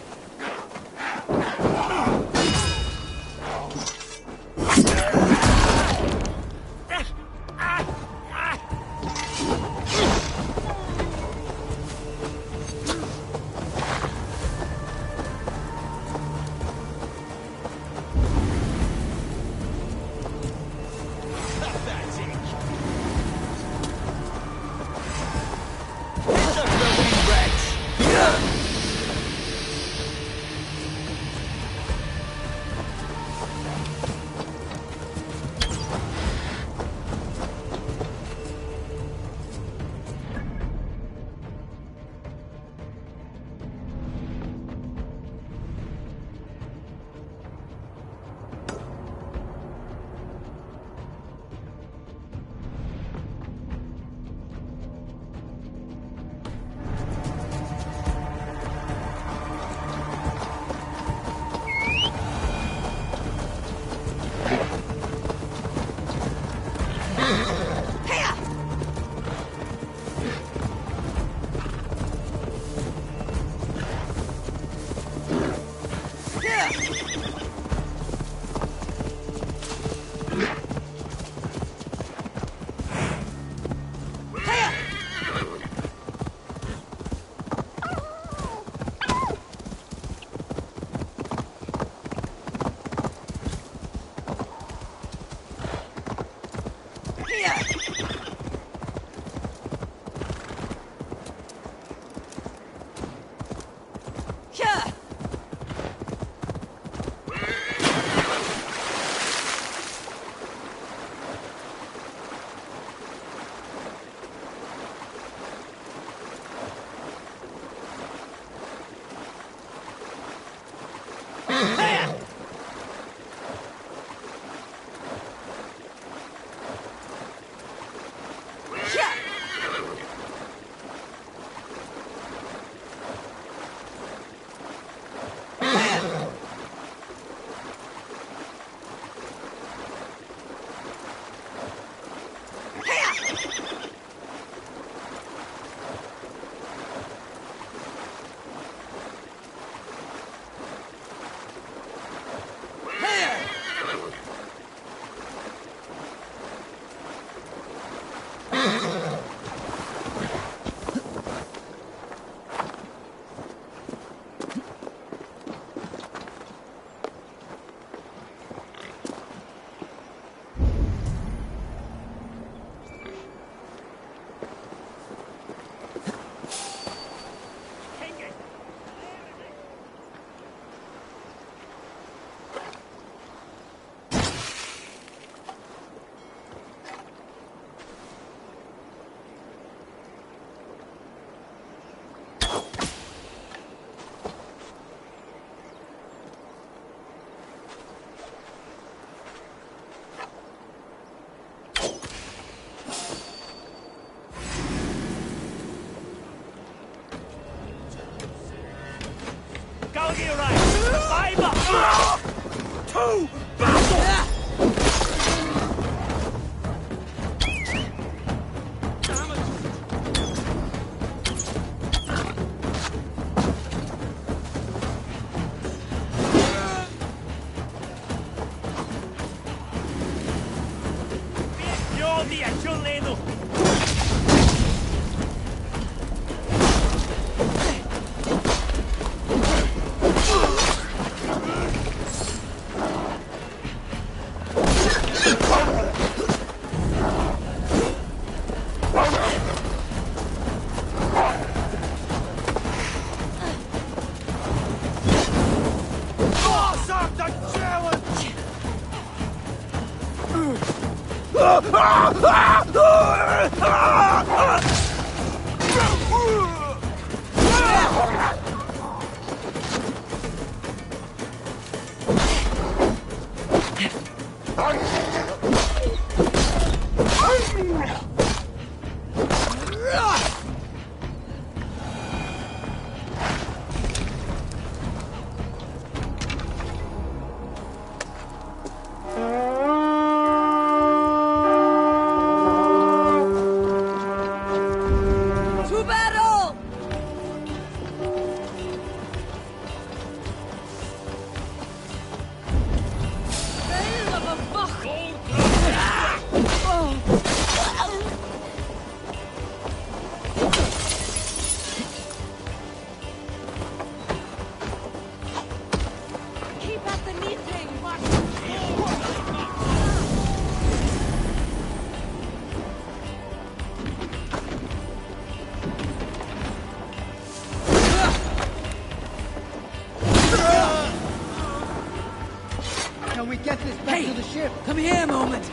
Can we get this back to the ship? Come here a moment.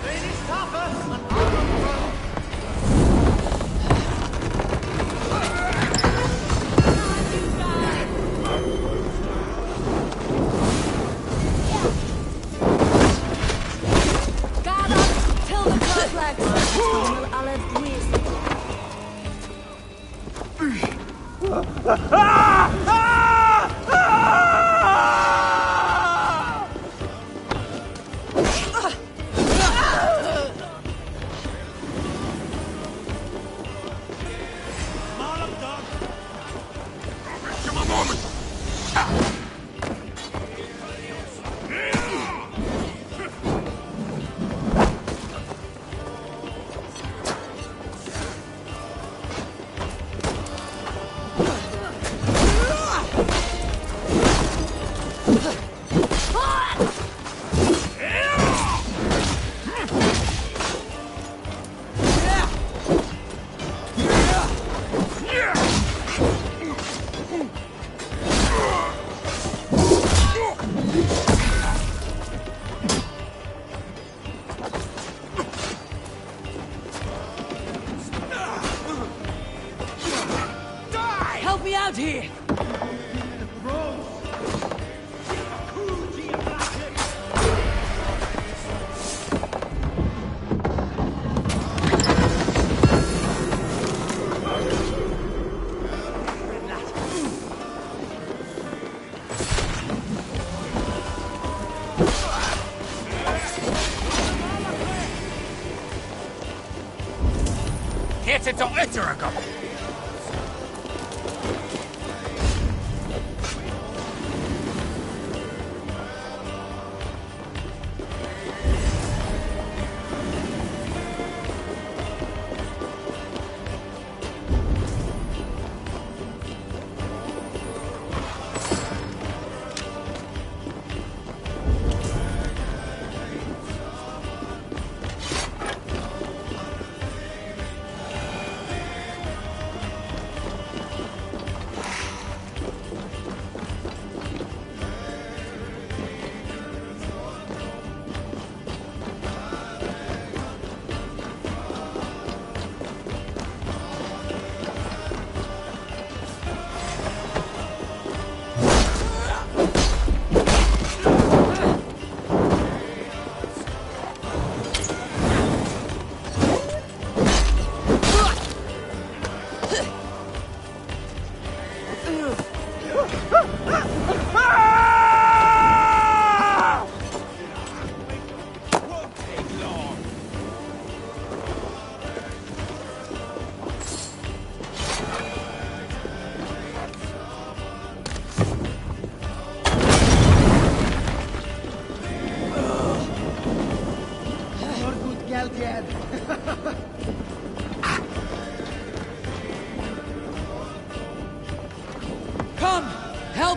Help me out here! Heter to ytterligere!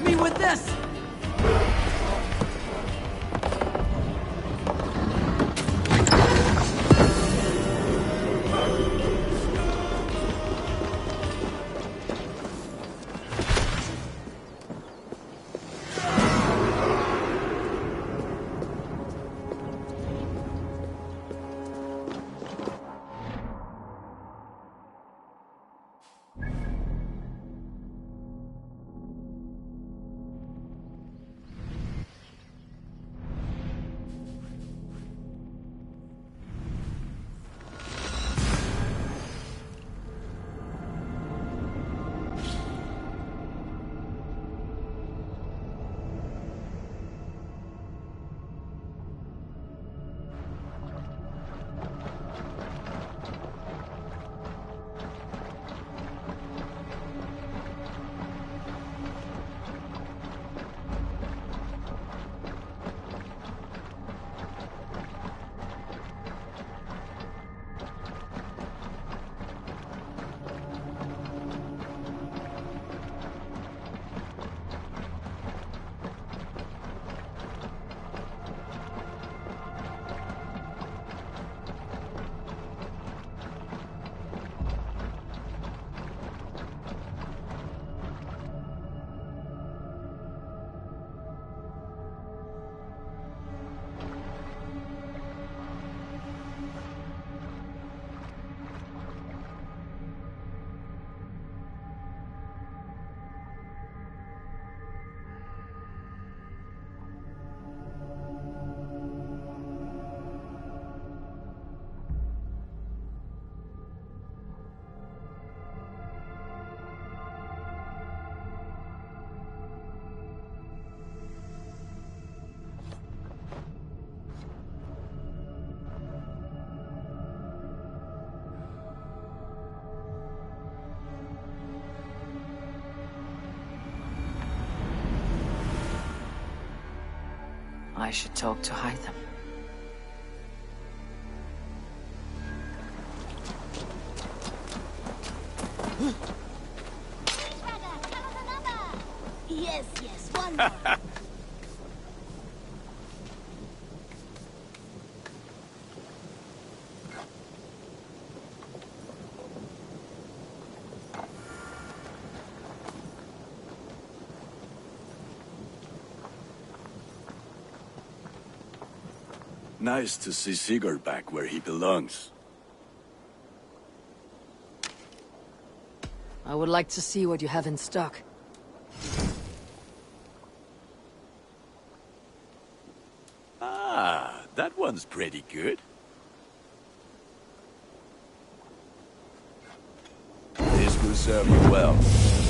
me with this! I should talk to Hytham. Yes, yes, one more. Nice to see Sigurd back where he belongs. I would like to see what you have in stock. Ah, that one's pretty good. This will serve you well.